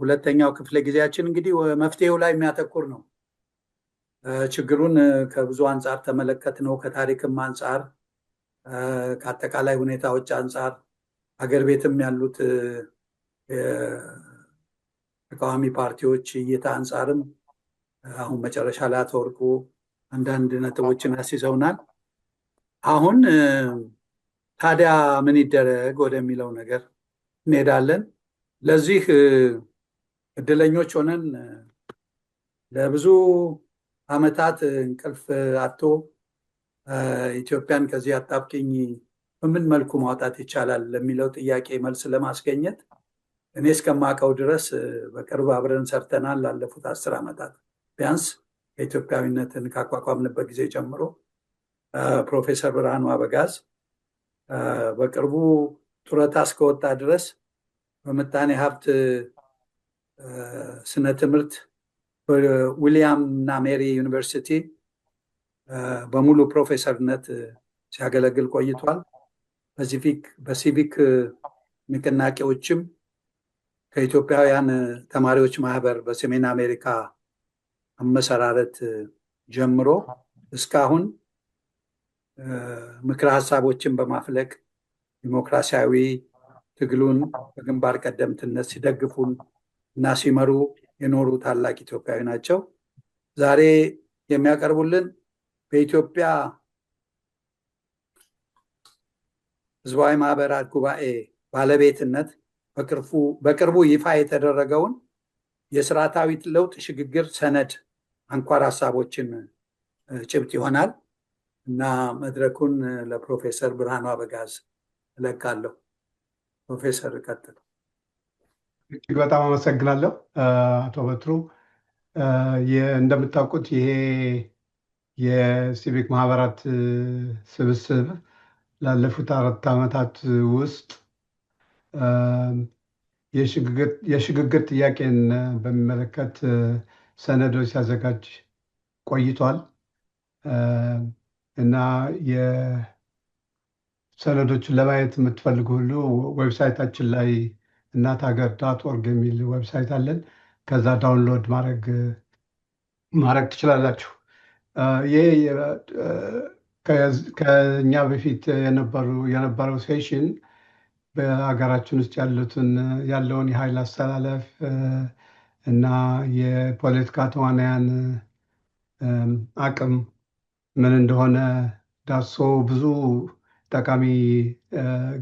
ሁለተኛው ክፍለ ጊዜያችን እንግዲህ መፍትሄው ላይ የሚያተኩር ነው። ችግሩን ከብዙ አንጻር ተመለከት ነው። ከታሪክም አንጻር፣ ከአጠቃላይ ሁኔታዎች አንጻር፣ ሀገር ቤትም ያሉት ተቃዋሚ ፓርቲዎች እይታ አንጻርም አሁን መጨረሻ ላይ አቶ ወርቁ አንዳንድ ነጥቦችን አስይዘውናል። አሁን ታዲያ ምን ይደረግ ወደሚለው ነገር እንሄዳለን። ለዚህ እድለኞች ሆነን ለብዙ ዓመታት እንቅልፍ አጥቶ ኢትዮጵያን ከዚህ አጣብቂኝ በምን መልኩ ማውጣት ይቻላል ለሚለው ጥያቄ መልስ ለማስገኘት እኔ እስከማውቀው ድረስ በቅርብ አብረን ሰርተናል። ላለፉት 10 ዓመታት ቢያንስ ከኢትዮጵያዊነትን ካቋቋምንበት ጊዜ ጀምሮ ፕሮፌሰር ብርሃኑ አበጋዝ በቅርቡ ጡረታ እስከወጣ ድረስ በምጣኔ ሀብት ስነ ትምህርት በዊሊያም እና ሜሪ ዩኒቨርሲቲ በሙሉ ፕሮፌሰርነት ሲያገለግል ቆይቷል። በሲቪክ ንቅናቄዎችም ከኢትዮጵያውያን ተማሪዎች ማህበር በሰሜን አሜሪካ አመሰራረት ጀምሮ እስካሁን ምክረ ሀሳቦችን በማፍለቅ ዲሞክራሲያዊ ትግሉን በግንባር ቀደምትነት ሲደግፉን እና ሲመሩ የኖሩ ታላቅ ኢትዮጵያዊ ናቸው። ዛሬ የሚያቀርቡልን በኢትዮጵያ ህዝባዊ ማህበራት ጉባኤ ባለቤትነት በቅርቡ ይፋ የተደረገውን የስርዓታዊ ለውጥ ሽግግር ሰነድ አንኳር ሀሳቦችን ጭብጥ ይሆናል እና መድረኩን ለፕሮፌሰር ብርሃኑ አበጋዝ እለቃለሁ። ፕሮፌሰር ቀጥል። እጅግ በጣም አመሰግናለሁ አቶ በትሩ። እንደምታውቁት ይሄ የሲቪክ ማህበራት ስብስብ ላለፉት 4 ዓመታት ውስጥ የሽግግር ጥያቄን በሚመለከት ሰነዶች ሲያዘጋጅ ቆይቷል እና የሰነዶችን ለማየት የምትፈልጉ ሁሉ ዌብሳይታችን ላይ እናትሀገር.org የሚል ዌብሳይት አለን። ከዛ ዳውንሎድ ማድረግ ትችላላችሁ። ይህ ከኛ በፊት የነበረው ሴሽን በሀገራችን ውስጥ ያለውን የኃይል አስተላለፍ እና የፖለቲካ ተዋናያን አቅም ምን እንደሆነ ዳሶ ብዙ ጠቃሚ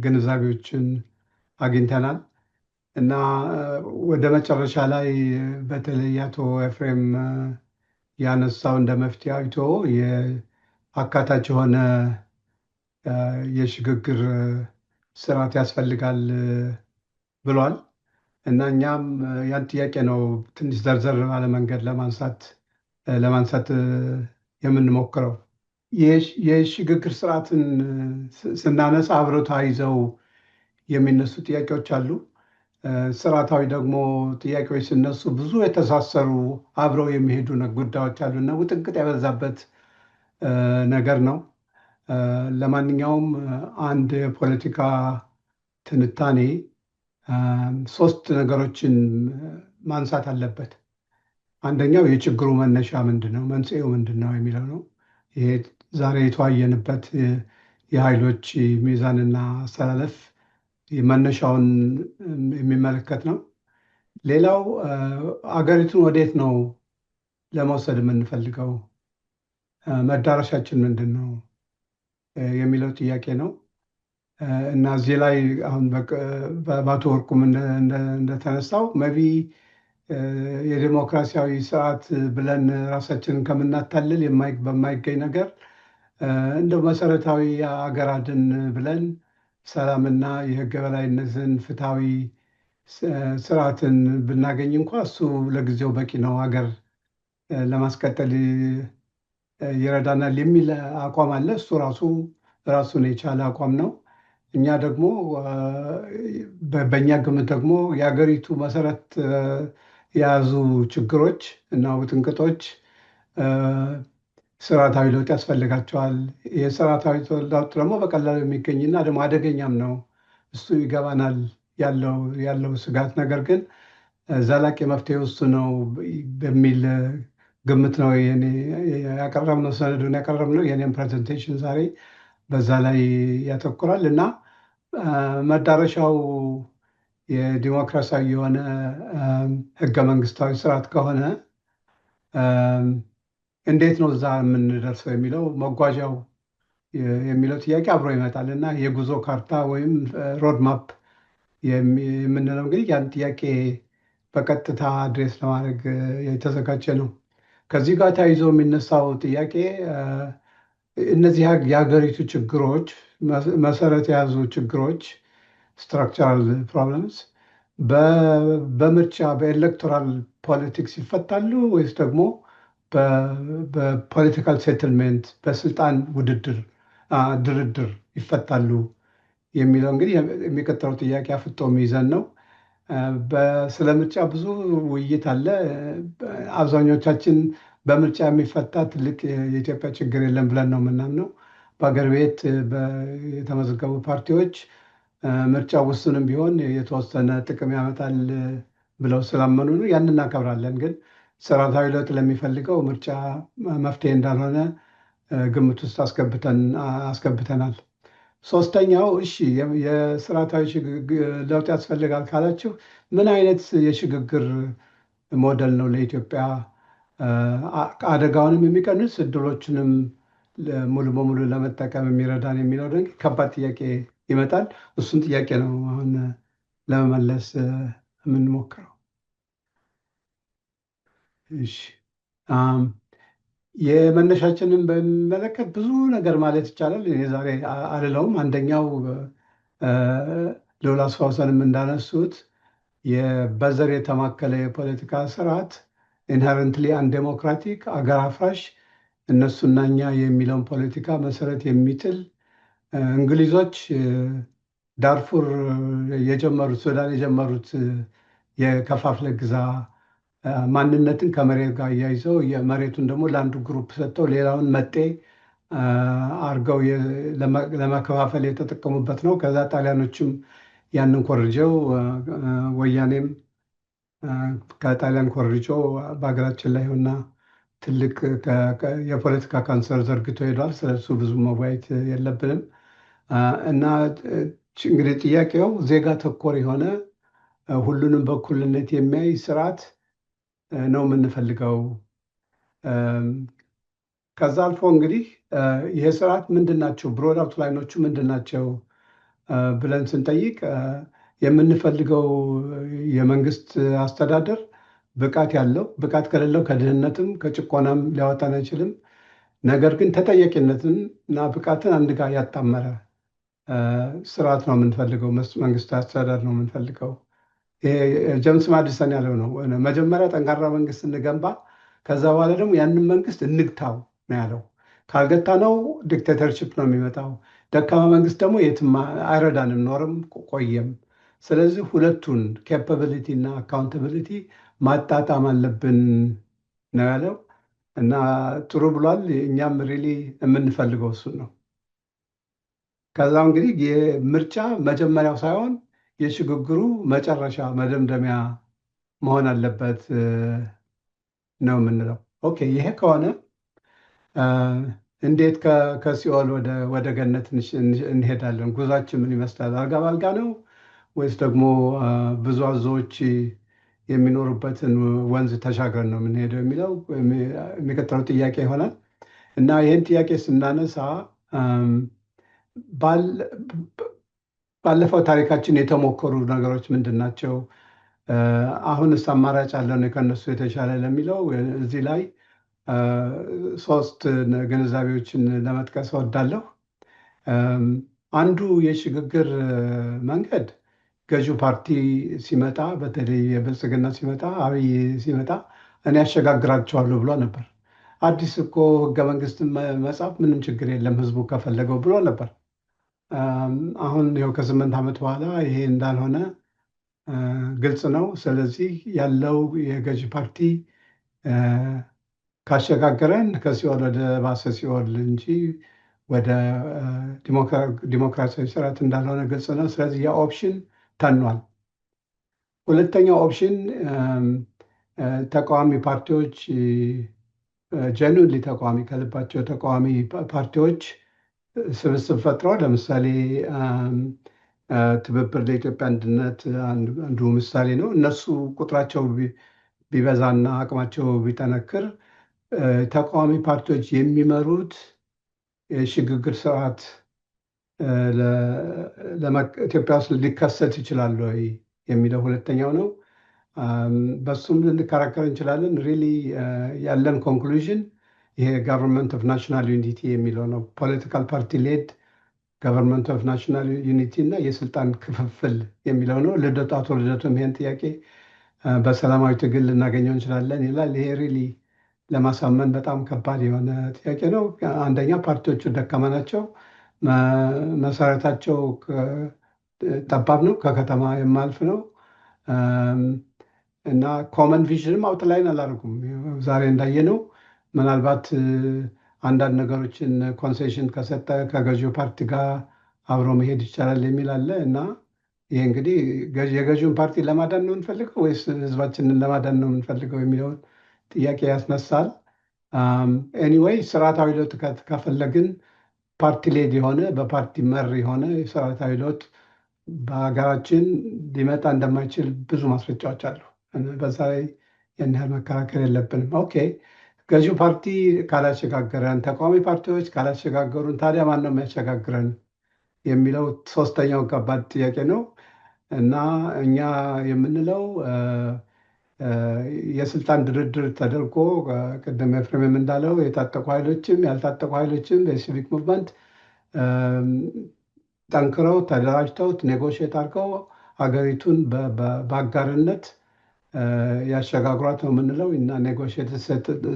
ግንዛቤዎችን አግኝተናል እና ወደ መጨረሻ ላይ በተለይ አቶ ኤፍሬም ያነሳው እንደ መፍትሄ አይቶ የአካታች የሆነ የሽግግር ስርዓት ያስፈልጋል ብሏል እና እኛም ያን ጥያቄ ነው ትንሽ ዘርዘር ባለ መንገድ ለማንሳት የምንሞክረው። የሽግግር ስርዓትን ስናነሳ አብረው ተያይዘው የሚነሱ ጥያቄዎች አሉ። ስርዓታዊ ደግሞ ጥያቄዎች ሲነሱ ብዙ የተሳሰሩ አብረው የሚሄዱ ጉዳዮች አሉ እና ውጥንቅጥ የበዛበት ነገር ነው። ለማንኛውም አንድ የፖለቲካ ትንታኔ 3 ነገሮችን ማንሳት አለበት። አንደኛው የችግሩ መነሻ ምንድነው፣ መንስኤው ምንድነው የሚለው ነው። ይሄ ዛሬ የተወያየንበት የኃይሎች ሚዛንና አስተላለፍ መነሻውን የሚመለከት ነው። ሌላው አገሪቱን ወዴት ነው ለመውሰድ የምንፈልገው፣ መዳረሻችን ምንድን ነው የሚለው ጥያቄ ነው እና እዚህ ላይ አሁን በአቶ ወርቁም እንደተነሳው መቢ የዲሞክራሲያዊ ስርዓት ብለን ራሳችንን ከምናታልል በማይገኝ ነገር እንደው መሰረታዊ አገር አድን ብለን ሰላምና የህግ የበላይነትን ፍትሃዊ ስርዓትን ብናገኝ እንኳ እሱ ለጊዜው በቂ ነው፣ ሀገር ለማስቀጠል ይረዳናል የሚል አቋም አለ። እሱ ራሱን የቻለ አቋም ነው። እኛ ደግሞ በእኛ ግምት ደግሞ የሀገሪቱ መሰረት የያዙ ችግሮች እና ውጥንቅጦች ስርዓታዊ ለውጥ ያስፈልጋቸዋል። የስርዓታዊ ለውጥ ደግሞ በቀላሉ የሚገኝና ደግሞ አደገኛም ነው። እሱ ይገባናል ያለው ስጋት። ነገር ግን ዘላቂ መፍትሄ እሱ ነው በሚል ግምት ነው ያቀረብነው፣ ሰነዱን ያቀረብነው። የኔም ፕሬዘንቴሽን ዛሬ በዛ ላይ ያተኩራል እና መዳረሻው የዲሞክራሲያዊ የሆነ ህገ መንግስታዊ ስርዓት ከሆነ እንዴት ነው እዛ የምንደርሰው የሚለው መጓዣው የሚለው ጥያቄ አብሮ ይመጣል እና የጉዞ ካርታ ወይም ሮድማፕ የምንለው እንግዲህ ያን ጥያቄ በቀጥታ አድሬስ ለማድረግ የተዘጋጀ ነው። ከዚህ ጋር ተያይዞ የሚነሳው ጥያቄ እነዚህ የሀገሪቱ ችግሮች መሰረት የያዙ ችግሮች ስትራክቸራል ፕሮብለምስ በምርጫ በኤሌክቶራል ፖለቲክስ ይፈታሉ ወይስ ደግሞ በፖለቲካል ሴትልሜንት በስልጣን ውድድር ድርድር ይፈታሉ የሚለው እንግዲህ የሚቀጥለው ጥያቄ አፍጦ የሚይዘን ነው። ስለ ምርጫ ብዙ ውይይት አለ። አብዛኞቻችን በምርጫ የሚፈታ ትልቅ የኢትዮጵያ ችግር የለም ብለን ነው የምናምነው። በአገር ቤት የተመዘገቡ ፓርቲዎች ምርጫ ውስንም ቢሆን የተወሰነ ጥቅም ያመጣል ብለው ስላመኑ ነው ያን እናከብራለን። ግን ስርዓታዊ ለውጥ ለሚፈልገው ምርጫ መፍትሄ እንዳልሆነ ግምት ውስጥ አስገብተናል። ሶስተኛው እሺ የስርዓታዊ ለውጥ ያስፈልጋል ካላችሁ ምን አይነት የሽግግር ሞዴል ነው ለኢትዮጵያ አደጋውንም የሚቀንስ እድሎችንም ሙሉ በሙሉ ለመጠቀም የሚረዳን የሚለው ደግሞ ከባድ ጥያቄ ይመጣል። እሱን ጥያቄ ነው አሁን ለመመለስ የምንሞክረው። እሺ የመነሻችንን በሚመለከት ብዙ ነገር ማለት ይቻላል። እኔ ዛሬ አልለውም። አንደኛው ልዑል አስፋውሰንም እንዳነሱት በዘር የተማከለ የፖለቲካ ስርዓት ኢንሄረንትሊ አንዴሞክራቲክ፣ አገር አፍራሽ፣ እነሱና እኛ የሚለውን ፖለቲካ መሰረት የሚጥል እንግሊዞች ዳርፉር የጀመሩት ሱዳን የጀመሩት የከፋፍለ ግዛ ማንነትን ከመሬት ጋር እያይዘው የመሬቱን ደግሞ ለአንዱ ግሩፕ ሰጥተው ሌላውን መጤ አርገው ለመከፋፈል የተጠቀሙበት ነው። ከዛ ጣሊያኖችም ያንን ኮርጀው ወያኔም ከጣሊያን ኮርጆ በሀገራችን ላይ ሆና ትልቅ የፖለቲካ ካንሰር ዘርግቶ ሄዷል። ስለሱ ብዙ መወያየት የለብንም እና እንግዲህ ጥያቄው ዜጋ ተኮር የሆነ ሁሉንም በእኩልነት የሚያይ ስርዓት ነው የምንፈልገው። ከዛ አልፎ እንግዲህ ይሄ ስርዓት ምንድን ናቸው ብሮድ አውትላይኖቹ ምንድን ናቸው ብለን ስንጠይቅ የምንፈልገው የመንግስት አስተዳደር ብቃት ያለው፣ ብቃት ከሌለው ከድህነትም ከጭቆናም ሊያወጣን አይችልም። ነገር ግን ተጠያቂነትን እና ብቃትን አንድ ጋር ያጣመረ ስርዓት ነው የምንፈልገው፣ መንግስት አስተዳደር ነው የምንፈልገው። ጀምስ ማዲሰን ያለው ነው። መጀመሪያ ጠንካራ መንግስት እንገንባ፣ ከዛ በኋላ ደግሞ ያንን መንግስት እንግታው ነው ያለው። ካልገታ ነው ዲክቴተርሽፕ ነው የሚመጣው። ደካማ መንግስት ደግሞ የትም አይረዳንም፣ ኖርም ቆየም። ስለዚህ ሁለቱን ኬፓቢሊቲ እና አካውንታቢሊቲ ማጣጣም አለብን ነው ያለው እና ጥሩ ብሏል። እኛም ሪሊ የምንፈልገው እሱን ነው። ከዛው እንግዲህ የምርጫ መጀመሪያው ሳይሆን የሽግግሩ መጨረሻ መደምደሚያ መሆን አለበት ነው የምንለው። ኦኬ፣ ይሄ ከሆነ እንዴት ከሲኦል ወደ ገነት እንሄዳለን? ጉዟችን ምን ይመስላል? አልጋ በአልጋ ነው ወይስ ደግሞ ብዙ አዞዎች የሚኖሩበትን ወንዝ ተሻግረን ነው የምንሄደው የሚለው የሚቀጥለው ጥያቄ ይሆናል እና ይህን ጥያቄ ስናነሳ ባለፈው ታሪካችን የተሞከሩ ነገሮች ምንድን ናቸው? አሁንስ አማራጭ አለን ከነሱ የተሻለ ለሚለው እዚህ ላይ ሶስት ግንዛቤዎችን ለመጥቀስ እወዳለሁ። አንዱ የሽግግር መንገድ ገዢው ፓርቲ ሲመጣ፣ በተለይ የብልጽግና ሲመጣ፣ አብይ ሲመጣ እኔ ያሸጋግራቸዋለሁ ብሎ ነበር። አዲስ እኮ ህገ መንግስትን መጻፍ ምንም ችግር የለም ህዝቡ ከፈለገው ብሎ ነበር። አሁን ይኸው ከ8 ዓመት በኋላ ይሄ እንዳልሆነ ግልጽ ነው። ስለዚህ ያለው የገዢ ፓርቲ ካሸጋገረን ከሲኦል ወደ ባሰ ሲኦል እንጂ ወደ ዲሞክራሲያዊ ስርዓት እንዳልሆነ ግልጽ ነው። ስለዚህ የኦፕሽን ተኗል። ሁለተኛው ኦፕሽን ተቃዋሚ ፓርቲዎች ጀኑንሊ ተቃዋሚ ከልባቸው ተቃዋሚ ፓርቲዎች ስብስብ ፈጥረው ለምሳሌ ትብብር ለኢትዮጵያ አንድነት አንዱ ምሳሌ ነው። እነሱ ቁጥራቸው ቢበዛና አቅማቸው ቢጠነክር ተቃዋሚ ፓርቲዎች የሚመሩት የሽግግር ስርዓት ኢትዮጵያ ውስጥ ሊከሰት ይችላል ወይ የሚለው ሁለተኛው ነው። በሱም ልንከራከር እንችላለን። ሪሊ ያለን ኮንክሉዥን ይሄ ጋቨርንመንት ኦፍ ናሽናል ዩኒቲ የሚለው ነው። ፖለቲካል ፓርቲ ሌድ ጋቨርንመንት ኦፍ ናሽናል ዩኒቲ እና የስልጣን ክፍፍል የሚለው ነው። አቶ ልደቱም ይሄን ጥያቄ በሰላማዊ ትግል ልናገኘው እንችላለን ይላል። ይሄ ሪሊ ለማሳመን በጣም ከባድ የሆነ ጥያቄ ነው። አንደኛ ፓርቲዎቹ ደካማ ናቸው። መሰረታቸው ጠባብ ነው፣ ከከተማ የማልፍ ነው እና ኮመን ቪዥንም አውትላይን አላደርጉም። ዛሬ እንዳየነው ምናልባት አንዳንድ ነገሮችን ኮንሴሽን ከሰጠ ከገዢው ፓርቲ ጋር አብሮ መሄድ ይቻላል የሚል አለ እና ይህ እንግዲህ የገዢውን ፓርቲ ለማዳን ነው የምንፈልገው ወይስ ህዝባችንን ለማዳን ነው የምንፈልገው የሚለውን ጥያቄ ያስነሳል። ኤኒዌይ ስርዓታዊ ለውጥ ከፈለግን ፓርቲ ሌድ የሆነ በፓርቲ መር የሆነ ስርዓታዊ ለውጥ በሀገራችን ሊመጣ እንደማይችል ብዙ ማስረጃዎች አሉ። በዛ ላይ ያን ያህል መከራከር የለብንም። ኦኬ ገዢው ፓርቲ ካላሸጋገረን፣ ተቃዋሚ ፓርቲዎች ካላሸጋገሩን ታዲያ ማን ነው የሚያሸጋግረን የሚለው ሶስተኛው ከባድ ጥያቄ ነው እና እኛ የምንለው የስልጣን ድርድር ተደርጎ ቅድም ኤፍሬም እንዳለው የታጠቁ ኃይሎችም ያልታጠቁ ኃይሎችም የሲቪክ ሙቭመንት ጠንክረው ተደራጅተው ኔጎሽት አድርገው ሀገሪቱን በአጋርነት ያሸጋግሯት ነው የምንለው እና ኔጎሽት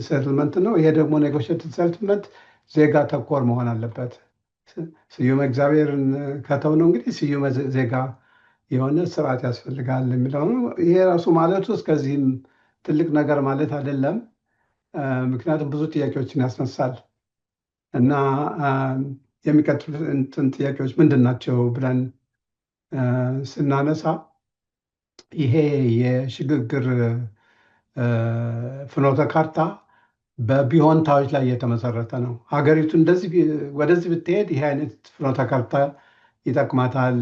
ሴትልመንት ነው። ይሄ ደግሞ ኔጎሽት ሴትልመንት ዜጋ ተኮር መሆን አለበት። ስዩመ እግዚአብሔርን ከተው ነው እንግዲህ ስዩመ ዜጋ የሆነ ስርዓት ያስፈልጋል የሚለው ነው። ይሄ ራሱ ማለቱ እስከዚህም ትልቅ ነገር ማለት አይደለም። ምክንያቱም ብዙ ጥያቄዎችን ያስነሳል እና የሚቀጥሉትን ጥያቄዎች ምንድን ናቸው ብለን ስናነሳ ይሄ የሽግግር ፍኖተ ካርታ በቢሆንታዎች ላይ የተመሰረተ ነው። ሀገሪቱ ወደዚህ ብትሄድ ይሄ አይነት ፍኖተ ካርታ ይጠቅማታል፣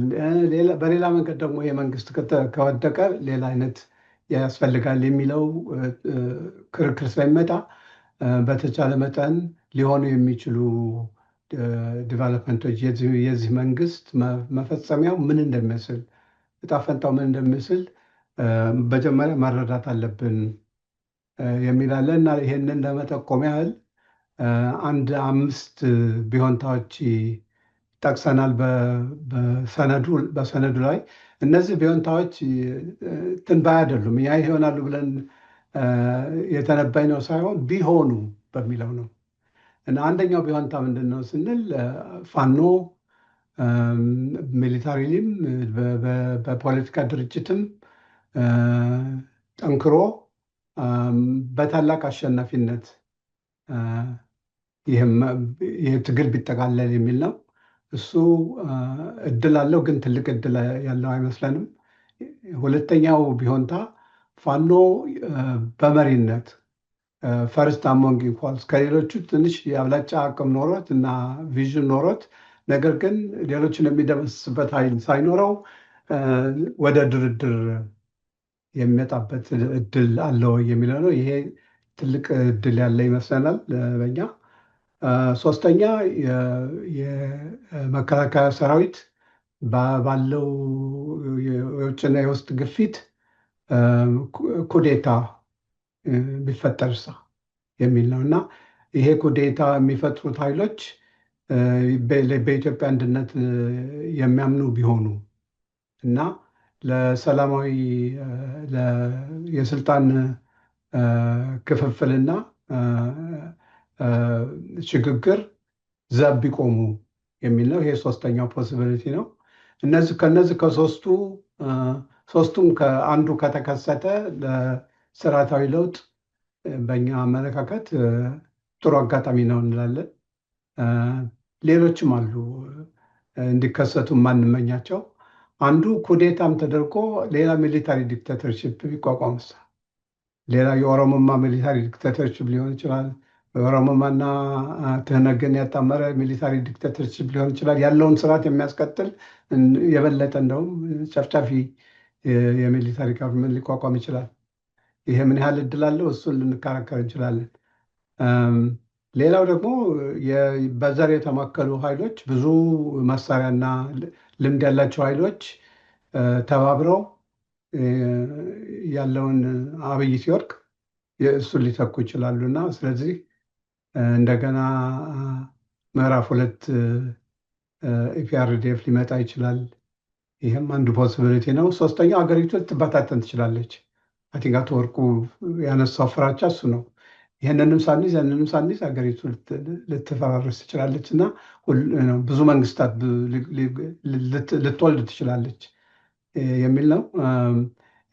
በሌላ መንገድ ደግሞ የመንግስት ከወደቀ ሌላ አይነት ያስፈልጋል የሚለው ክርክር ስለሚመጣ በተቻለ መጠን ሊሆኑ የሚችሉ ዲቨሎፕመንቶች የዚህ መንግስት መፈጸሚያው ምን እንደሚመስል እጣ ፈንታው ምን እንደሚመስል መጀመሪያ መረዳት አለብን የሚላለ እና ይሄንን ለመጠቆም ያህል አንድ 5 ቢሆንታዎች ጠቅሰናል በሰነዱ ላይ። እነዚህ ቢሆንታዎች ትንባያ አይደሉም፣ ያ ይሆናሉ ብለን የተነበይ ነው ሳይሆን ቢሆኑ በሚለው ነው እና አንደኛው ቢሆንታ ምንድን ነው ስንል ፋኖ ሚሊታሪም በፖለቲካ ድርጅትም ጠንክሮ በታላቅ አሸናፊነት ይህ ትግል ቢጠቃለል የሚል ነው። እሱ እድል አለው፣ ግን ትልቅ እድል ያለው አይመስለንም። ሁለተኛው ቢሆንታ ፋኖ በመሪነት ፈርስት አሞንግ ኢኳልስ ከሌሎቹ ትንሽ የአብላጫ አቅም ኖሮት እና ቪዥን ኖሮት ነገር ግን ሌሎችን የሚደመስስበት ኃይል ሳይኖረው ወደ ድርድር የሚመጣበት እድል አለው የሚለው ነው። ይሄ ትልቅ እድል ያለ ይመስለናል በኛ። ሶስተኛ የመከላከያ ሰራዊት ባለው የውጭና የውስጥ ግፊት ኩዴታ ቢፈጠርሳ የሚል ነው እና ይሄ ኩዴታ የሚፈጥሩት ኃይሎች በኢትዮጵያ አንድነት የሚያምኑ ቢሆኑ እና ለሰላማዊ የስልጣን ክፍፍልና ሽግግር ዘብ ቢቆሙ የሚል ነው። ይሄ ሶስተኛው ፖሲቢሊቲ ነው። ከነዚህ ሶስቱም ከአንዱ ከተከሰተ ለስርዓታዊ ለውጥ በእኛ አመለካከት ጥሩ አጋጣሚ ነው እንላለን። ሌሎችም አሉ እንዲከሰቱ ማንመኛቸው። አንዱ ኩዴታም ተደርጎ ሌላ ሚሊታሪ ዲክታተርሽፕ ቢቋቋምሳ፣ ሌላ የኦሮሞማ ሚሊታሪ ዲክታተርሽፕ ሊሆን ይችላል። ኦሮሞማና ትህነግን ያጣመረ ሚሊታሪ ዲክታተርሽፕ ሊሆን ይችላል። ያለውን ስርዓት የሚያስቀጥል የበለጠ እንደውም ጨፍጫፊ የሚሊታሪ ጋቨርንመንት ሊቋቋም ይችላል። ይሄ ምን ያህል እድል አለው? እሱን ልንከራከር እንችላለን። ሌላው ደግሞ በዘር የተማከሉ ኃይሎች፣ ብዙ መሳሪያና ልምድ ያላቸው ኃይሎች ተባብረው ያለውን አብይ ሲወድቅ እሱን ሊተኩ ይችላሉ እና ስለዚህ እንደገና ምዕራፍ 2 ኢፒአርዲኤፍ ሊመጣ ይችላል። ይህም አንዱ ፖሲቢሊቲ ነው። ሶስተኛው ሀገሪቱ ልትበታተን ትችላለች። አይ ቲንክ አቶ ወርቁ ያነሳው ፍራቻ እሱ ነው። ይህንንም ሳንይዝ ያንንም ሳንይዝ ሀገሪቱ ልትፈራረስ ትችላለች እና ብዙ መንግስታት ልትወልድ ትችላለች የሚል ነው።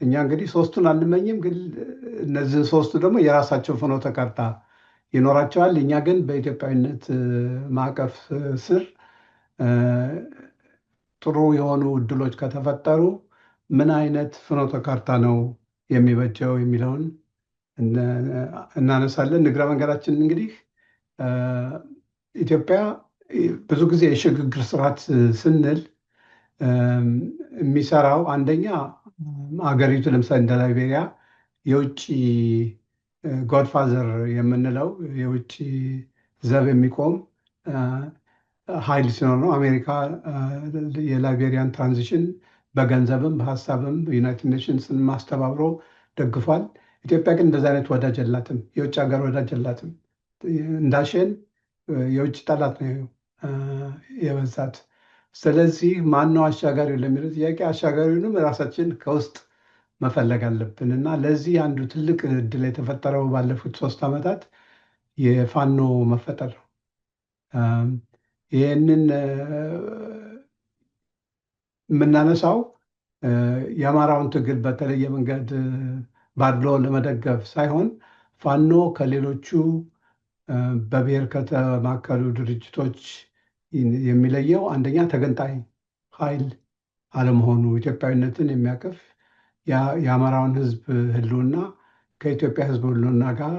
እኛ እንግዲህ ሶስቱን አንመኝም፣ ግን እነዚህ ሶስቱ ደግሞ የራሳቸው ፍኖተ ካርታ ይኖራቸዋል። እኛ ግን በኢትዮጵያዊነት ማዕቀፍ ስር ጥሩ የሆኑ እድሎች ከተፈጠሩ ምን አይነት ፍኖተ ካርታ ነው የሚበጀው የሚለውን እናነሳለን። ንግረ መንገዳችን እንግዲህ ኢትዮጵያ ብዙ ጊዜ የሽግግር ስርዓት ስንል የሚሰራው አንደኛ አገሪቱ ለምሳሌ እንደ ላይቤሪያ የውጭ ጎድፋዘር የምንለው የውጭ ዘብ የሚቆም ኃይል ሲኖር ነው። አሜሪካ የላይቤሪያን ትራንዚሽን በገንዘብም በሀሳብም ዩናይትድ ኔሽንስን ማስተባብሮ ደግፏል። ኢትዮጵያ ግን እንደዚህ አይነት ወዳጅ የላትም፣ የውጭ ሀገር ወዳጅ የላትም። እንዳሸን የውጭ ጠላት ነው የበዛት። ስለዚህ ማነው አሻጋሪው ለሚለው ጥያቄ አሻጋሪውንም ራሳችን ከውስጥ መፈለግ አለብን እና ለዚህ አንዱ ትልቅ እድል የተፈጠረው ባለፉት 3 ዓመታት የፋኖ መፈጠር ነው። ይህንን የምናነሳው የአማራውን ትግል በተለየ መንገድ ባድሎ ለመደገፍ ሳይሆን ፋኖ ከሌሎቹ በብሔር ከተማከሉ ድርጅቶች የሚለየው አንደኛ ተገንጣይ ኃይል አለመሆኑ፣ ኢትዮጵያዊነትን የሚያቅፍ የአማራውን ሕዝብ ህልውና ከኢትዮጵያ ሕዝብ ህልውና ጋር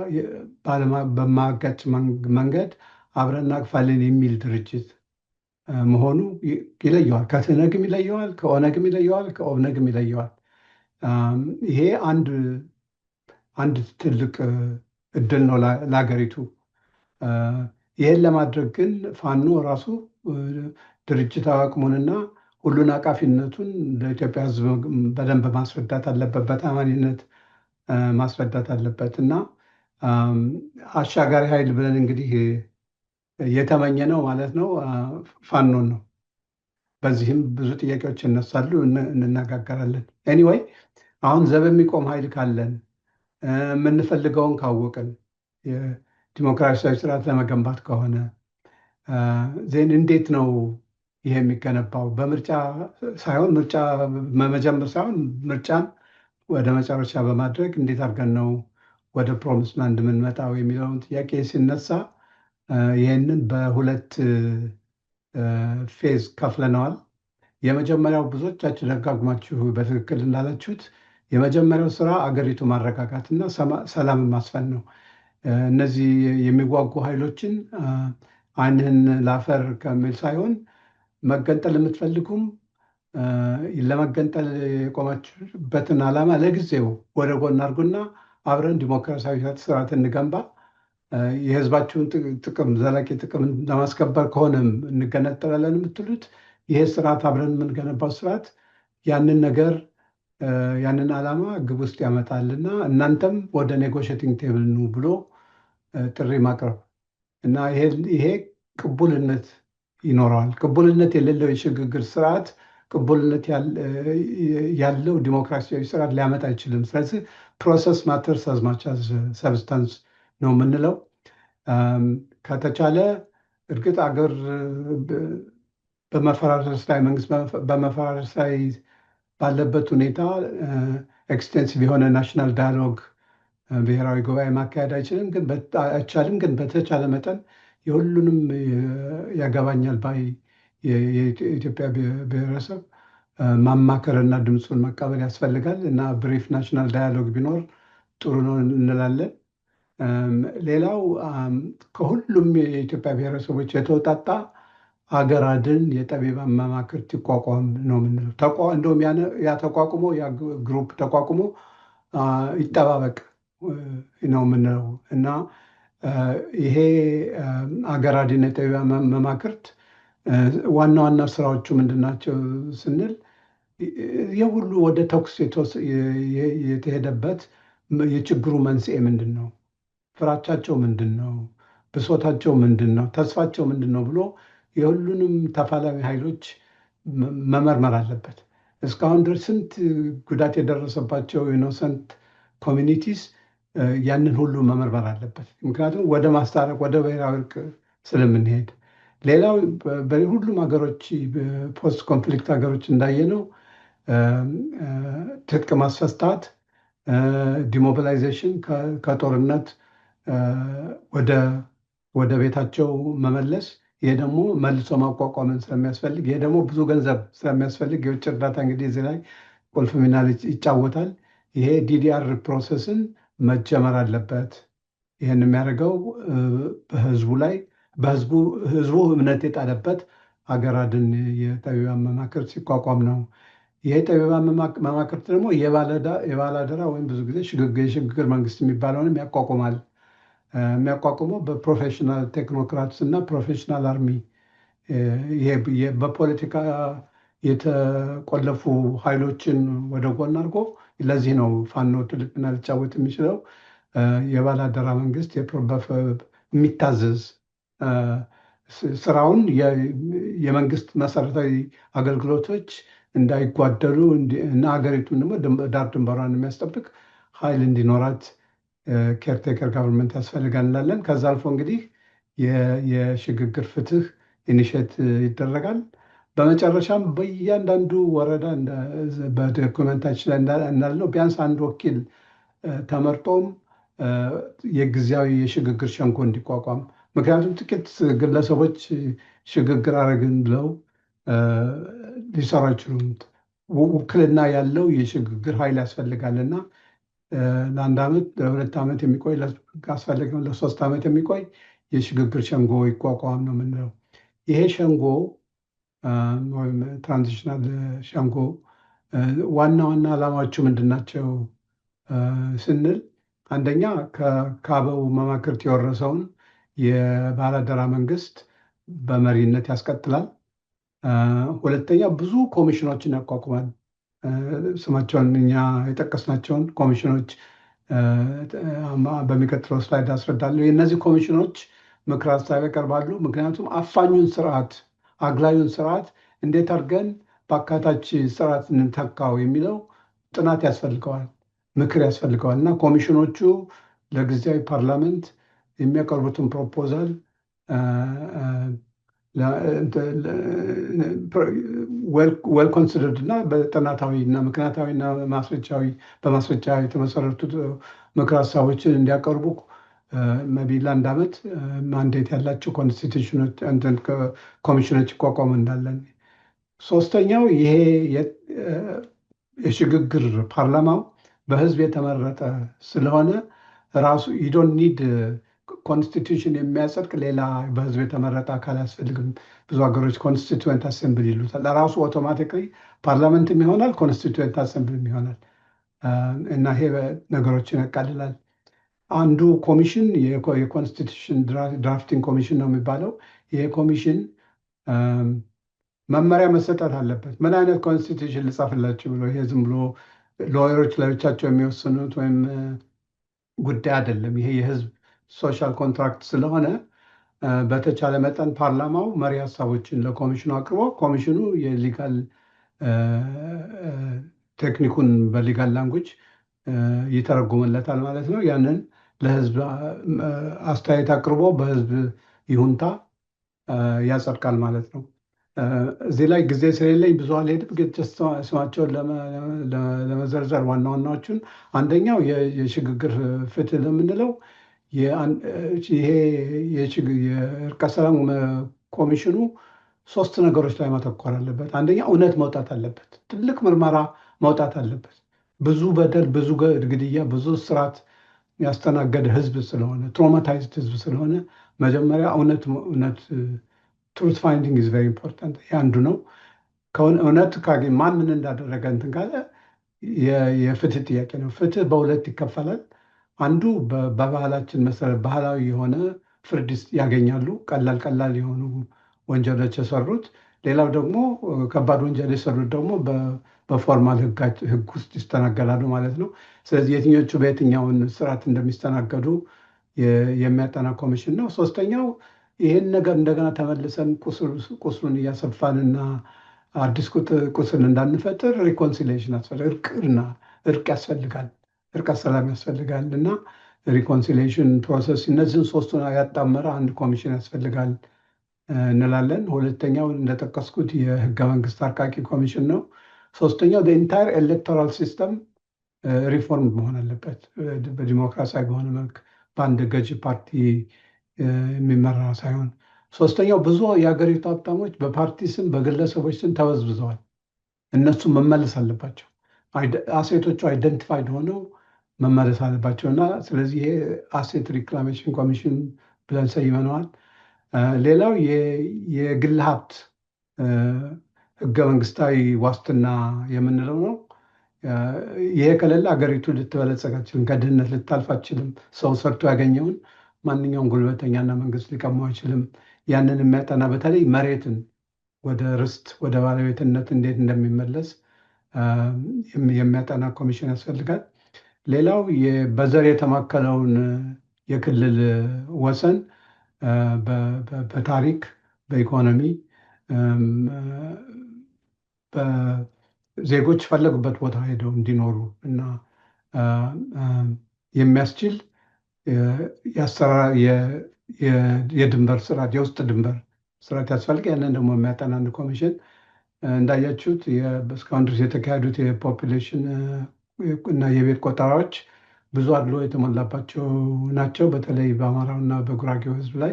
በማጋጭ መንገድ አብረን እናቅፋለን የሚል ድርጅት መሆኑ ይለየዋል። ከትህነግም ይለየዋል፣ ከኦነግም ይለየዋል፣ ከኦብነግም ይለየዋል። ይሄ አንድ ትልቅ እድል ነው ለሀገሪቱ። ይህን ለማድረግ ግን ፋኖ ራሱ ድርጅታዊ አቅሙንና ሁሉን አቃፊነቱን ለኢትዮጵያ ሕዝብ በደንብ ማስረዳት አለበት፣ በታማኝነት ማስረዳት አለበት እና አሻጋሪ ኃይል ብለን እንግዲህ የተመኘ ነው ማለት ነው ፋኖን ነው። በዚህም ብዙ ጥያቄዎች ይነሳሉ፣ እንነጋገራለን። ኤኒዌይ አሁን ዘብ የሚቆም ኃይል ካለን የምንፈልገውን ካወቅን የዲሞክራሲያዊ ስርዓት ለመገንባት ከሆነ ዜን እንዴት ነው ይሄ የሚገነባው? በምርጫ ሳይሆን ምርጫ መጀመር ሳይሆን ምርጫን ወደ መጨረሻ በማድረግ እንዴት አድርገን ነው ወደ ፕሮሚስ ላንድ የምንመጣው የሚለውን ጥያቄ ሲነሳ ይህንን በሁለት ፌዝ ከፍለነዋል። የመጀመሪያው ብዙዎቻችሁ ደጋግማችሁ በትክክል እንዳላችሁት የመጀመሪያው ስራ አገሪቱ ማረጋጋትና ሰላምን ማስፈን ነው። እነዚህ የሚዋጉ ኃይሎችን ዓይንህን ላፈር ከሚል ሳይሆን መገንጠል የምትፈልጉም ለመገንጠል የቆማችሁበትን ዓላማ ለጊዜው ወደ ጎን አድርጉና አብረን ዲሞክራሲያዊ ስርዓት እንገንባ። የህዝባችሁን ጥቅም ዘላቂ ጥቅም ለማስከበር ከሆነም እንገነጠላለን የምትሉት ይሄ ስርዓት አብረን የምንገነባው ስርዓት ያንን ነገር ያንን ዓላማ ግብ ውስጥ ያመጣልና እናንተም ወደ ኔጎሽቲንግ ቴብል ኑ ብሎ ጥሪ ማቅረብ እና ይሄ ቅቡልነት ይኖረዋል። ቅቡልነት የሌለው የሽግግር ስርዓት ቅቡልነት ያለው ዲሞክራሲያዊ ስርዓት ሊያመጣ አይችልም። ስለዚህ ፕሮሰስ ማተርስ አዝ ማች አዝ ሰብስታንስ ነው የምንለው። ከተቻለ እርግጥ አገር በመፈራረስ ላይ መንግስት በመፈራረስ ላይ ባለበት ሁኔታ ኤክስቴንሲቭ የሆነ ናሽናል ዳያሎግ ብሔራዊ ጉባኤ ማካሄድ አይቻልም። ግን በተቻለ መጠን የሁሉንም ያገባኛል ባይ የኢትዮጵያ ብሔረሰብ ማማከርና ድምፁን መቀበል ያስፈልጋል እና ብሪፍ ናሽናል ዳያሎግ ቢኖር ጥሩ ነው እንላለን። ሌላው ከሁሉም የኢትዮጵያ ብሔረሰቦች የተውጣጣ ሀገር አድን የጠቢባን መማክርት ይቋቋም ነው የምንለው። እንደውም ያ ተቋቁሞ ያ ግሩፕ ተቋቁሞ ይጠባበቅ ነው የምንለው እና ይሄ ሀገር አድን የጠቢባን መማክርት ዋና ዋና ስራዎቹ ምንድናቸው ስንል የሁሉ ወደ ተኩስ የተሄደበት የችግሩ መንስኤ ምንድን ነው? ፍራቻቸው ምንድን ነው? ብሶታቸው ምንድን ነው? ተስፋቸው ምንድን ነው ብሎ የሁሉንም ተፋላሚ ኃይሎች መመርመር አለበት። እስካሁን ድረስ ስንት ጉዳት የደረሰባቸው ኢኖሰንት ኮሚኒቲስ ያንን ሁሉ መመርመር አለበት። ምክንያቱም ወደ ማስታረቅ ወደ ብሔራዊ እርቅ ስለምንሄድ። ሌላው በሁሉም ሀገሮች ፖስት ኮንፍሊክት ሀገሮች እንዳየነው ትጥቅ ማስፈታት፣ ዲሞቢላይዜሽን ከጦርነት ወደ ቤታቸው መመለስ፣ ይሄ ደግሞ መልሶ ማቋቋምን ስለሚያስፈልግ፣ ይሄ ደግሞ ብዙ ገንዘብ ስለሚያስፈልግ የውጭ እርዳታ እንግዲህ እዚህ ላይ ቁልፍ ሚና ይጫወታል። ይሄ ዲዲአር ፕሮሰስን መጀመር አለበት። ይህን የሚያደርገው በህዝቡ ላይ ህዝቡ እምነት የጣለበት ሀገር አድን የጠቢባን መማክርት ሲቋቋም ነው። ይሄ ጠቢባን መማክርት ደግሞ የባላደራ ወይም ብዙ ጊዜ የሽግግር መንግስት የሚባለውንም ያቋቁማል። የሚያቋቁመው በፕሮፌሽናል ቴክኖክራትስ እና ፕሮፌሽናል አርሚ፣ በፖለቲካ የተቆለፉ ኃይሎችን ወደ ጎን አድርጎ፣ ለዚህ ነው ፋኖ ትልቅ ሚና ሊጫወት የሚችለው። የባላደራ መንግስት የሚታዘዝ ስራውን የመንግስት መሰረታዊ አገልግሎቶች እንዳይጓደሉ እና ሀገሪቱን ደግሞ ዳር ድንበሯን የሚያስጠብቅ ኃይል እንዲኖራት ኬርቴከር ጋቨርንመንት ያስፈልጋል እንላለን። ከዛ አልፎ እንግዲህ የሽግግር ፍትህ ኢኒሼት ይደረጋል። በመጨረሻም በእያንዳንዱ ወረዳ በዶኩመንታችን ላይ እንዳልነው ቢያንስ አንድ ወኪል ተመርጦም የጊዜያዊ የሽግግር ሸንጎ እንዲቋቋም። ምክንያቱም ጥቂት ግለሰቦች ሽግግር አደረግን ብለው ሊሰሩ አይችሉም። ውክልና ያለው የሽግግር ኃይል ያስፈልጋልና ለአንድ ዓመት ለሁለት ዓመት የሚቆይ አስፈልግም ለ3 ዓመት የሚቆይ የሽግግር ሸንጎ ይቋቋም ነው የምንለው። ይሄ ሸንጎ ወይም ትራንዚሽናል ሸንጎ ዋና ዋና ዓላማዎቹ ምንድናቸው ስንል፣ አንደኛ ከአበው መማክርት የወረሰውን የባላደራ መንግስት በመሪነት ያስቀጥላል። ሁለተኛ ብዙ ኮሚሽኖችን ያቋቁማል። ስማቸውን እኛ የጠቀስናቸውን ኮሚሽኖች በሚቀጥለው ስላይድ አስረዳለሁ። የእነዚህ ኮሚሽኖች ምክር ሀሳብ ያቀርባሉ። ምክንያቱም አፋኙን ስርዓት፣ አግላዩን ስርዓት እንዴት አድርገን በአካታች ስርዓት እንተካው የሚለው ጥናት ያስፈልገዋል፣ ምክር ያስፈልገዋል እና ኮሚሽኖቹ ለጊዜያዊ ፓርላመንት የሚያቀርቡትን ፕሮፖዛል ዌል ኮንሲደርድ እና በጥናታዊ እና ምክንያታዊ እና በማስረጃ የተመሰረቱት ምክር ሀሳቦችን እንዲያቀርቡ መቢ ለአንድ ዓመት ማንዴት ያላቸው ኮሚሽኖች ይቋቋሙ እንዳለን። ሶስተኛው ይሄ የሽግግር ፓርላማው በህዝብ የተመረጠ ስለሆነ ራሱ ዶንት ኒድ ኮንስቲቱሽን የሚያጸድቅ ሌላ በህዝብ የተመረጠ አካል አያስፈልግም። ብዙ ሀገሮች ኮንስቲቱዌንት አሰምብል ይሉታል። ለራሱ አውቶማቲክሊ ፓርላመንትም ይሆናል፣ ኮንስቲቱዌንት አሰምብልም ይሆናል እና ይሄ ነገሮችን ያቃልላል። አንዱ ኮሚሽን የኮንስቲቱሽን ድራፍቲንግ ኮሚሽን ነው የሚባለው። ይሄ ኮሚሽን መመሪያ መሰጠት አለበት። ምን አይነት ኮንስቲቱሽን ልጻፍላችሁ ብሎ፣ ይሄ ዝም ብሎ ሎየሮች ለብቻቸው የሚወስኑት ወይም ጉዳይ አይደለም። ይሄ የህዝብ ሶሻል ኮንትራክት ስለሆነ በተቻለ መጠን ፓርላማው መሪ ሀሳቦችን ለኮሚሽኑ አቅርቦ ኮሚሽኑ የሊጋል ቴክኒኩን በሊጋል ላንጉጅ ይተረጉምለታል ማለት ነው። ያንን ለህዝብ አስተያየት አቅርቦ በህዝብ ይሁንታ ያጸድቃል ማለት ነው። እዚህ ላይ ጊዜ ስለሌለኝ ብዙ አልሄድም፣ ግን ስማቸውን ለመዘርዘር ዋና ዋናዎቹን፣ አንደኛው የሽግግር ፍትህ ለምንለው ይሄ የእርቀ ሰላም ኮሚሽኑ ሶስት ነገሮች ላይ ማተኮር አለበት። አንደኛ እውነት መውጣት አለበት። ትልቅ ምርመራ መውጣት አለበት። ብዙ በደል፣ ብዙ ግድያ፣ ብዙ ስርዓት ያስተናገደ ህዝብ ስለሆነ ትራውማታይዝድ ህዝብ ስለሆነ መጀመሪያ እውነት ትሩት ፋይንዲንግ ኢዝ ቬሪ ኢምፖርታንት። አንዱ ነው። እውነት ካገኝ ማን ምን እንዳደረገ እንትን ካለ የፍትህ ጥያቄ ነው። ፍትህ በሁለት ይከፈላል። አንዱ በባህላችን መሰረት ባህላዊ የሆነ ፍርድ ያገኛሉ፣ ቀላል ቀላል የሆኑ ወንጀሎች የሰሩት። ሌላው ደግሞ ከባድ ወንጀል የሰሩት ደግሞ በፎርማል ህግ ውስጥ ይስተናገዳሉ ማለት ነው። ስለዚህ የትኞቹ በየትኛውን ስርዓት እንደሚስተናገዱ የሚያጠና ኮሚሽን ነው። ሶስተኛው ይህን ነገር እንደገና ተመልሰን ቁስሉን እያሰፋንና አዲስ ቁስል እንዳንፈጥር ሪኮንሲሊዬሽን ያስፈልጋል። እርቅ ያስፈልጋል። እርቀ ሰላም ያስፈልጋል እና ሪኮንሲሊዬሽን ፕሮሰስ እነዚህን ሶስቱን ያጣመረ አንድ ኮሚሽን ያስፈልጋል እንላለን። ሁለተኛው እንደጠቀስኩት የህገ መንግስት አርቃቂ ኮሚሽን ነው። ሶስተኛው ኢንታየር ኤሌክቶራል ሲስተም ሪፎርም መሆን አለበት። በዲሞክራሲያዊ በሆነ መልክ በአንድ ገዢ ፓርቲ የሚመራ ሳይሆን። ሶስተኛው ብዙ የሀገሪቱ ሀብታሞች በፓርቲ ስም በግለሰቦች ስም ተበዝብዘዋል። እነሱ መመለስ አለባቸው። አሴቶቹ አይደንቲፋይድ ሆነው መመለስ አለባቸው እና ስለዚህ ይሄ አሴት ሪክላሜሽን ኮሚሽን ብለን ሰይመነዋል። ሌላው የግል ሀብት ህገ መንግስታዊ ዋስትና የምንለው ነው። ይሄ ከሌለ ሀገሪቱ ልትበለጸግ አትችልም፣ ከድህነት ልታልፍ አትችልም። ሰው ሰርቶ ያገኘውን ማንኛውም ጉልበተኛና መንግስት ሊቀማው አይችልም። ያንን የሚያጠና በተለይ መሬትን ወደ ርስት ወደ ባለቤትነት እንዴት እንደሚመለስ የሚያጠና ኮሚሽን ያስፈልጋል። ሌላው በዘር የተማከለውን የክልል ወሰን በታሪክ፣ በኢኮኖሚ ዜጎች ፈለጉበት ቦታ ሄደው እንዲኖሩ እና የሚያስችል የድንበር ስርዓት፣ የውስጥ ድንበር ስርዓት ያስፈልጋል። ያንን ደግሞ የሚያጠና አንድ ኮሚሽን። እንዳያችሁት እስካሁን ድረስ የተካሄዱት የፖፕሌሽን እና የቤት ቆጠራዎች ብዙ አድሎ የተሞላባቸው ናቸው። በተለይ በአማራው እና በጉራጌው ህዝብ ላይ፣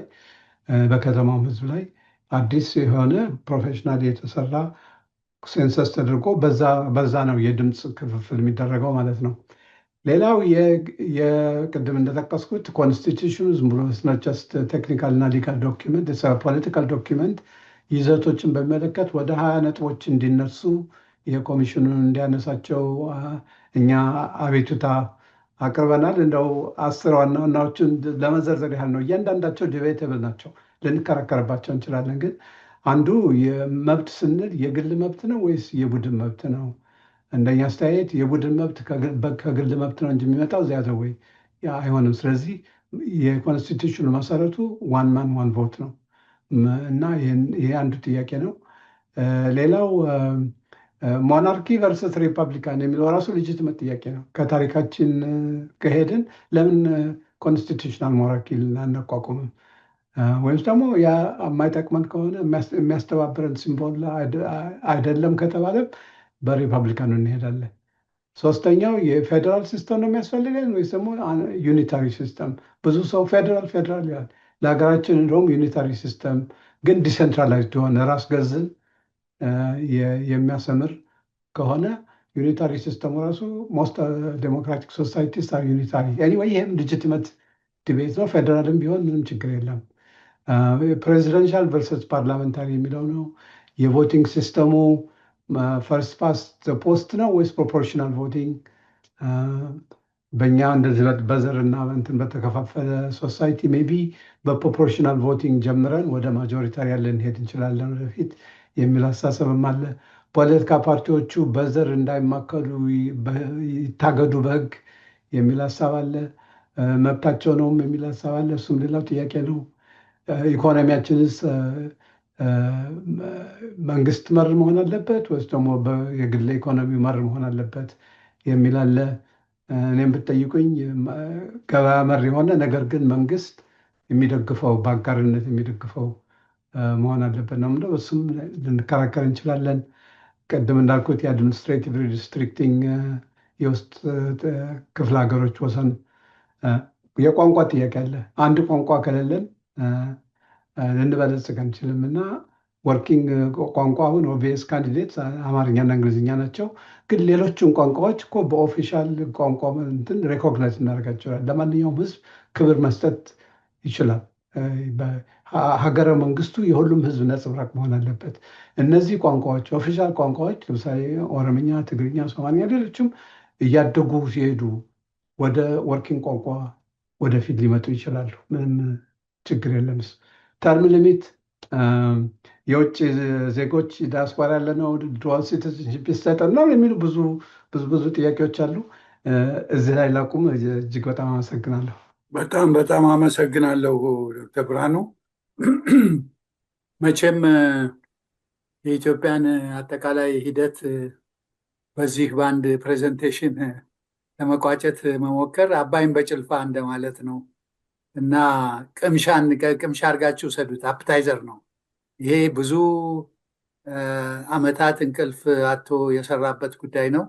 በከተማውም ህዝብ ላይ አዲስ የሆነ ፕሮፌሽናል የተሰራ ሴንሰስ ተደርጎ በዛ ነው የድምፅ ክፍፍል የሚደረገው ማለት ነው። ሌላው የቅድም እንደጠቀስኩት ኮንስቲቱሽኑ ዝም ብሎ ጀስት ቴክኒካል እና ሊጋል ዶኪመንት፣ ፖለቲካል ዶኪመንት ይዘቶችን በሚመለከት ወደ 20 ነጥቦች እንዲነሱ የኮሚሽኑን እንዲያነሳቸው እኛ አቤቱታ አቅርበናል። እንደው 10 ዋና ዋናዎችን ለመዘርዘር ያህል ነው። እያንዳንዳቸው ዲቤተብል ናቸው፣ ልንከራከርባቸው እንችላለን። ግን አንዱ የመብት ስንል የግል መብት ነው ወይስ የቡድን መብት ነው? እንደኛ አስተያየት የቡድን መብት ከግል መብት ነው እንጂ የሚመጣው እዚያ ወይ አይሆንም። ስለዚህ የኮንስቲቱሽኑ መሰረቱ ዋን ማን ዋን ቮት ነው እና ይሄ አንዱ ጥያቄ ነው። ሌላው ሞናርኪ ቨርሰስ ሪፐብሊካን የሚለው ራሱ ሌጂቲመት ጥያቄ ነው። ከታሪካችን ከሄድን ለምን ኮንስቲቱሽናል ሞናርኪ አናቋቁምም? ወይም ደግሞ ያ የማይጠቅመን ከሆነ የሚያስተባብረን ሲምቦል አይደለም ከተባለም በሪፐብሊካኑ እንሄዳለን። ሶስተኛው የፌዴራል ሲስተም ነው የሚያስፈልገን ወይስ ደግሞ ዩኒታሪ ሲስተም? ብዙ ሰው ፌዴራል ይላል። ለሀገራችን እንደውም ዩኒታሪ ሲስተም ግን ዲሴንትራላይዝድ የሆነ ራስ ገዝን የሚያሰምር ከሆነ ዩኒታሪ ሲስተሙ ራሱ ሞስት ዴሞክራቲክ ሶሳይቲስ አር ዩኒታሪ ኤኒዌይ። ይህም ሌጂቲመት ዲቤት ነው። ፌዴራልም ቢሆን ምንም ችግር የለም። ፕሬዚደንሻል ቨርሰስ ፓርላመንታሪ የሚለው ነው። የቮቲንግ ሲስተሙ ፈርስት ፓስት ፖስት ነው ወይስ ፕሮፖርሽናል ቮቲንግ? በእኛ እንደዚህ በዘር እና እንትን በተከፋፈለ ሶሳይቲ ሜይ ቢ በፕሮፖርሽናል ቮቲንግ ጀምረን ወደ ማጆሪታሪያን ልንሄድ እንችላለን ወደፊት የሚል አስተሳሰብም አለ። ፖለቲካ ፓርቲዎቹ በዘር እንዳይማከሉ ይታገዱ በህግ የሚል ሀሳብ አለ። መብታቸው ነውም የሚል ሀሳብ አለ። እሱም ሌላው ጥያቄ ነው። ኢኮኖሚያችንስ መንግስት መር መሆን አለበት ወይስ ደግሞ የግል ኢኮኖሚ መር መሆን አለበት የሚል አለ። እኔም ብትጠይቁኝ ገበያ መር የሆነ ነገር ግን መንግስት የሚደግፈው በአጋርነት የሚደግፈው መሆን አለበት ነው የምለው። እሱም ልንከራከር እንችላለን። ቅድም እንዳልኩት የአድሚኒስትሬቲቭ ሪስትሪክቲንግ የውስጥ ክፍለ ሀገሮች ወሰን፣ የቋንቋ ጥያቄ አለ። አንድ ቋንቋ ከሌለን ልንበለጽግ አንችልም እና ወርኪንግ ቋንቋ አሁን ኦቢኤስ ካንዲዴት አማርኛና እንግሊዝኛ ናቸው። ግን ሌሎቹን ቋንቋዎች እኮ በኦፊሻል ቋንቋ እንትን ሬኮግናይዝ እናደርጋቸዋለን። ለማንኛውም ህዝብ ክብር መስጠት ይችላል። ሀገረ መንግስቱ የሁሉም ህዝብ ነጸብራቅ መሆን አለበት። እነዚህ ቋንቋዎች ኦፊሻል ቋንቋዎች ለምሳሌ ኦሮምኛ፣ ትግርኛ፣ ሶማሊኛ ሌሎችም እያደጉ ሲሄዱ ወደ ወርኪንግ ቋንቋ ወደፊት ሊመጡ ይችላሉ። ምንም ችግር የለም። ተርም ሊሚት የውጭ ዜጎች ዲያስፖራ ያለነው ዱዋል ሲቲዝንሺፕ ይሰጠን ነው የሚሉ ብዙ ጥያቄዎች አሉ። እዚህ ላይ ላቁም። እጅግ በጣም አመሰግናለሁ። በጣም አመሰግናለሁ ዶክተር ብርሃኑ። መቼም የኢትዮጵያን አጠቃላይ ሂደት በዚህ በአንድ ፕሬዘንቴሽን ለመቋጨት መሞከር አባይን በጭልፋ እንደማለት ነው እና ቅምሻ አድርጋችሁ ሰዱት። አፕታይዘር ነው ይሄ። ብዙ ዓመታት እንቅልፍ አጥቶ የሰራበት ጉዳይ ነው።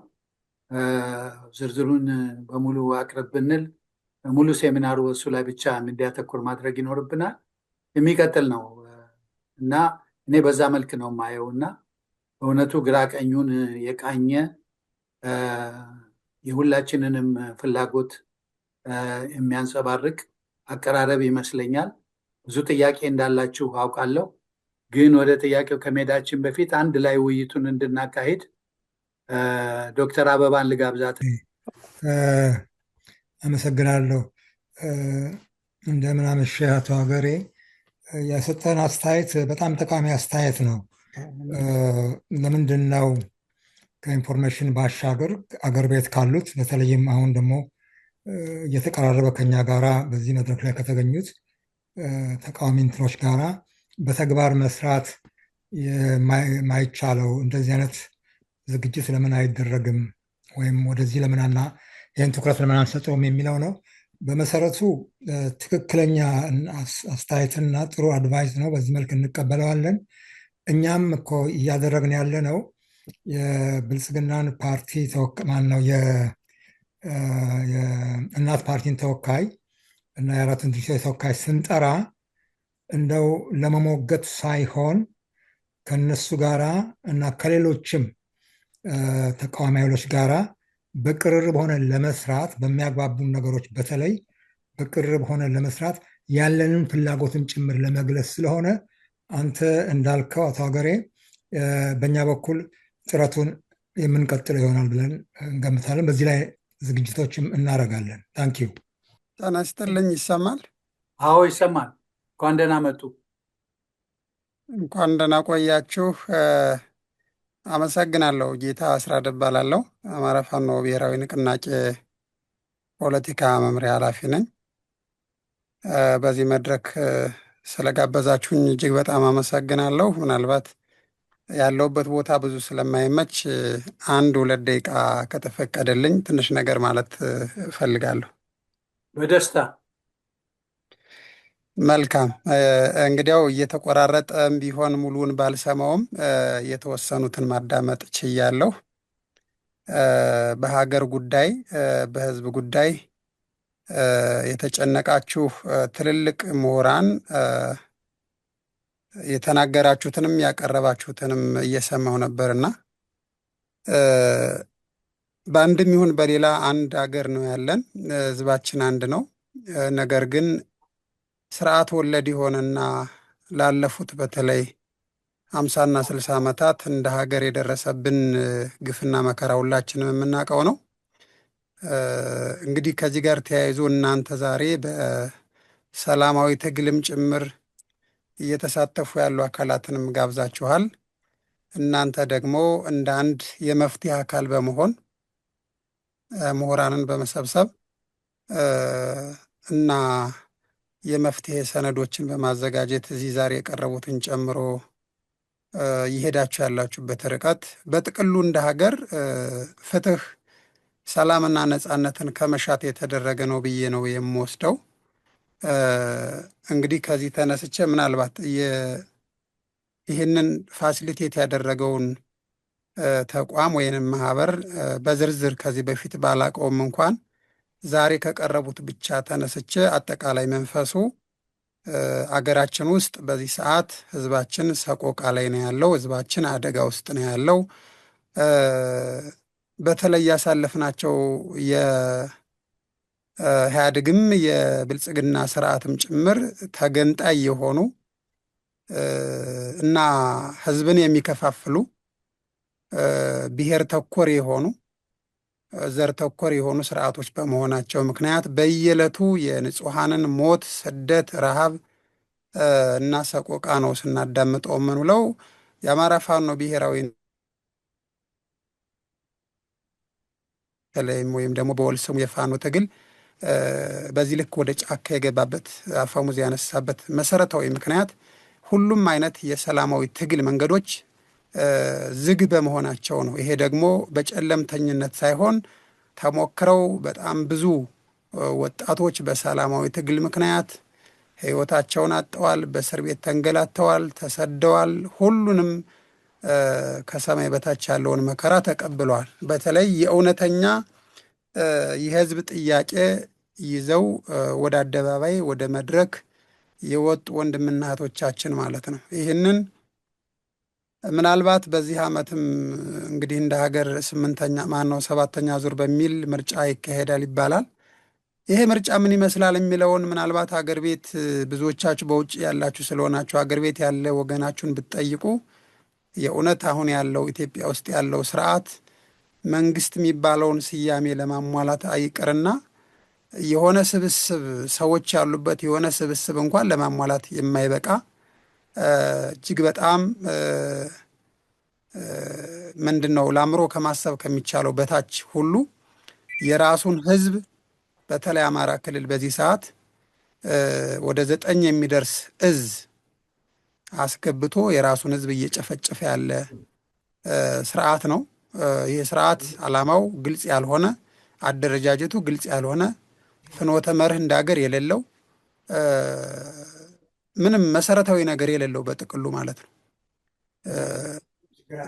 ዝርዝሩን በሙሉ አቅርብ ብንል ሙሉ ሴሚናሩ እሱ ላይ ብቻ እንዲያተኩር ማድረግ ይኖርብናል። የሚቀጥል ነው እና እኔ በዛ መልክ ነው የማየው እና በእውነቱ ግራ ቀኙን የቃኘ የሁላችንንም ፍላጎት የሚያንጸባርቅ አቀራረብ ይመስለኛል። ብዙ ጥያቄ እንዳላችሁ አውቃለሁ። ግን ወደ ጥያቄው ከመሄዳችን በፊት አንድ ላይ ውይይቱን እንድናካሄድ ዶክተር አበባን ልጋብዛት። አመሰግናለሁ። እንደምን አመሸህ አቶ ሀገሬ። የሰጠን አስተያየት በጣም ጠቃሚ አስተያየት ነው። ለምንድን ነው ከኢንፎርሜሽን ባሻገር አገር ቤት ካሉት በተለይም አሁን ደግሞ እየተቀራረበ ከኛ ጋራ በዚህ መድረክ ላይ ከተገኙት ተቃዋሚ እንትኖች ጋራ በተግባር መስራት የማይቻለው? እንደዚህ አይነት ዝግጅት ለምን አይደረግም? ወይም ወደዚህ ለምናና ይህን ትኩረት ለምን አንሰጠውም የሚለው ነው። በመሰረቱ ትክክለኛ አስተያየትና ጥሩ አድቫይስ ነው። በዚህ መልክ እንቀበለዋለን። እኛም እኮ እያደረግን ያለ ነው የብልጽግናን ፓርቲ ማን ነው የእናት ፓርቲን ተወካይ እና የአራቱን ድርጅቶች ተወካይ ስንጠራ እንደው ለመሞገት ሳይሆን ከነሱ ጋራ እና ከሌሎችም ተቃዋሚ ኃይሎች ጋራ በቅርርብ ሆነ ለመስራት በሚያግባቡን ነገሮች በተለይ በቅርርብ ሆነ ለመስራት ያለንን ፍላጎትን ጭምር ለመግለጽ ስለሆነ አንተ እንዳልከው አቶ ሀገሬ በእኛ በኩል ጥረቱን የምንቀጥለው ይሆናል ብለን እንገምታለን። በዚህ ላይ ዝግጅቶችም እናደርጋለን። ታንኪዩ። ጤና ይስጥልኝ። ይሰማል? አዎ ይሰማል። እንኳን ደህና መጡ። እንኳን ደህና ቆያችሁ። አመሰግናለሁ። ጌታ አስራደ እባላለሁ። አማራ ፋኖ ብሔራዊ ንቅናቄ ፖለቲካ መምሪያ ኃላፊ ነኝ። በዚህ መድረክ ስለጋበዛችሁኝ እጅግ በጣም አመሰግናለሁ። ምናልባት ያለውበት ቦታ ብዙ ስለማይመች 1-2 ደቂቃ ከተፈቀደልኝ ትንሽ ነገር ማለት እፈልጋለሁ። በደስታ። መልካም። እንግዲያው እየተቆራረጠም ቢሆን ሙሉውን ባልሰማውም የተወሰኑትን ማዳመጥ ችያለሁ። በሀገር ጉዳይ፣ በህዝብ ጉዳይ የተጨነቃችሁ ትልልቅ ምሁራን የተናገራችሁትንም ያቀረባችሁትንም እየሰማሁ ነበርና በአንድም ይሁን በሌላ አንድ ሀገር ነው ያለን፣ ህዝባችን አንድ ነው። ነገር ግን ስርዓት ወለድ የሆነና ላለፉት በተለይ 50 እና 60 ዓመታት እንደ ሀገር የደረሰብን ግፍና መከራ ሁላችንም የምናውቀው ነው። እንግዲህ ከዚህ ጋር ተያይዞ እናንተ ዛሬ በሰላማዊ ትግልም ጭምር እየተሳተፉ ያሉ አካላትንም ጋብዛችኋል። እናንተ ደግሞ እንደ አንድ የመፍትሄ አካል በመሆን ምሁራንን በመሰብሰብ እና የመፍትሄ ሰነዶችን በማዘጋጀት እዚህ ዛሬ የቀረቡትን ጨምሮ ይሄዳችሁ ያላችሁበት ርቀት በጥቅሉ እንደ ሀገር ፍትህ፣ ሰላምና ነጻነትን ከመሻት የተደረገ ነው ብዬ ነው የምወስደው። እንግዲህ ከዚህ ተነስቼ ምናልባት ይህንን ፋሲሊቴት ያደረገውን ተቋም ወይንም ማህበር በዝርዝር ከዚህ በፊት ባላቀውም እንኳን ዛሬ ከቀረቡት ብቻ ተነስቼ አጠቃላይ መንፈሱ አገራችን ውስጥ በዚህ ሰዓት ህዝባችን ሰቆቃ ላይ ነው ያለው። ህዝባችን አደጋ ውስጥ ነው ያለው። በተለይ ያሳለፍናቸው የኢህአዴግም የብልጽግና ስርዓትም ጭምር ተገንጣይ የሆኑ እና ህዝብን የሚከፋፍሉ ብሔር ተኮር የሆኑ ዘር ተኮር የሆኑ ስርዓቶች በመሆናቸው ምክንያት በየዕለቱ የንጹሐንን ሞት፣ ስደት፣ ረሃብ እና ሰቆቃ ነው ስናዳምጠው የምንውለው። የአማራ ፋኖ ብሔራዊ ወይም ደግሞ በወል ስሙ የፋኖ ትግል በዚህ ልክ ወደ ጫካ የገባበት አፈሙዝ ያነሳበት መሰረታዊ ምክንያት ሁሉም አይነት የሰላማዊ ትግል መንገዶች ዝግ በመሆናቸው ነው። ይሄ ደግሞ በጨለምተኝነት ሳይሆን ተሞክረው በጣም ብዙ ወጣቶች በሰላማዊ ትግል ምክንያት ህይወታቸውን አጥተዋል፣ በእስር ቤት ተንገላተዋል፣ ተሰደዋል። ሁሉንም ከሰማይ በታች ያለውን መከራ ተቀብለዋል። በተለይ የእውነተኛ የህዝብ ጥያቄ ይዘው ወደ አደባባይ ወደ መድረክ የወጡ ወንድምና እህቶቻችን ማለት ነው። ይህንን ምናልባት በዚህ ዓመትም እንግዲህ እንደ ሀገር 7ኛ ዙር በሚል ምርጫ ይካሄዳል ይባላል። ይሄ ምርጫ ምን ይመስላል የሚለውን ምናልባት ሀገር ቤት ብዙዎቻችሁ በውጭ ያላችሁ ስለሆናችሁ ሀገር ቤት ያለ ወገናችሁን ብትጠይቁ የእውነት አሁን ያለው ኢትዮጵያ ውስጥ ያለው ስርዓት መንግስት የሚባለውን ስያሜ ለማሟላት አይቀርና የሆነ ስብስብ ሰዎች ያሉበት የሆነ ስብስብ እንኳን ለማሟላት የማይበቃ እጅግ በጣም ምንድነው ለአእምሮ ከማሰብ ከሚቻለው በታች ሁሉ የራሱን ህዝብ በተለይ አማራ ክልል በዚህ ሰዓት ወደ 9 የሚደርስ እዝ አስገብቶ የራሱን ህዝብ እየጨፈጨፈ ያለ ስርዓት ነው። ይህ ስርዓት ዓላማው ግልጽ ያልሆነ፣ አደረጃጀቱ ግልጽ ያልሆነ፣ ፍኖተ መርህ እንዳገር የሌለው ምንም መሰረታዊ ነገር የሌለው በጥቅሉ ማለት ነው።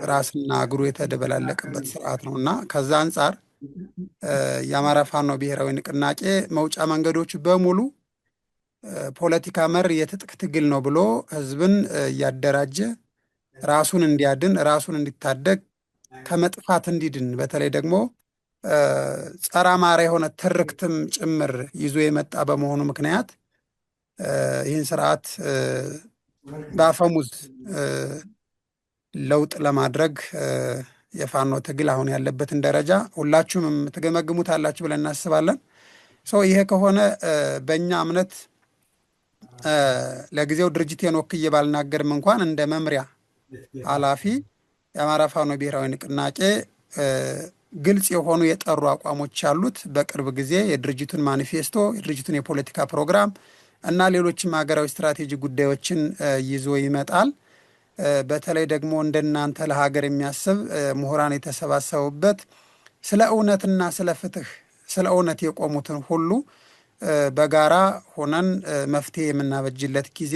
ራስና እግሩ የተደበላለቀበት ስርዓት ነው እና ከዛ አንጻር የአማራ ፋኖ ብሔራዊ ንቅናቄ መውጫ መንገዶች በሙሉ ፖለቲካ መር የትጥቅ ትግል ነው ብሎ ህዝብን እያደራጀ ራሱን እንዲያድን ራሱን እንዲታደግ ከመጥፋት እንዲድን በተለይ ደግሞ ጸረ አማራ የሆነ ትርክትም ጭምር ይዞ የመጣ በመሆኑ ምክንያት ይህን ስርዓት በአፈሙዝ ለውጥ ለማድረግ የፋኖ ትግል አሁን ያለበትን ደረጃ ሁላችሁም ትገመግሙታላችሁ ብለን እናስባለን። ይሄ ከሆነ በእኛ እምነት ለጊዜው ድርጅቴን ወክዬ ባልናገርም እንኳን እንደ መምሪያ ኃላፊ የአማራ ፋኖ ብሔራዊ ንቅናቄ ግልጽ የሆኑ የጠሩ አቋሞች ያሉት በቅርብ ጊዜ የድርጅቱን ማኒፌስቶ፣ የድርጅቱን የፖለቲካ ፕሮግራም እና ሌሎችም ሀገራዊ ስትራቴጂ ጉዳዮችን ይዞ ይመጣል። በተለይ ደግሞ እንደናንተ ለሀገር የሚያስብ ምሁራን የተሰባሰቡበት ስለ እውነትና ስለ ፍትህ፣ ስለ እውነት የቆሙትን ሁሉ በጋራ ሆነን መፍትሄ የምናበጅለት ጊዜ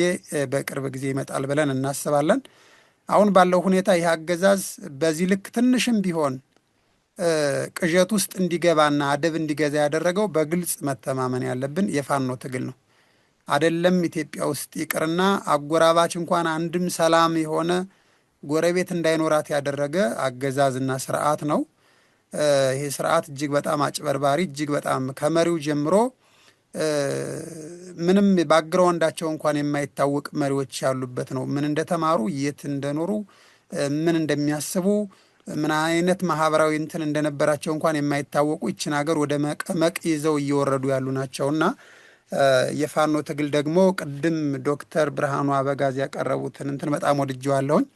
በቅርብ ጊዜ ይመጣል ብለን እናስባለን። አሁን ባለው ሁኔታ ይህ አገዛዝ በዚህ ልክ ትንሽም ቢሆን ቅዠት ውስጥ እንዲገባና አደብ እንዲገዛ ያደረገው በግልጽ መተማመን ያለብን የፋኖ ትግል ነው። አይደለም ኢትዮጵያ ውስጥ ይቅርና አጎራባች እንኳን አንድም ሰላም የሆነ ጎረቤት እንዳይኖራት ያደረገ አገዛዝና ስርዓት ነው። ይሄ ስርዓት እጅግ በጣም አጭበርባሪ፣ እጅግ በጣም ከመሪው ጀምሮ ምንም ባክግራውንዳቸው እንኳን የማይታወቅ መሪዎች ያሉበት ነው። ምን እንደተማሩ፣ የት እንደኖሩ፣ ምን እንደሚያስቡ፣ ምን አይነት ማህበራዊ እንትን እንደነበራቸው እንኳን የማይታወቁ ይችን ሀገር ወደ መቀመቅ ይዘው እየወረዱ ያሉ ናቸውና የፋኖ ትግል ደግሞ ቅድም ዶክተር ብርሃኑ አበጋዝ ያቀረቡትን እንትን በጣም ወድጀዋለሁኝ።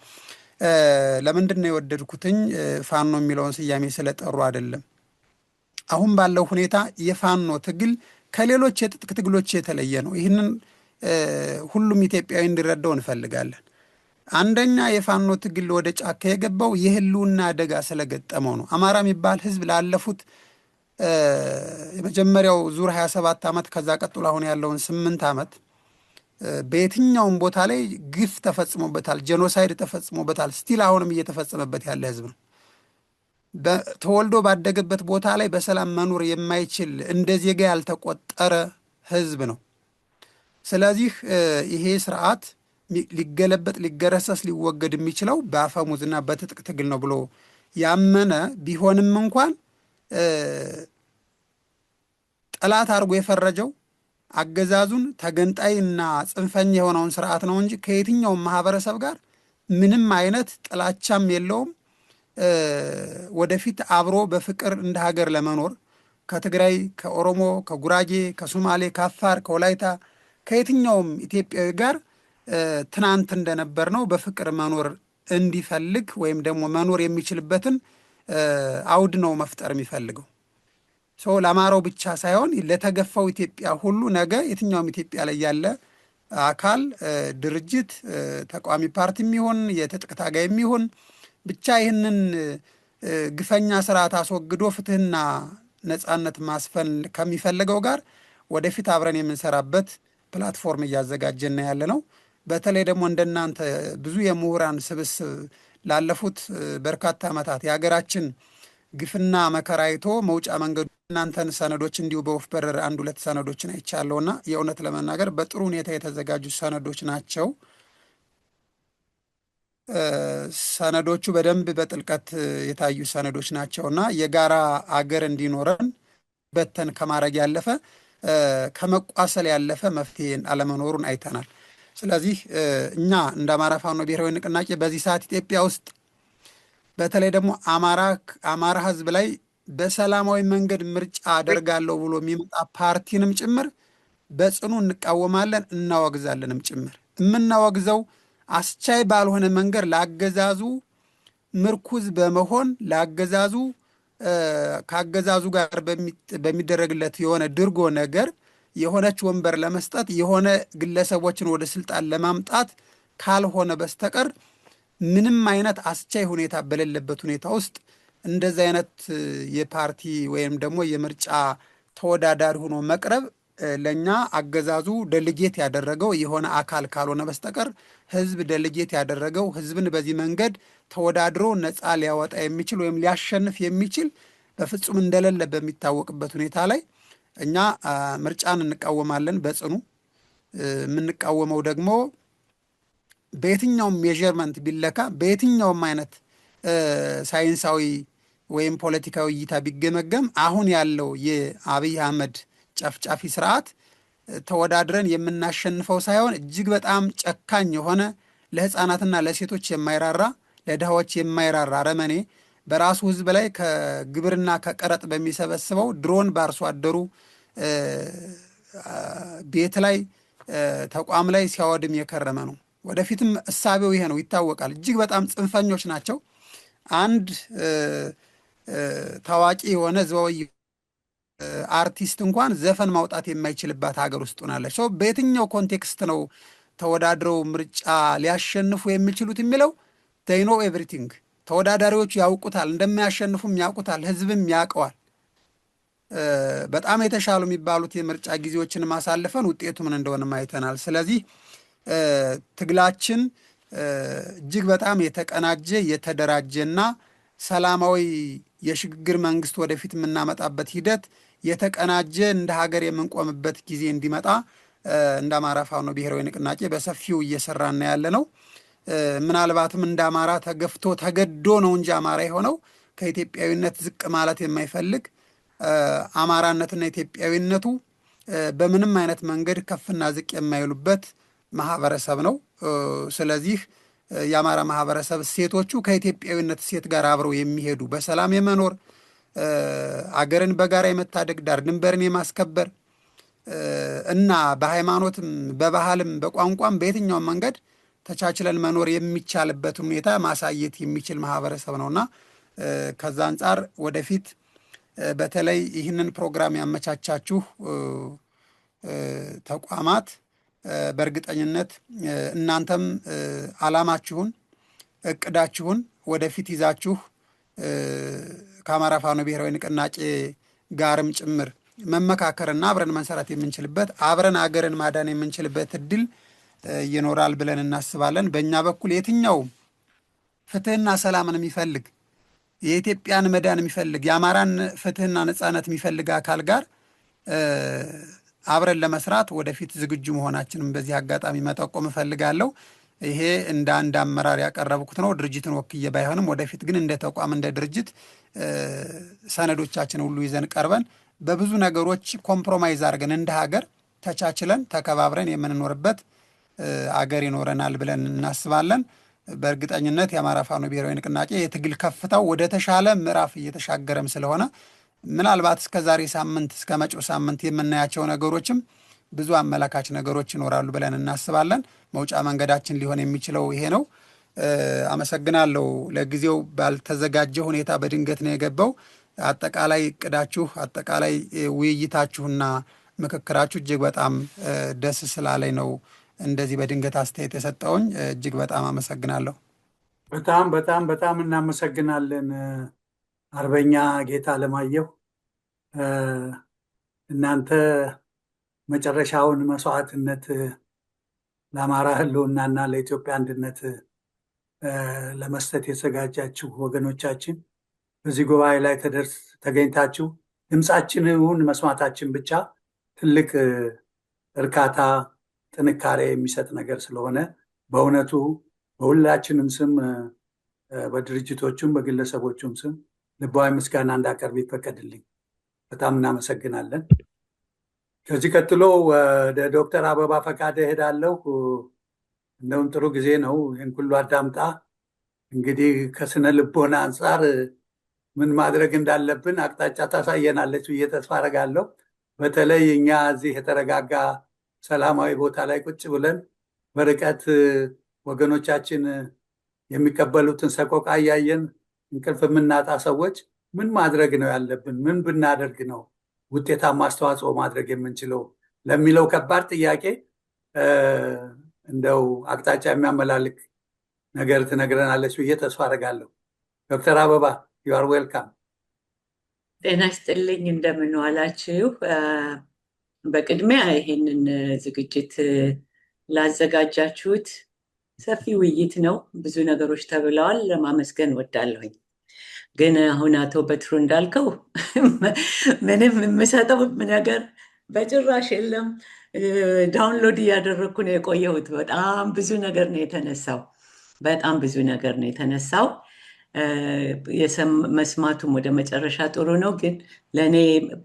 ለምንድን ነው የወደድኩትኝ? ፋኖ የሚለውን ስያሜ ስለጠሩ አይደለም። አሁን ባለው ሁኔታ የፋኖ ትግል ከሌሎች የትጥቅ ትግሎች የተለየ ነው። ይህንን ሁሉም ኢትዮጵያዊ እንዲረዳው እንፈልጋለን። አንደኛ የፋኖ ትግል ወደ ጫካ የገባው የህልውና አደጋ ስለገጠመው ነው። አማራ የሚባል ህዝብ ላለፉት የመጀመሪያው ዙር 27 ዓመት ከዛ ቀጥሎ አሁን ያለውን 8 ዓመት በየትኛውም ቦታ ላይ ግፍ ተፈጽሞበታል፣ ጄኖሳይድ ተፈጽሞበታል። ስቲል አሁንም እየተፈጸመበት ያለ ህዝብ ነው። ተወልዶ ባደገበት ቦታ ላይ በሰላም መኖር የማይችል እንደ ዜጋ ያልተቆጠረ ህዝብ ነው። ስለዚህ ይሄ ስርዓት ሊገለበጥ ሊገረሰስ ሊወገድ የሚችለው በአፈሙዝና በትጥቅ ትግል ነው ብሎ ያመነ ቢሆንም እንኳን ጠላት አድርጎ የፈረጀው አገዛዙን ተገንጣይና ጽንፈኛ የሆነውን ስርዓት ነው እንጂ ከየትኛውም ማህበረሰብ ጋር ምንም አይነት ጥላቻም የለውም። ወደፊት አብሮ በፍቅር እንደ ሀገር ለመኖር ከትግራይ፣ ከኦሮሞ፣ ከጉራጌ፣ ከሶማሌ፣ ከአፋር፣ ከወላይታ ከየትኛውም ኢትዮጵያዊ ጋር ትናንት እንደነበር ነው በፍቅር መኖር እንዲፈልግ ወይም ደግሞ መኖር የሚችልበትን አውድ ነው መፍጠር የሚፈልገው። ለአማራው ብቻ ሳይሆን ለተገፋው ኢትዮጵያ ሁሉ ነገ የትኛውም ኢትዮጵያ ላይ ያለ አካል ድርጅት፣ ተቃዋሚ ፓርቲ የሚሆን የትጥቅ ታጋይ የሚሆን ብቻ ይህንን ግፈኛ ስርዓት አስወግዶ ፍትህና ነጻነት ማስፈን ከሚፈልገው ጋር ወደፊት አብረን የምንሰራበት ፕላትፎርም እያዘጋጀን ያለ ነው። በተለይ ደግሞ እንደናንተ ብዙ የምሁራን ስብስብ ላለፉት በርካታ ዓመታት የሀገራችን ግፍና መከራ አይቶ መውጫ መንገዱ እናንተን ሰነዶች እንዲሁ በወፍ በረር 1-2 ሰነዶችን አይቻለሁና የእውነት ለመናገር በጥሩ ሁኔታ የተዘጋጁ ሰነዶች ናቸው። ሰነዶቹ በደንብ በጥልቀት የታዩ ሰነዶች ናቸውና የጋራ አገር እንዲኖረን በተን ከማድረግ ያለፈ ከመቋሰል ያለፈ መፍትሄን አለመኖሩን አይተናል። ስለዚህ እኛ እንደ አማራ ፋኖ ብሔራዊ ንቅናቄ በዚህ ሰዓት ኢትዮጵያ ውስጥ በተለይ ደግሞ አማራ ህዝብ ላይ በሰላማዊ መንገድ ምርጫ አደርጋለሁ ብሎ የሚመጣ ፓርቲንም ጭምር በጽኑ እንቃወማለን፣ እናወግዛለንም ጭምር። የምናወግዘው አስቻይ ባልሆነ መንገድ ለአገዛዙ ምርኩዝ በመሆን ለአገዛዙ ከአገዛዙ ጋር በሚደረግለት የሆነ ድርጎ ነገር የሆነች ወንበር ለመስጠት የሆነ ግለሰቦችን ወደ ስልጣን ለማምጣት ካልሆነ በስተቀር ምንም አይነት አስቻይ ሁኔታ በሌለበት ሁኔታ ውስጥ እንደዚህ አይነት የፓርቲ ወይም ደግሞ የምርጫ ተወዳዳሪ ሆኖ መቅረብ ለኛ አገዛዙ ደልጌት ያደረገው የሆነ አካል ካልሆነ በስተቀር ህዝብ ደልጌት ያደረገው ህዝብን በዚህ መንገድ ተወዳድሮ ነፃ ሊያወጣ የሚችል ወይም ሊያሸንፍ የሚችል በፍጹም እንደሌለ በሚታወቅበት ሁኔታ ላይ እኛ ምርጫን እንቃወማለን በጽኑ። የምንቃወመው ደግሞ በየትኛውም ሜዠርመንት ቢለካ በየትኛውም አይነት ሳይንሳዊ ወይም ፖለቲካዊ እይታ ቢገመገም አሁን ያለው የአብይ አህመድ ጨፍጫፊ ስርዓት ተወዳድረን የምናሸንፈው ሳይሆን እጅግ በጣም ጨካኝ የሆነ ለህፃናትና ለሴቶች የማይራራ ለድሃዎች የማይራራ አረመኔ በራሱ ህዝብ ላይ ከግብርና ከቀረጥ በሚሰበስበው ድሮን በአርሶ አደሩ ቤት ላይ ተቋም ላይ ሲያወድም የከረመ ነው። ወደፊትም እሳቤው ይሄ ነው ይታወቃል። እጅግ በጣም ጽንፈኞች ናቸው። አንድ ታዋቂ የሆነ ዘወይ አርቲስት እንኳን ዘፈን ማውጣት የማይችልባት ሀገር ውስጥ ሆናለች። በየትኛው ኮንቴክስት ነው ተወዳድረው ምርጫ ሊያሸንፉ የሚችሉት የሚለው they know everything። ተወዳዳሪዎቹ ያውቁታል፣ እንደማያሸንፉም ያውቁታል፣ ህዝብም ያውቀዋል። በጣም የተሻሉ የሚባሉት የምርጫ ጊዜዎችን ማሳለፈን ውጤቱ ምን እንደሆነ አይተናል። ስለዚህ ትግላችን እጅግ በጣም የተቀናጀ የተደራጀና ሰላማዊ የሽግግር መንግስት ወደፊት የምናመጣበት ሂደት የተቀናጀ እንደ ሀገር የምንቆምበት ጊዜ እንዲመጣ እንደ አማራ ፋኖ ብሔራዊ ንቅናቄ በሰፊው እየሰራና ያለ ነው። ምናልባትም እንደ አማራ ተገፍቶ ተገዶ ነው እንጂ አማራ የሆነው ከኢትዮጵያዊነት ዝቅ ማለት የማይፈልግ አማራነትና ኢትዮጵያዊነቱ በምንም አይነት መንገድ ከፍና ዝቅ የማይሉበት ማህበረሰብ ነው። ስለዚህ የአማራ ማህበረሰብ ሴቶቹ ከኢትዮጵያዊነት ሴት ጋር አብረው የሚሄዱ በሰላም የመኖር አገርን በጋራ የመታደግ ዳር ድንበርን የማስከበር እና በሃይማኖትም በባህልም በቋንቋም በየትኛውም መንገድ ተቻችለን መኖር የሚቻልበት ሁኔታ ማሳየት የሚችል ማህበረሰብ ነውና ከዛ አንጻር ወደፊት በተለይ ይህንን ፕሮግራም ያመቻቻችሁ ተቋማት በእርግጠኝነት እናንተም ዓላማችሁን እቅዳችሁን ወደፊት ይዛችሁ ከአማራ ፋኖ ብሔራዊ ንቅናቄ ጋርም ጭምር መመካከርና አብረን መንሰራት የምንችልበት አብረን አገርን ማዳን የምንችልበት እድል ይኖራል ብለን እናስባለን። በእኛ በኩል የትኛው ፍትህና ሰላምን የሚፈልግ የኢትዮጵያን መዳን የሚፈልግ የአማራን ፍትህና ነጻነት የሚፈልግ አካል ጋር አብረን ለመስራት ወደፊት ዝግጁ መሆናችንም በዚህ አጋጣሚ መጠቆም እፈልጋለሁ። ይሄ እንደ አንድ አመራር ያቀረብኩት ነው። ድርጅትን ወክዬ ባይሆንም ወደፊት ግን እንደ ተቋም እንደ ድርጅት ሰነዶቻችን ሁሉ ይዘን ቀርበን በብዙ ነገሮች ኮምፕሮማይዝ አድርገን እንደ ሀገር ተቻችለን ተከባብረን የምንኖርበት አገር ይኖረናል ብለን እናስባለን። በእርግጠኝነት የአማራ ፋኖ ብሔራዊ ንቅናቄ የትግል ከፍታው ወደ ተሻለ ምዕራፍ እየተሻገረም ስለሆነ ምናልባት እስከ ዛሬ ሳምንት እስከ መጪው ሳምንት የምናያቸው ነገሮችም ብዙ አመላካች ነገሮች ይኖራሉ ብለን እናስባለን። መውጫ መንገዳችን ሊሆን የሚችለው ይሄ ነው። አመሰግናለሁ። ለጊዜው ባልተዘጋጀ ሁኔታ በድንገት ነው የገባው። አጠቃላይ እቅዳችሁ፣ አጠቃላይ ውይይታችሁና ምክክራችሁ እጅግ በጣም ደስ ስላለኝ ነው እንደዚህ በድንገት አስተያየት የሰጠውኝ። እጅግ በጣም አመሰግናለሁ። በጣም እናመሰግናለን አርበኛ ጌታ አለማየሁ። እናንተ መጨረሻውን መስዋዕትነት ለአማራ ሕልውናና ለኢትዮጵያ አንድነት ለመስጠት የተዘጋጃችሁ ወገኖቻችን በዚህ ጉባኤ ላይ ተገኝታችሁ ድምፃችንን መስማታችን ብቻ ትልቅ እርካታ፣ ጥንካሬ የሚሰጥ ነገር ስለሆነ በእውነቱ በሁላችንም ስም በድርጅቶቹም በግለሰቦቹም ስም ልባዊ ምስጋና እንዳቀርብ ይፈቀድልኝ። በጣም እናመሰግናለን። ከዚህ ቀጥሎ ወደ ዶክተር አበባ ፈቃደ እሄዳለሁ። እንደውም ጥሩ ጊዜ ነው ይህን ሁሉ አዳምጣ እንግዲህ ከስነ ልቦና አንጻር ምን ማድረግ እንዳለብን አቅጣጫ ታሳየናለች ብዬ ተስፋ አደርጋለሁ። በተለይ እኛ እዚህ የተረጋጋ ሰላማዊ ቦታ ላይ ቁጭ ብለን በርቀት ወገኖቻችን የሚቀበሉትን ሰቆቃ እያየን እንቅልፍ የምናጣ ሰዎች ምን ማድረግ ነው ያለብን? ምን ብናደርግ ነው ውጤታማ አስተዋጽኦ ማድረግ የምንችለው ለሚለው ከባድ ጥያቄ እንደው አቅጣጫ የሚያመላልክ ነገር ትነግረናለች ብዬ ተስፋ አደርጋለሁ። ዶክተር አበባ ዩ አር ዌልካም። ጤና ይስጥልኝ፣ እንደምን ዋላችሁ? በቅድሚያ ይሄንን ዝግጅት ላዘጋጃችሁት ሰፊ ውይይት ነው። ብዙ ነገሮች ተብለዋል፣ ለማመስገን ወዳለሁኝ። ግን አሁን አቶ በትሩ እንዳልከው ምንም የምሰጠው ነገር በጭራሽ የለም። ዳውንሎድ እያደረግኩ ነው የቆየሁት። በጣም ብዙ ነገር ነው የተነሳው። መስማቱም ወደ መጨረሻ ጥሩ ነው። ግን ለእኔ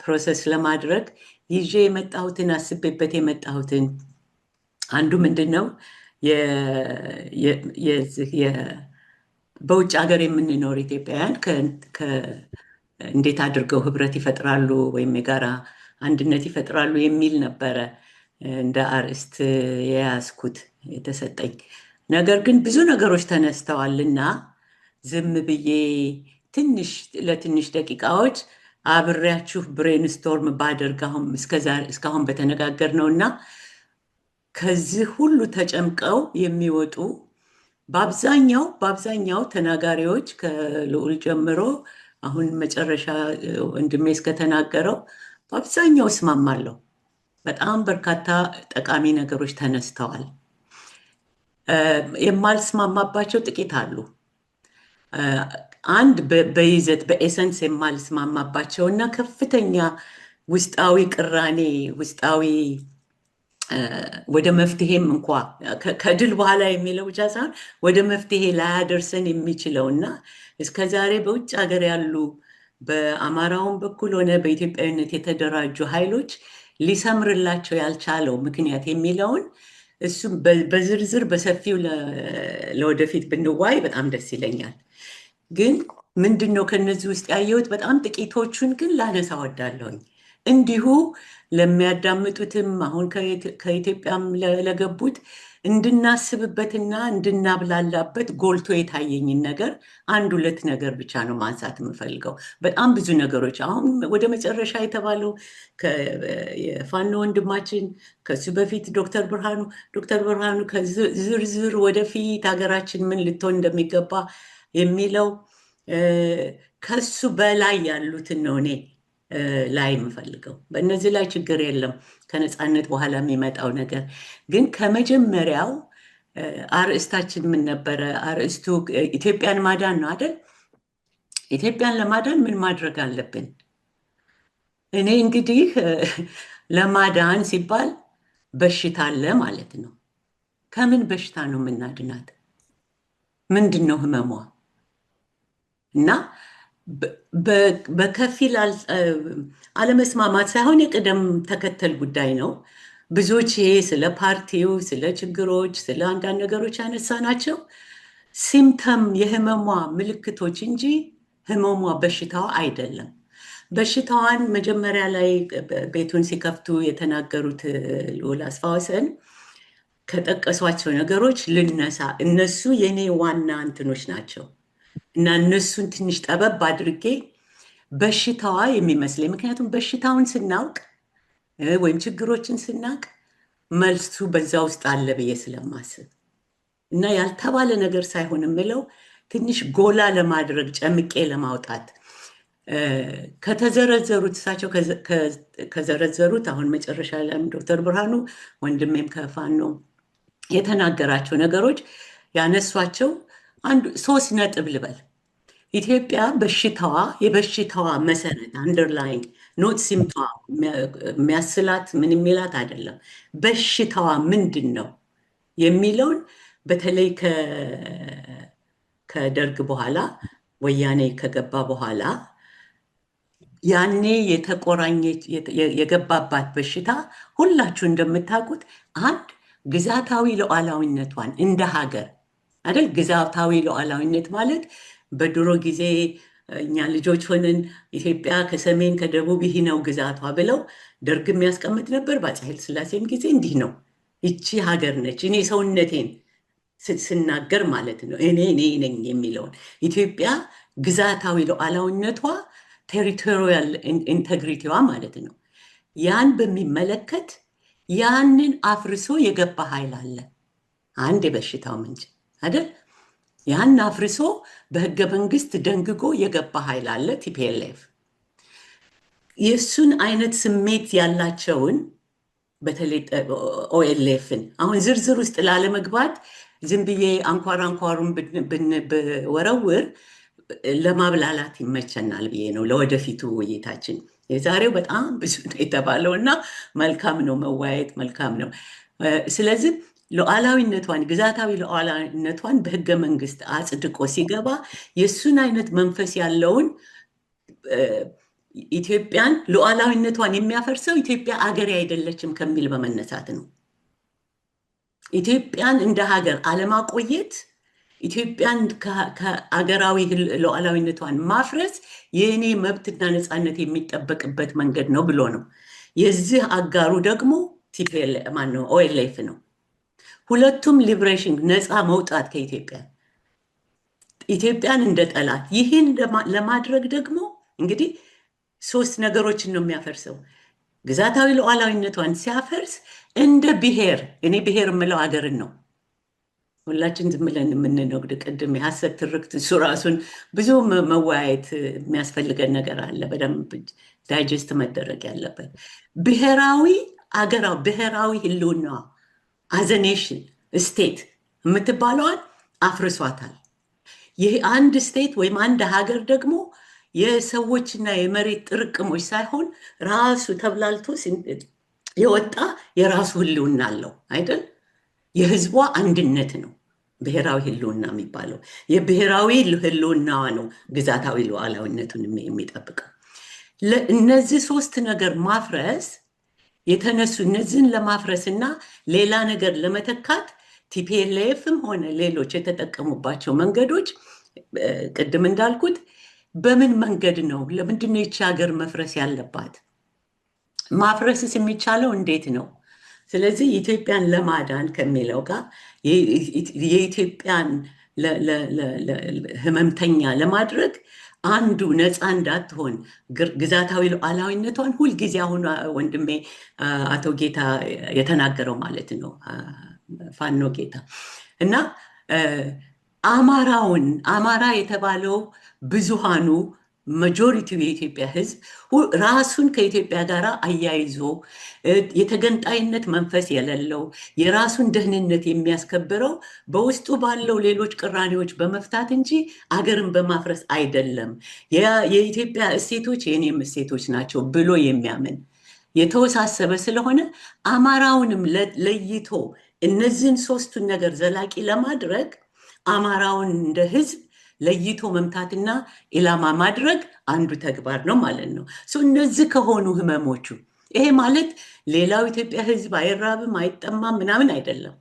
ፕሮሰስ ለማድረግ ይዤ የመጣሁትን አስቤበት የመጣሁትን አንዱ ምንድን ነው በውጭ ሀገር የምንኖር ኢትዮጵያውያን እንዴት አድርገው ህብረት ይፈጥራሉ ወይም የጋራ አንድነት ይፈጥራሉ የሚል ነበረ እንደ አርዕስት የያዝኩት የተሰጠኝ። ነገር ግን ብዙ ነገሮች ተነስተዋልና ዝም ብዬ ለትንሽ ደቂቃዎች አብሬያችሁ ብሬንስቶርም ባደርግ እስካሁን በተነጋገርነው እና ከዚህ ሁሉ ተጨምቀው የሚወጡ በአብዛኛው ተናጋሪዎች ከልዑል ጀምሮ አሁን መጨረሻ ወንድሜ እስከተናገረው በአብዛኛው እስማማለሁ። በጣም በርካታ ጠቃሚ ነገሮች ተነስተዋል። የማልስማማባቸው ጥቂት አሉ። አንድ በይዘት በኤሰንስ የማልስማማባቸው እና ከፍተኛ ውስጣዊ ቅራኔ ውስጣዊ ወደ መፍትሄም እንኳ ከድል በኋላ የሚለው ብቻ ሳይሆን ወደ መፍትሄ ላያደርሰን የሚችለው እና እስከዛሬ በውጭ ሀገር ያሉ በአማራውን በኩል ሆነ በኢትዮጵያዊነት የተደራጁ ኃይሎች ሊሰምርላቸው ያልቻለው ምክንያት የሚለውን እሱም በዝርዝር በሰፊው ለወደፊት ብንዋይ በጣም ደስ ይለኛል። ግን ምንድን ነው ከነዚህ ውስጥ ያየሁት በጣም ጥቂቶቹን ግን ላነሳ ወዳለሁኝ። እንዲሁ ለሚያዳምጡትም አሁን ከኢትዮጵያም ለገቡት እንድናስብበትና እንድናብላላበት ጎልቶ የታየኝን ነገር አንድ ሁለት ነገር ብቻ ነው ማንሳት የምፈልገው። በጣም ብዙ ነገሮች አሁን ወደ መጨረሻ የተባለው የፋኖ ወንድማችን ከሱ በፊት ዶክተር ብርሃኑ ከዝርዝር ወደፊት ሀገራችን ምን ልትሆን እንደሚገባ የሚለው ከሱ በላይ ያሉትን ነው እኔ ላይ የምፈልገው። በእነዚህ ላይ ችግር የለም ከነፃነት በኋላ የሚመጣው ነገር ግን ከመጀመሪያው አርዕስታችን ምን ነበረ? አርዕስቱ ኢትዮጵያን ማዳን ነው አይደል? ኢትዮጵያን ለማዳን ምን ማድረግ አለብን? እኔ እንግዲህ ለማዳን ሲባል በሽታ አለ ማለት ነው። ከምን በሽታ ነው የምናድናት? ምንድን ነው ህመሟ? እና በከፊል አለመስማማት ሳይሆን የቅደም ተከተል ጉዳይ ነው። ብዙዎች ይሄ ስለ ፓርቲው፣ ስለ ችግሮች፣ ስለ አንዳንድ ነገሮች ያነሳናቸው ሲምተም የህመሟ ምልክቶች እንጂ ህመሟ በሽታዋ አይደለም። በሽታዋን መጀመሪያ ላይ ቤቱን ሲከፍቱ የተናገሩት ልዑል አስፋወሰን ከጠቀሷቸው ነገሮች ልነሳ። እነሱ የኔ ዋና እንትኖች ናቸው እና እነሱን ትንሽ ጠበብ አድርጌ በሽታዋ የሚመስለኝ፣ ምክንያቱም በሽታውን ስናውቅ ወይም ችግሮችን ስናውቅ መልሱ በዛ ውስጥ አለ ብዬ ስለማስብ እና ያልተባለ ነገር ሳይሆን የምለው ትንሽ ጎላ ለማድረግ ጨምቄ ለማውጣት ከተዘረዘሩት እሳቸው ከዘረዘሩት አሁን መጨረሻ ላይ ዶክተር ብርሃኑ ወንድሜም ከፋኖ የተናገራቸው ነገሮች ያነሷቸው አንዱ 3 ነጥብ ልበል። ኢትዮጵያ የበሽታዋ መሰረት አንደርላይን ኖት ሲምቷ የሚያስላት ምን የሚላት አይደለም። በሽታዋ ምንድን ነው የሚለውን በተለይ ከደርግ በኋላ ወያኔ ከገባ በኋላ ያኔ የገባባት በሽታ ሁላችሁ እንደምታውቁት አንድ ግዛታዊ ሉዓላዊነቷን እንደ ሀገር አይደል? ግዛታዊ ሉዓላዊነት ማለት በድሮ ጊዜ እኛ ልጆች ሆነን ኢትዮጵያ ከሰሜን ከደቡብ ይህ ነው ግዛቷ ብለው ደርግ የሚያስቀምጥ ነበር። በአፄ ኃይለ ሥላሴም ጊዜ እንዲህ ነው፣ ይቺ ሀገር ነች። እኔ ሰውነቴን ስናገር ማለት ነው እኔ ነኝ የሚለውን ኢትዮጵያ ግዛታዊ ሉዓላዊነቷ ቴሪቶሪያል ኢንቴግሪቲዋ ማለት ነው። ያን በሚመለከት ያንን አፍርሶ የገባ ኃይል አለ። አንድ የበሽታው ምንጭ አይደል? ያን አፍርሶ በህገ መንግስት ደንግጎ የገባ ኃይል አለ፣ ቲፒኤልኤፍ። የእሱን አይነት ስሜት ያላቸውን በተለይ ኦኤልኤፍን አሁን ዝርዝር ውስጥ ላለመግባት ዝም ብዬ አንኳሩን ብወረውር ለማብላላት ይመቸናል ብዬ ነው ለወደፊቱ ውይይታችን። የዛሬው በጣም ብዙ ነው የተባለው እና መልካም ነው መወያየት፣ መልካም ነው። ስለዚህ ሉዓላዊነቷን ግዛታዊ ሉዓላዊነቷን በህገ መንግስት አጽድቆ ሲገባ የእሱን አይነት መንፈስ ያለውን ኢትዮጵያን ሉዓላዊነቷን የሚያፈርሰው ኢትዮጵያ አገሬ አይደለችም ከሚል በመነሳት ነው። ኢትዮጵያን እንደ ሀገር አለማቆየት፣ ኢትዮጵያን ከአገራዊ ሉዓላዊነቷን ማፍረስ የእኔ መብትና ነፃነት የሚጠበቅበት መንገድ ነው ብሎ ነው። የዚህ አጋሩ ደግሞ ኦኤልኤፍ ነው። ሁለቱም ሊብሬሽን ነፃ መውጣት ከኢትዮጵያ ኢትዮጵያን እንደ ጠላት። ይህን ለማድረግ ደግሞ እንግዲህ 3 ነገሮችን ነው የሚያፈርሰው። ግዛታዊ ሉዓላዊነቷን ሲያፈርስ እንደ ብሔር፣ እኔ ብሔር የምለው ሀገርን ነው። ሁላችን ዝም ብለን የምንነግድ ቅድም የሐሰት ትርክት እሱ ራሱን ብዙ መወያየት የሚያስፈልገን ነገር አለ፣ በደንብ ዳይጀስት መደረግ ያለበት። ብሔራዊ ህልውናዋ አዘኔሽን ስቴት የምትባለዋን አፍርሷታል። ይህ አንድ ስቴት ወይም አንድ ሀገር ደግሞ የሰዎችና የመሬት ጥርቅሞች ሳይሆን ራሱ ተብላልቶ የወጣ የራሱ ህልውና አለው አይደል? የህዝቧ አንድነት ነው ብሔራዊ ህልውና የሚባለው። የብሔራዊ ህልውናዋ ነው ግዛታዊ ሉዓላዊነቱን የሚጠብቀው። እነዚህ 3 ነገር ማፍረስ የተነሱ እነዚህን ለማፍረስና ሌላ ነገር ለመተካት ቲፒኤልኤፍም ሆነ ሌሎች የተጠቀሙባቸው መንገዶች ቅድም እንዳልኩት በምን መንገድ ነው? ለምንድን ነው ይቺ ሀገር መፍረስ ያለባት? ማፍረስስ የሚቻለው እንዴት ነው? ስለዚህ ኢትዮጵያን ለማዳን ከሚለው ጋር የኢትዮጵያን ህመምተኛ ለማድረግ አንዱ ነፃ እንዳትሆን ግዛታዊ ሉዓላዊነቷን ሁልጊዜ አሁን ወንድሜ አቶ ጌታ የተናገረው ማለት ነው ፋኖ ጌታ እና አማራ የተባለው ብዙሃኑ ማጆሪቲው የኢትዮጵያ ህዝብ ራሱን ከኢትዮጵያ ጋር አያይዞ የተገንጣይነት መንፈስ የሌለው የራሱን ደህንነት የሚያስከብረው በውስጡ ባለው ሌሎች ቅራኔዎች በመፍታት እንጂ አገርን በማፍረስ አይደለም። የኢትዮጵያ እሴቶች የኔም እሴቶች ናቸው ብሎ የሚያምን የተወሳሰበ ስለሆነ አማራውንም ለይቶ እነዚህን ሶስቱን ነገር ዘላቂ ለማድረግ አማራውን እንደ ህዝብ ለይቶ መምታትና ኢላማ ማድረግ አንዱ ተግባር ነው ማለት ነው። እነዚህ ከሆኑ ህመሞቹ ይሄ ማለት ሌላው ኢትዮጵያ ህዝብ አይራብም አይጠማም ምናምን አይደለም።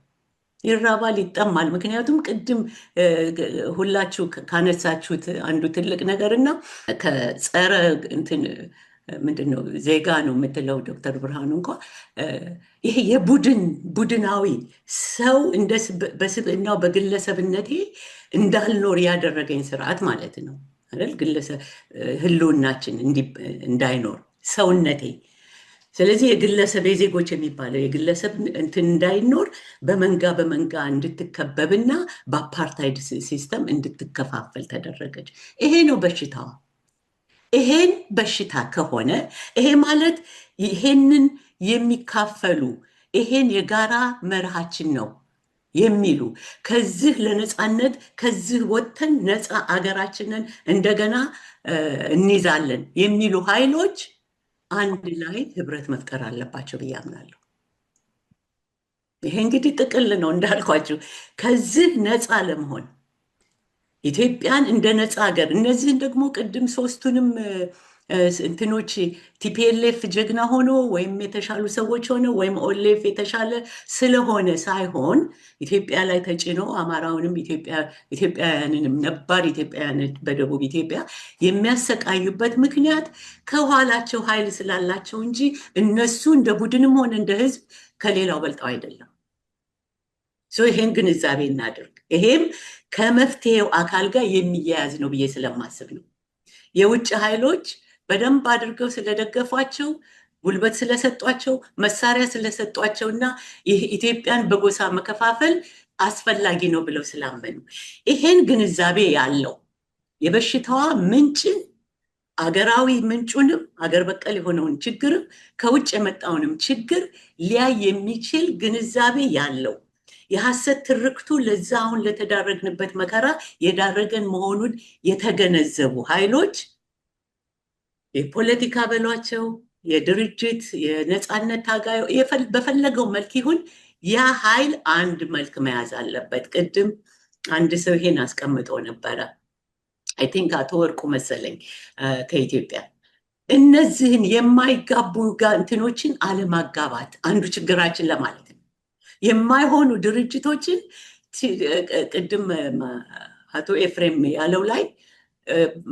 ይራባል፣ ይጠማል። ምክንያቱም ቅድም ሁላችሁ ካነሳችሁት አንዱ ትልቅ ነገርና ከጸረ እንትን ምንድነው ዜጋ ነው የምትለው ዶክተር ብርሃኑ እንኳ ይሄ ቡድናዊ ሰው በስብዕናው በግለሰብነቴ እንዳልኖር ያደረገኝ ስርዓት ማለት ነው አይደል? ግለሰብ ህልውናችን እንዳይኖር ሰውነቴ። ስለዚህ የግለሰብ የዜጎች የሚባለው የግለሰብ እንትን እንዳይኖር በመንጋ እንድትከበብና በአፓርታይድ ሲስተም እንድትከፋፈል ተደረገች። ይሄ ነው በሽታዋ። ይሄን በሽታ ከሆነ ይሄ ማለት ይሄንን የሚካፈሉ ይሄን የጋራ መርሃችን ነው የሚሉ ከዚህ ለነፃነት ከዚህ ወጥተን ነፃ አገራችንን እንደገና እንይዛለን የሚሉ ኃይሎች አንድ ላይ ህብረት መፍጠር አለባቸው ብዬ አምናለሁ። ይሄ እንግዲህ ጥቅል ነው እንዳልኳችሁ። ከዚህ ነፃ ለመሆን ኢትዮጵያን እንደ ነፃ ሀገር እነዚህን ደግሞ ቅድም ሶስቱንም እንትኖች ቲፒኤልኤፍ ጀግና ሆኖ ወይም የተሻሉ ሰዎች ሆነ ወይም ኦኤልኤፍ የተሻለ ስለሆነ ሳይሆን ኢትዮጵያ ላይ ተጭኖ አማራውንም ኢትዮጵያውያንንም ነባር ኢትዮጵያውያን በደቡብ ኢትዮጵያ የሚያሰቃዩበት ምክንያት ከኋላቸው ኃይል ስላላቸው እንጂ እነሱ እንደ ቡድንም ሆነ እንደ ህዝብ ከሌላው በልጠው አይደለም። ይሄን ግንዛቤ እናድርግ። ይሄም ከመፍትሄው አካል ጋር የሚያያዝ ነው ብዬ ስለማስብ ነው። የውጭ ኃይሎች በደንብ አድርገው ስለደገፏቸው፣ ጉልበት ስለሰጧቸው፣ መሳሪያ ስለሰጧቸውና ኢትዮጵያን በጎሳ መከፋፈል አስፈላጊ ነው ብለው ስላመኑ ይሄን ግንዛቤ ያለው የበሽታዋ ምንጭን አገራዊ ምንጩንም አገር በቀል የሆነውን ችግርም ከውጭ የመጣውንም ችግር ሊያይ የሚችል ግንዛቤ ያለው የሐሰት ትርክቱ ለዛ አሁን ለተዳረግንበት መከራ የዳረገን መሆኑን የተገነዘቡ ኃይሎች የፖለቲካ በሏቸው የድርጅት የነፃነት ታጋዩ በፈለገው መልክ ይሁን ያ ኃይል አንድ መልክ መያዝ አለበት። ቅድም አንድ ሰው ይሄን አስቀምጦ ነበረ። አይ ቲንክ አቶ ወርቁ መሰለኝ ከኢትዮጵያ። እነዚህን የማይጋቡ እንትኖችን አለማጋባት አንዱ ችግራችን ለማለት ነው። የማይሆኑ ድርጅቶችን ቅድም አቶ ኤፍሬም ያለው ላይ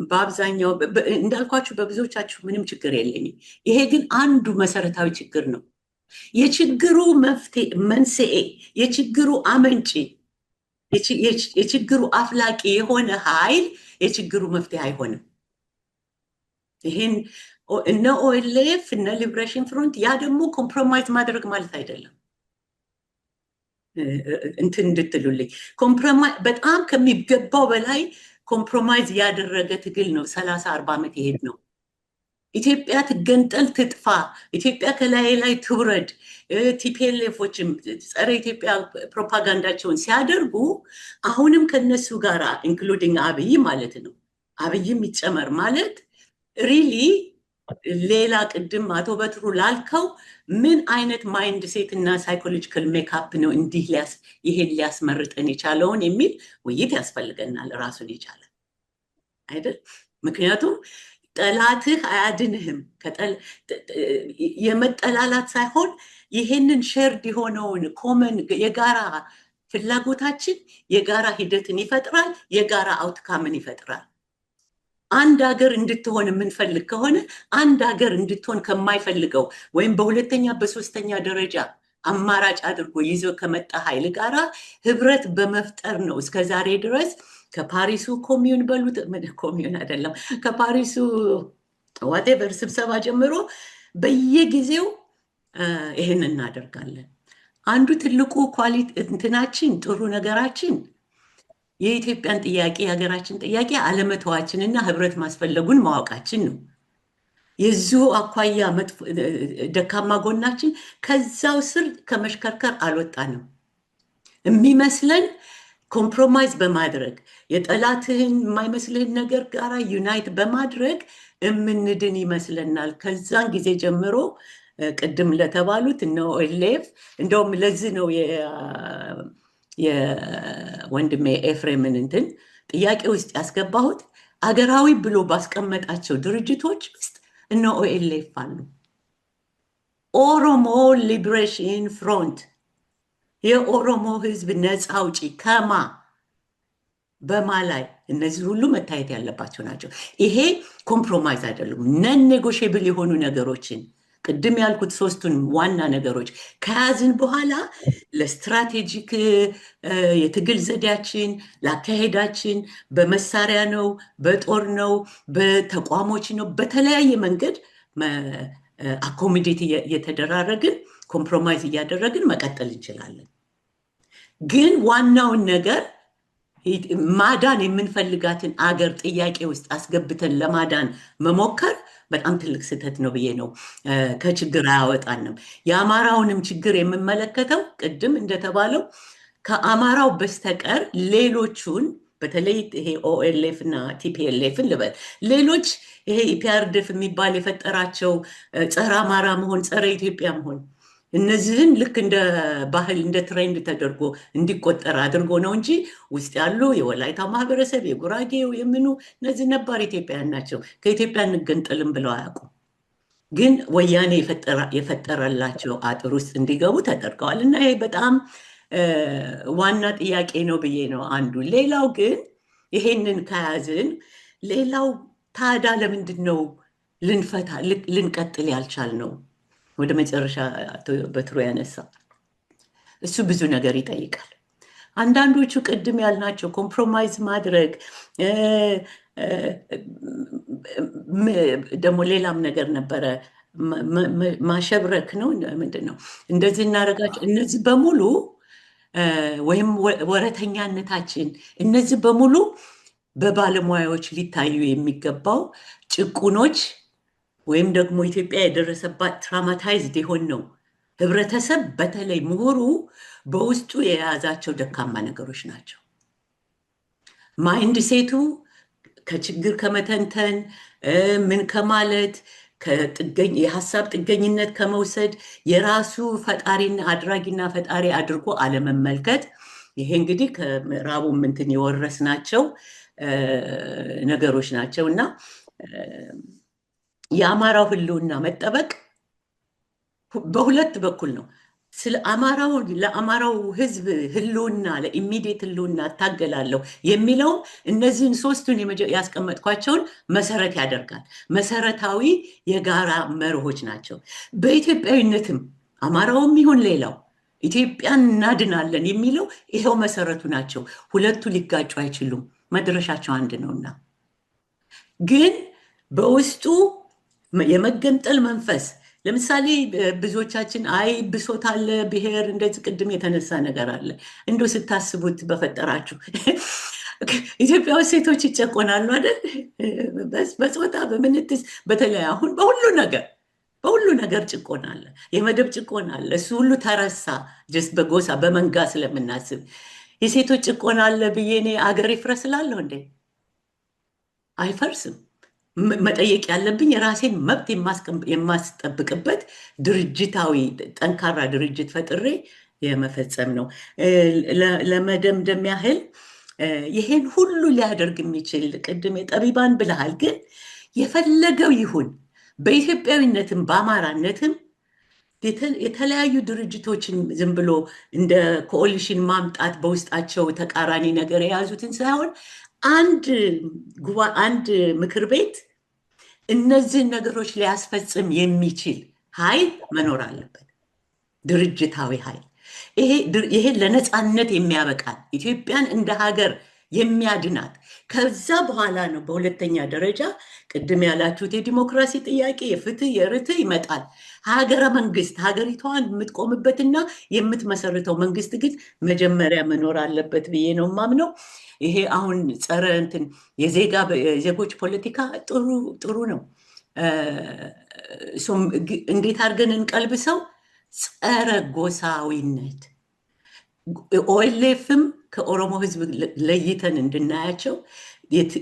በአብዛኛው እንዳልኳችሁ በብዙዎቻችሁ ምንም ችግር የለኝም። ይሄ ግን አንዱ መሰረታዊ ችግር ነው። የችግሩ መንስኤ የችግሩ አመንጪ የችግሩ አፍላቂ የሆነ ኃይል የችግሩ መፍትሄ አይሆንም። ይሄን እነ ኦኤልኤፍ እነ ሊብሬሽን ፍሮንት ያ ደግሞ ኮምፕሮማይዝ ማድረግ ማለት አይደለም። እንትን እንድትሉልኝ በጣም ከሚገባው በላይ ኮምፕሮማይዝ ያደረገ ትግል ነው። 30-40 ዓመት ይሄድ ነው። ኢትዮጵያ ትገንጠል ትጥፋ፣ ኢትዮጵያ ከላይ ላይ ትውረድ፣ ቲፒኤልኤፎችም ጸረ ኢትዮጵያ ፕሮፓጋንዳቸውን ሲያደርጉ አሁንም ከነሱ ጋር ኢንክሉዲንግ አብይ ማለት ነው። አብይም ይጨመር ማለት ሪሊ ሌላ ቅድም አቶ በትሩ ላልከው ምን አይነት ማይንድ ሴት እና ሳይኮሎጂካል ሜካፕ ነው እንዲህ ይሄን ሊያስመርጠን የቻለውን የሚል ውይይት ያስፈልገናል። ራሱን የቻለ አይደል? ምክንያቱም ጠላትህ አያድንህም። የመጠላላት ሳይሆን ይሄንን ሼርድ የሆነውን ኮመን የጋራ ፍላጎታችን የጋራ ሂደትን ይፈጥራል፣ የጋራ አውትካምን ይፈጥራል። አንድ ሀገር እንድትሆን የምንፈልግ ከሆነ አንድ ሀገር እንድትሆን ከማይፈልገው ወይም በሁለተኛ በሶስተኛ ደረጃ አማራጭ አድርጎ ይዞ ከመጣ ኃይል ጋራ ህብረት በመፍጠር ነው እስከዛሬ ድረስ ከፓሪሱ ኮሚዩን በሉት ኮሚዩን አይደለም ከፓሪሱ ዋቴቨር ስብሰባ ጀምሮ በየጊዜው ይሄን እናደርጋለን። አንዱ ትልቁ ኳሊቲ እንትናችን ጥሩ ነገራችን የኢትዮጵያን ጥያቄ የሀገራችን ጥያቄ አለመተዋችንና ህብረት ማስፈለጉን ማወቃችን ነው። የዚሁ አኳያ ደካማ ጎናችን ከዛው ስር ከመሽከርከር አልወጣንም። የሚመስለን ኮምፕሮማይዝ በማድረግ የጠላትህን የማይመስልህን ነገር ጋራ ዩናይት በማድረግ እምንድን ይመስለናል። ከዛን ጊዜ ጀምሮ ቅድም ለተባሉት እነ ኦኤልኤፍ እንደውም ለዚህ ነው የወንድሜ ኤፍሬምን እንትን ጥያቄ ውስጥ ያስገባሁት። አገራዊ ብሎ ባስቀመጣቸው ድርጅቶች ውስጥ እነ ኦኤልኤፍ አሉ። ኦሮሞ ሊብሬሽን ፍሮንት የኦሮሞ ህዝብ ነፃ አውጪ ከማ በማ ላይ እነዚህ ሁሉ መታየት ያለባቸው ናቸው። ይሄ ኮምፕሮማይዝ አይደሉም። ነን ኔጎሽብል የሆኑ ነገሮችን ቅድም ያልኩት ሶስቱን ዋና ነገሮች ከያዝን በኋላ ለስትራቴጂክ የትግል ዘዴያችን ለአካሄዳችን በመሳሪያ ነው፣ በጦር ነው፣ በተቋሞች ነው፣ በተለያየ መንገድ አኮሚዴት እየተደራረግን ኮምፕሮማይዝ እያደረግን መቀጠል እንችላለን። ግን ዋናውን ነገር ማዳን የምንፈልጋትን አገር ጥያቄ ውስጥ አስገብተን ለማዳን መሞከር በጣም ትልቅ ስህተት ነው ብዬ ነው። ከችግር አያወጣንም። የአማራውንም ችግር የምመለከተው ቅድም እንደተባለው ከአማራው በስተቀር ሌሎቹን በተለይ ይሄ ኦኤልኤፍ እና ቲፒኤልኤፍን ልበል ሌሎች ይሄ ኢፒአርዲኤፍ የሚባል የፈጠራቸው ጸረ አማራ መሆን ጸረ ኢትዮጵያ መሆን እነዚህን ልክ እንደ ባህል እንደ ትሬንድ ተደርጎ እንዲቆጠር አድርጎ ነው እንጂ ውስጥ ያሉ የወላይታ ማህበረሰብ የጉራጌው የምኑ እነዚህ ነባር ኢትዮጵያውያን ናቸው። ከኢትዮጵያ እንገንጠልም ብለው አያውቁም። ግን ወያኔ የፈጠረላቸው አጥር ውስጥ እንዲገቡ ተደርገዋል። እና ይሄ በጣም ዋና ጥያቄ ነው ብዬ ነው አንዱ። ሌላው ግን ይሄንን ከያዝን ሌላው ታዲያ ለምንድን ነው ልንቀጥል ያልቻል ነው? ወደ መጨረሻ በትሮ ያነሳ እሱ ብዙ ነገር ይጠይቃል። አንዳንዶቹ ቅድም ያልናቸው ኮምፕሮማይዝ ማድረግ ደግሞ ሌላም ነገር ነበረ ማሸብረክ ነው ምንድን ነው እንደዚህ እናደርጋቸው እነዚህ በሙሉ ወይም ወረተኛነታችን እነዚህ በሙሉ በባለሙያዎች ሊታዩ የሚገባው ጭቁኖች ወይም ደግሞ ኢትዮጵያ የደረሰባት ትራማታይዝድ የሆን ነው ህብረተሰብ በተለይ ምሁሩ በውስጡ የያዛቸው ደካማ ነገሮች ናቸው። ማይንድ ሴቱ ከችግር ከመተንተን ምን ከማለት የሀሳብ ጥገኝነት ከመውሰድ የራሱ ፈጣሪና አድራጊና ፈጣሪ አድርጎ አለመመልከት ይሄ እንግዲህ ከምዕራቡ ምንትን የወረስናቸው ነገሮች ናቸው እና የአማራው ህልውና መጠበቅ በሁለት በኩል ነው። ስለ ለአማራው ህዝብ ህልውና ለኢሚዲየት ህልውና እታገላለሁ የሚለው እነዚህን ሶስቱን ያስቀመጥኳቸውን መሰረት ያደርጋል። መሰረታዊ የጋራ መርሆች ናቸው። በኢትዮጵያዊነትም አማራውም ይሁን ሌላው ኢትዮጵያን እናድናለን የሚለው ይሄው መሰረቱ ናቸው። ሁለቱ ሊጋጩ አይችሉም። መድረሻቸው አንድ ነውና ግን በውስጡ የመገንጠል መንፈስ ለምሳሌ ብዙዎቻችን አይ ብሶት አለ ብሔር እንደዚህ ቅድም የተነሳ ነገር አለ። እንደው ስታስቡት በፈጠራችሁ ኢትዮጵያ ውስጥ ሴቶች ይጨቆናሉ አይደል? በጾታ በምንትስ በተለይ አሁን በሁሉ ነገር ጭቆና አለ። የመደብ ጭቆና አለ። እሱ ሁሉ ተረሳ። ጀስት በጎሳ በመንጋ ስለምናስብ የሴቶች ጭቆና አለ ብዬ እኔ አገር ይፍረስላለሁ እንዴ? አይፈርስም። መጠየቅ ያለብኝ የራሴን መብት የማስጠብቅበት ድርጅታዊ ጠንካራ ድርጅት ፈጥሬ የመፈጸም ነው። ለመደምደም ያህል ይሄን ሁሉ ሊያደርግ የሚችል ቅድም የጠቢባን ብለሃል። ግን የፈለገው ይሁን በኢትዮጵያዊነትም በአማራነትም የተለያዩ ድርጅቶችን ዝም ብሎ እንደ ኮኦሊሽን ማምጣት በውስጣቸው ተቃራኒ ነገር የያዙትን ሳይሆን አንድ ምክር ቤት እነዚህን ነገሮች ሊያስፈጽም የሚችል ኃይል መኖር አለበት። ድርጅታዊ ኃይል ይሄ ለነፃነት የሚያበቃል ኢትዮጵያን እንደ ሀገር የሚያድናት። ከዛ በኋላ ነው በሁለተኛ ደረጃ ቅድም ያላችሁት የዲሞክራሲ ጥያቄ የፍትህ የርትዕ ይመጣል። ሀገረ መንግስት ሀገሪቷን የምትቆምበትና የምትመሰርተው መንግስት ግን መጀመሪያ መኖር አለበት ብዬ ነው የማምነው። ይሄ አሁን ጸረ እንትን የዜጎች ፖለቲካ ጥሩ ነው። እንዴት አድርገን እንቀልብሰው? ጸረ ጎሳዊነት ኦኤልኤፍም ከኦሮሞ ህዝብ ለይተን እንድናያቸው፣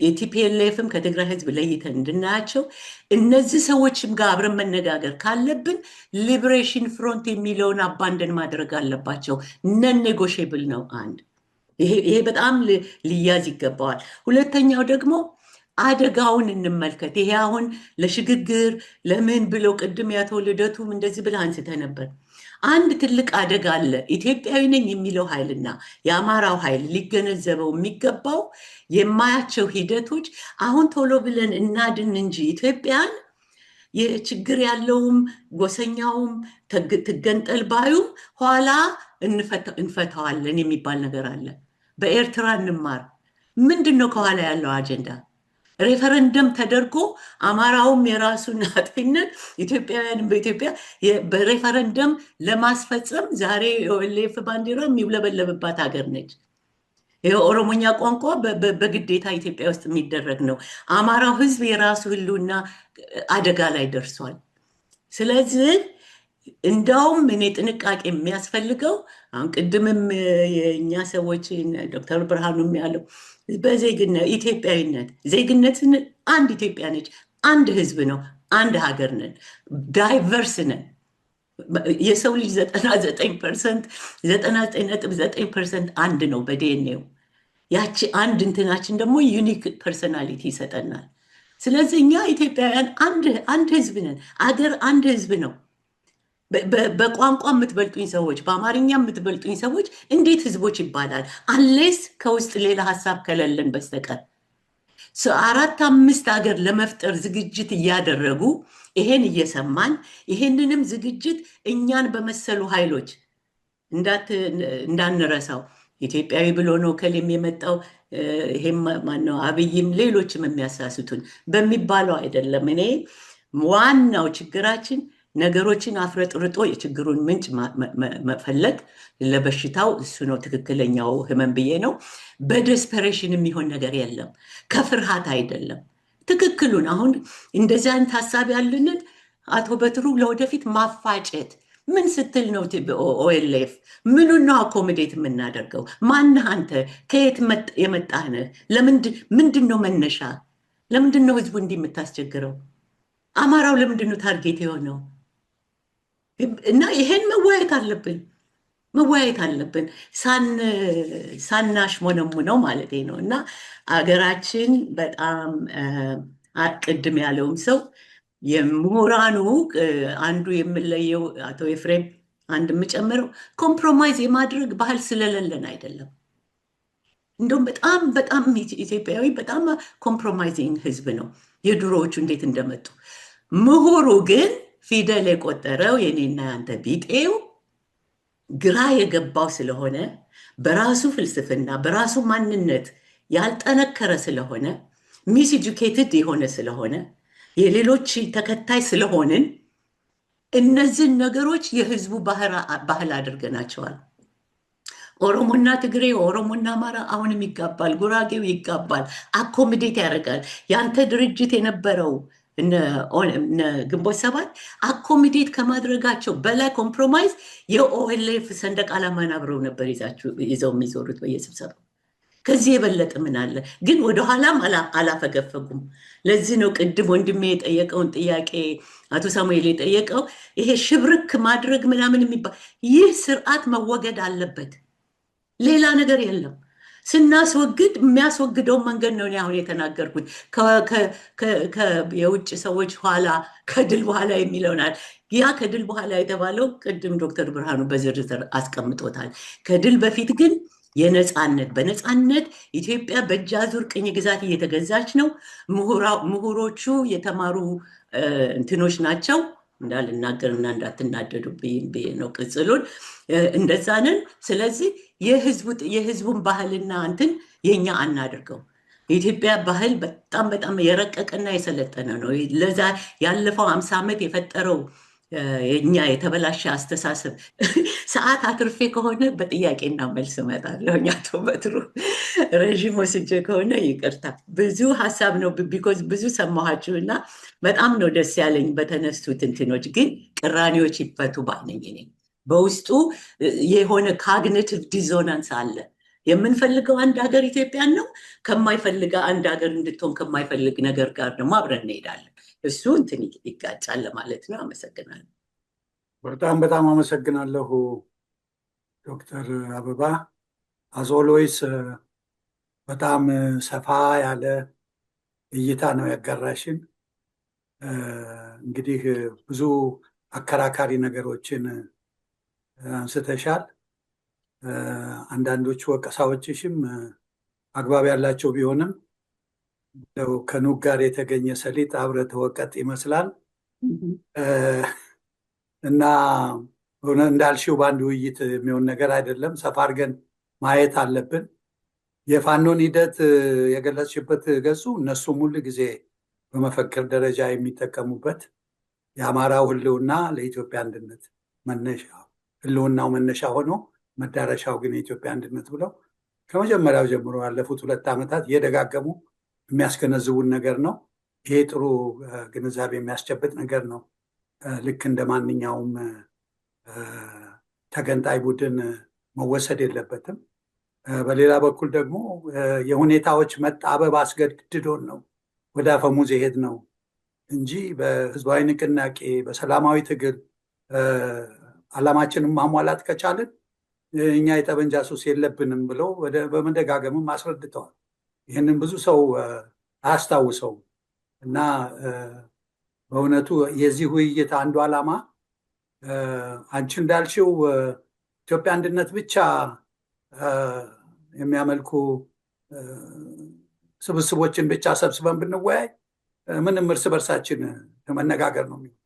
የቲፒኤልኤፍም ከትግራይ ህዝብ ለይተን እንድናያቸው፣ እነዚህ ሰዎችም ጋር አብረን መነጋገር ካለብን ሊበሬሽን ፍሮንት የሚለውን አባንደን ማድረግ አለባቸው። ነን ኔጎሽብል ነው። አንድ ይሄ በጣም ሊያዝ ይገባዋል። ሁለተኛው ደግሞ አደጋውን እንመልከት። ይሄ አሁን ለሽግግር ለምን ብለው ቅድም ያቶ ልደቱም እንደዚህ ብለህ አንስተ ነበር። አንድ ትልቅ አደጋ አለ። ኢትዮጵያዊ ነኝ የሚለው ኃይልና የአማራው ኃይል ሊገነዘበው የሚገባው የማያቸው ሂደቶች አሁን ቶሎ ብለን እናድን እንጂ ኢትዮጵያን የችግር ያለውም ጎሰኛውም ትገንጠል ባዩም ኋላ እንፈታዋለን የሚባል ነገር አለ። በኤርትራ እንማር። ምንድን ነው ከኋላ ያለው አጀንዳ? ሬፈረንደም ተደርጎ አማራውም የራሱን አጥፊነት ኢትዮጵያውያንም በኢትዮጵያ በሬፈረንደም ለማስፈጸም ዛሬ የኦኤልኤፍ ባንዲራ የሚውለበለብባት ሀገር ነች። የኦሮሞኛ ቋንቋ በግዴታ ኢትዮጵያ ውስጥ የሚደረግ ነው። አማራው ህዝብ የራሱ ህልውና አደጋ ላይ ደርሷል። ስለዚህ እንዳውም እኔ ጥንቃቄ የሚያስፈልገው አሁን ቅድምም የእኛ ሰዎች ዶክተር ብርሃኑም ያለው በዜግነት ኢትዮጵያዊነት ዜግነትን አንድ ኢትዮጵያ ነች፣ አንድ ህዝብ ነው፣ አንድ ሀገር ነን፣ ዳይቨርስ ነን። የሰው ልጅ 99.9% አንድ ነው በዲኤንኤው። ያቺ አንድ እንትናችን ደግሞ ዩኒክ ፐርሶናሊቲ ይሰጠናል። ስለዚህ እኛ ኢትዮጵያውያን አንድ ህዝብ ነን። አገር አንድ ህዝብ ነው። በቋንቋ የምትበልጡኝ ሰዎች፣ በአማርኛ የምትበልጡኝ ሰዎች እንዴት ህዝቦች ይባላል? አንሌስ ከውስጥ ሌላ ሀሳብ ከሌለን በስተቀር 4-5 ሀገር ለመፍጠር ዝግጅት እያደረጉ ይሄን እየሰማን ይሄንንም ዝግጅት እኛን በመሰሉ ኃይሎች እንዳንረሳው። ኢትዮጵያዊ ብሎ ነው ከሌም የመጣው ይሄም ማነው አብይም ሌሎችም የሚያሳስቱን በሚባለው አይደለም። እኔ ዋናው ችግራችን ነገሮችን አፍረጥርጦ የችግሩን ምንጭ መፈለግ ለበሽታው እሱ ነው ትክክለኛው ህመም ብዬ ነው። በዴስፐሬሽን የሚሆን ነገር የለም፣ ከፍርሃት አይደለም። ትክክሉን አሁን እንደዚህ አይነት ሀሳብ ያለንን አቶ በትሩ ለወደፊት ማፋጨት ምን ስትል ነው? ኦኤልኤፍ ምኑን ነው አኮሞዴት የምናደርገው? ማነህ አንተ? ከየት የመጣህ ነህ? ምንድን ነው መነሻ? ለምንድን ነው ህዝቡ እንዲህ የምታስቸግረው? አማራው ለምንድን ነው ታርጌት የሆነው? እና ይሄን መወያየት አለብን ሳናሽ ሞነሙነው ማለት ነው። እና አገራችን በጣም ቅድም ያለውም ሰው የምሁራኑ አንዱ የምለየው አቶ ኤፍሬም አንድ የምጨምረው ኮምፕሮማይዝ የማድረግ ባህል ስለሌለን አይደለም። እንደውም በጣም ኢትዮጵያዊ በጣም ኮምፕሮማይዚንግ ህዝብ ነው። የድሮዎቹ እንዴት እንደመጡ ምሁሩ ግን ፊደል የቆጠረው የኔና ያንተ ቢጤው ግራ የገባው ስለሆነ በራሱ ፍልስፍና በራሱ ማንነት ያልጠነከረ ስለሆነ ሚስ ኤጁኬትድ የሆነ ስለሆነ የሌሎች ተከታይ ስለሆንን እነዚህን ነገሮች የህዝቡ ባህል አድርገናቸዋል። ኦሮሞና ትግሬ፣ ኦሮሞና አማራ አሁንም ይጋባል፣ ጉራጌው ይጋባል፣ አኮሞዴት ያደርጋል። ያንተ ድርጅት የነበረው ግንቦት 7 አኮሞዴት ከማድረጋቸው በላይ ኮምፕሮማይዝ የኦኤልኤፍ ሰንደቅ ዓላማን አብረው ነበር ይዘው የሚዞሩት በየስብሰባው። ከዚህ የበለጠ ምን አለ? ግን ወደኋላም አላፈገፈጉም። ለዚህ ነው ቅድም ወንድሜ የጠየቀውን ጥያቄ አቶ ሳሙኤል የጠየቀው ይሄ ሽብርክ ማድረግ ምናምን የሚባል ይህ ስርዓት መወገድ አለበት። ሌላ ነገር የለም። ስናስወግድ የሚያስወግደው መንገድ ነው አሁን የተናገርኩት። የውጭ ሰዎች ኋላ ከድል በኋላ የሚለውናል። ያ ከድል በኋላ የተባለው ቅድም ዶክተር ብርሃኑ በዝርዝር አስቀምጦታል። ከድል በፊት ግን በነፃነት ኢትዮጵያ በእጅ አዙር ቅኝ ግዛት እየተገዛች ነው። ምሁሮቹ የተማሩ እንትኖች ናቸው። እንዳልናገርና እንዳትናደዱብኝ ነው ቅጽሉን። እንደዛ ነን። ስለዚህ የህዝቡን ባህልና እንትን የኛ አናድርገው። የኢትዮጵያ ባህል በጣም የረቀቀና የሰለጠነ ነው። ለዛ ያለፈው 50 ዓመት የፈጠረው የኛ የተበላሸ አስተሳሰብ ሰዓት አትርፌ ከሆነ በጥያቄና መልስ እመጣለሁ። አቶ በትሩ ረዥም ወስጄ ከሆነ ይቅርታ። ብዙ ሀሳብ ነው ቢኮዝ ብዙ ሰማኋችሁና በጣም ነው ደስ ያለኝ በተነሱት እንትኖች። ግን ቅራኔዎች ይፈቱ ባነኝ ነኝ። በውስጡ የሆነ ካግኒቲቭ ዲዞናንስ አለ። የምንፈልገው አንድ ሀገር ኢትዮጵያን ነው። ከማይፈልገ አንድ ሀገር እንድትሆን ከማይፈልግ ነገር ጋር ደግሞ አብረን እንሄዳለን። እሱ እንትን ይጋጫል ማለት ነው። አመሰግናለሁ። በጣም በጣም አመሰግናለሁ ዶክተር አበባ። አዝ ኦልዌይስ በጣም ሰፋ ያለ እይታ ነው ያጋራሽን። እንግዲህ ብዙ አከራካሪ ነገሮችን አንስተሻል። አንዳንዶቹ ወቀሳዎችሽም አግባብ ያላቸው ቢሆንም ከኑግ ጋር የተገኘ ሰሊጥ አብረ ተወቀጥ ይመስላል እና እንዳልሽው በአንድ ውይይት የሚሆን ነገር አይደለም። ሰፋ አድርገን ማየት አለብን። የፋኖን ሂደት የገለጽሽበት ገጹ እነሱም ሁል ጊዜ በመፈክር ደረጃ የሚጠቀሙበት የአማራው ህልውና ለኢትዮጵያ አንድነት መነሻ ህልውናው መነሻ ሆኖ መዳረሻው ግን የኢትዮጵያ አንድነት ብለው ከመጀመሪያው ጀምሮ ያለፉት 2 ዓመታት እየደጋገሙ የሚያስገነዝቡን ነገር ነው። ይሄ ጥሩ ግንዛቤ የሚያስጨብጥ ነገር ነው። ልክ እንደ ማንኛውም ተገንጣይ ቡድን መወሰድ የለበትም። በሌላ በኩል ደግሞ የሁኔታዎች መጣበብ አስገድዶን ነው ወደ አፈሙዝ የሄድ ነው እንጂ በህዝባዊ ንቅናቄ በሰላማዊ ትግል ዓላማችንን ማሟላት ከቻልን እኛ የጠመንጃ ሱስ የለብንም ብለው በመደጋገምም አስረድተዋል። ይህንን ብዙ ሰው አያስታውሰውም እና በእውነቱ የዚህ ውይይት አንዱ ዓላማ አንቺ እንዳልሽው ኢትዮጵያ አንድነት ብቻ የሚያመልኩ ስብስቦችን ብቻ ሰብስበን ብንወያይ ምንም እርስ በርሳችን መነጋገር ነው የሚሆነው።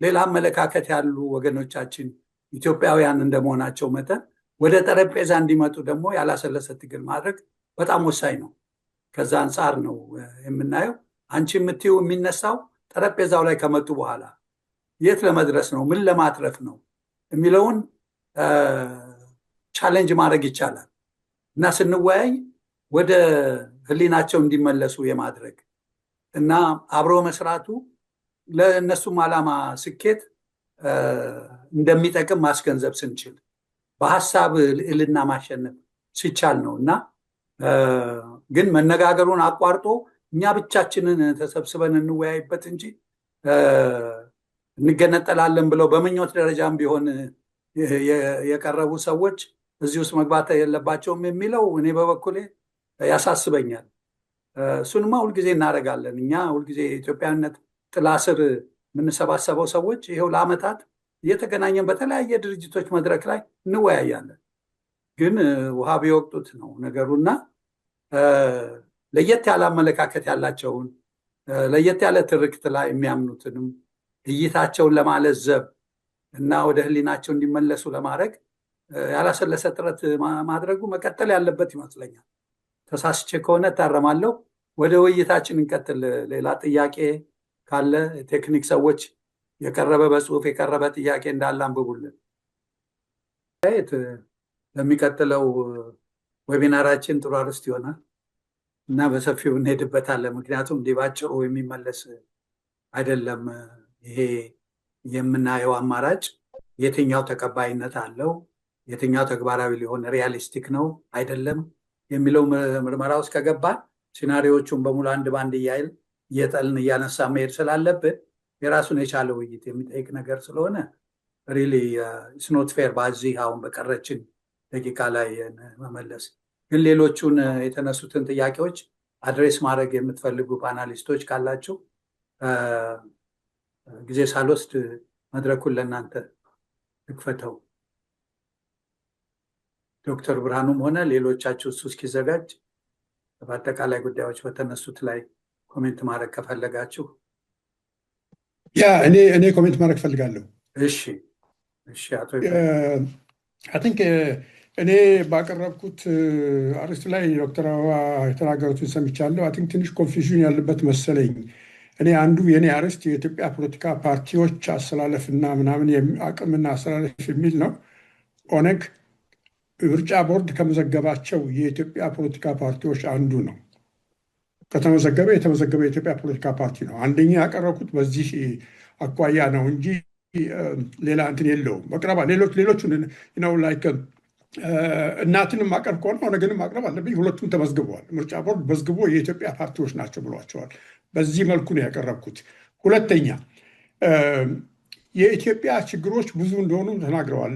ሌላ አመለካከት ያሉ ወገኖቻችን ኢትዮጵያውያን እንደመሆናቸው መጠን ወደ ጠረጴዛ እንዲመጡ ደግሞ ያላሰለሰ ትግል ማድረግ በጣም ወሳኝ ነው። ከዛ አንጻር ነው የምናየው። አንቺ የምትይው የሚነሳው ጠረጴዛው ላይ ከመጡ በኋላ የት ለመድረስ ነው፣ ምን ለማትረፍ ነው የሚለውን ቻሌንጅ ማድረግ ይቻላል እና ስንወያይ ወደ ህሊናቸው እንዲመለሱ የማድረግ እና አብሮ መስራቱ ለእነሱም ዓላማ ስኬት እንደሚጠቅም ማስገንዘብ ስንችል በሀሳብ ልዕልና ማሸነፍ ሲቻል ነው እና ግን መነጋገሩን አቋርጦ እኛ ብቻችንን ተሰብስበን እንወያይበት እንጂ እንገነጠላለን ብለው በምኞት ደረጃም ቢሆን የቀረቡ ሰዎች እዚህ ውስጥ መግባት የለባቸውም የሚለው እኔ በበኩሌ ያሳስበኛል። እሱንማ ሁልጊዜ እናደርጋለን። እኛ ሁልጊዜ የኢትዮጵያዊነት ጥላ ስር የምንሰባሰበው ሰዎች ይኸው ለዓመታት እየተገናኘን በተለያየ ድርጅቶች መድረክ ላይ እንወያያለን። ግን ውሃ ቢወቅጡት ነው ነገሩና ለየት ያለ አመለካከት ያላቸውን ለየት ያለ ትርክት ላይ የሚያምኑትንም እይታቸውን ለማለዘብ እና ወደ ህሊናቸው እንዲመለሱ ለማድረግ ያላሰለሰ ጥረት ማድረጉ መቀጠል ያለበት ይመስለኛል። ተሳስቼ ከሆነ ታረማለሁ። ወደ ውይይታችን እንቀጥል። ሌላ ጥያቄ ካለ ቴክኒክ ሰዎች የቀረበ በጽሁፍ የቀረበ ጥያቄ እንዳለ አንብቡልን። ለሚቀጥለው ዌቢናራችን ጥሩ አርዕስት ይሆናል እና በሰፊው እንሄድበታለን። ምክንያቱም እንዲህ ባጭሩ የሚመለስ አይደለም። ይሄ የምናየው አማራጭ የትኛው ተቀባይነት አለው፣ የትኛው ተግባራዊ ሊሆን ሪያሊስቲክ ነው አይደለም የሚለው ምርመራ ውስጥ ከገባን ሲናሪዎቹን በሙሉ አንድ ባንድ እያይል እየጠልን እያነሳ መሄድ ስላለብን የራሱን የቻለ ውይይት የሚጠይቅ ነገር ስለሆነ ሪሊ ስኖት ፌር በዚህ አሁን በቀረችን ደቂቃ ላይ መመለስ። ግን ሌሎቹን የተነሱትን ጥያቄዎች አድሬስ ማድረግ የምትፈልጉ ፓናሊስቶች ካላችሁ ጊዜ ሳልወስድ መድረኩን ለእናንተ ልክፈተው። ዶክተር ብርሃኑም ሆነ ሌሎቻችሁ እሱ እስኪዘጋጅ በአጠቃላይ ጉዳዮች በተነሱት ላይ ኮሜንት ማድረግ ከፈለጋችሁ። ያ እኔ ኮሜንት ማድረግ ፈልጋለሁ። እሺ አቶ አይ ቲንክ እኔ ባቀረብኩት አርዕስት ላይ ዶክተር አበባ የተናገሩትን ሰምቻለሁ። አይ ቲንክ ትንሽ ኮንፊውዥን ያለበት መሰለኝ። እኔ አንዱ የኔ አርዕስት የኢትዮጵያ ፖለቲካ ፓርቲዎች አሰላለፍና ምናምን አቅምና አሰላለፍ የሚል ነው። ኦነግ ምርጫ ቦርድ ከመዘገባቸው የኢትዮጵያ ፖለቲካ ፓርቲዎች አንዱ ነው። የተመዘገበ የኢትዮጵያ ፖለቲካ ፓርቲ ነው። አንደኛ ያቀረብኩት በዚህ አኳያ ነው እንጂ ሌላ እንትን የለውም። መቅረባ ሌሎቹን ነው ላይክ እናትንም ማቅረብ ከሆነ ኦነግንም ማቅረብ አለብኝ። ሁለቱም ተመዝግበዋል። ምርጫ ቦርድ መዝግቦ የኢትዮጵያ ፓርቲዎች ናቸው ብሏቸዋል። በዚህ መልኩ ነው ያቀረብኩት። ሁለተኛ የኢትዮጵያ ችግሮች ብዙ እንደሆኑ ተናግረዋል።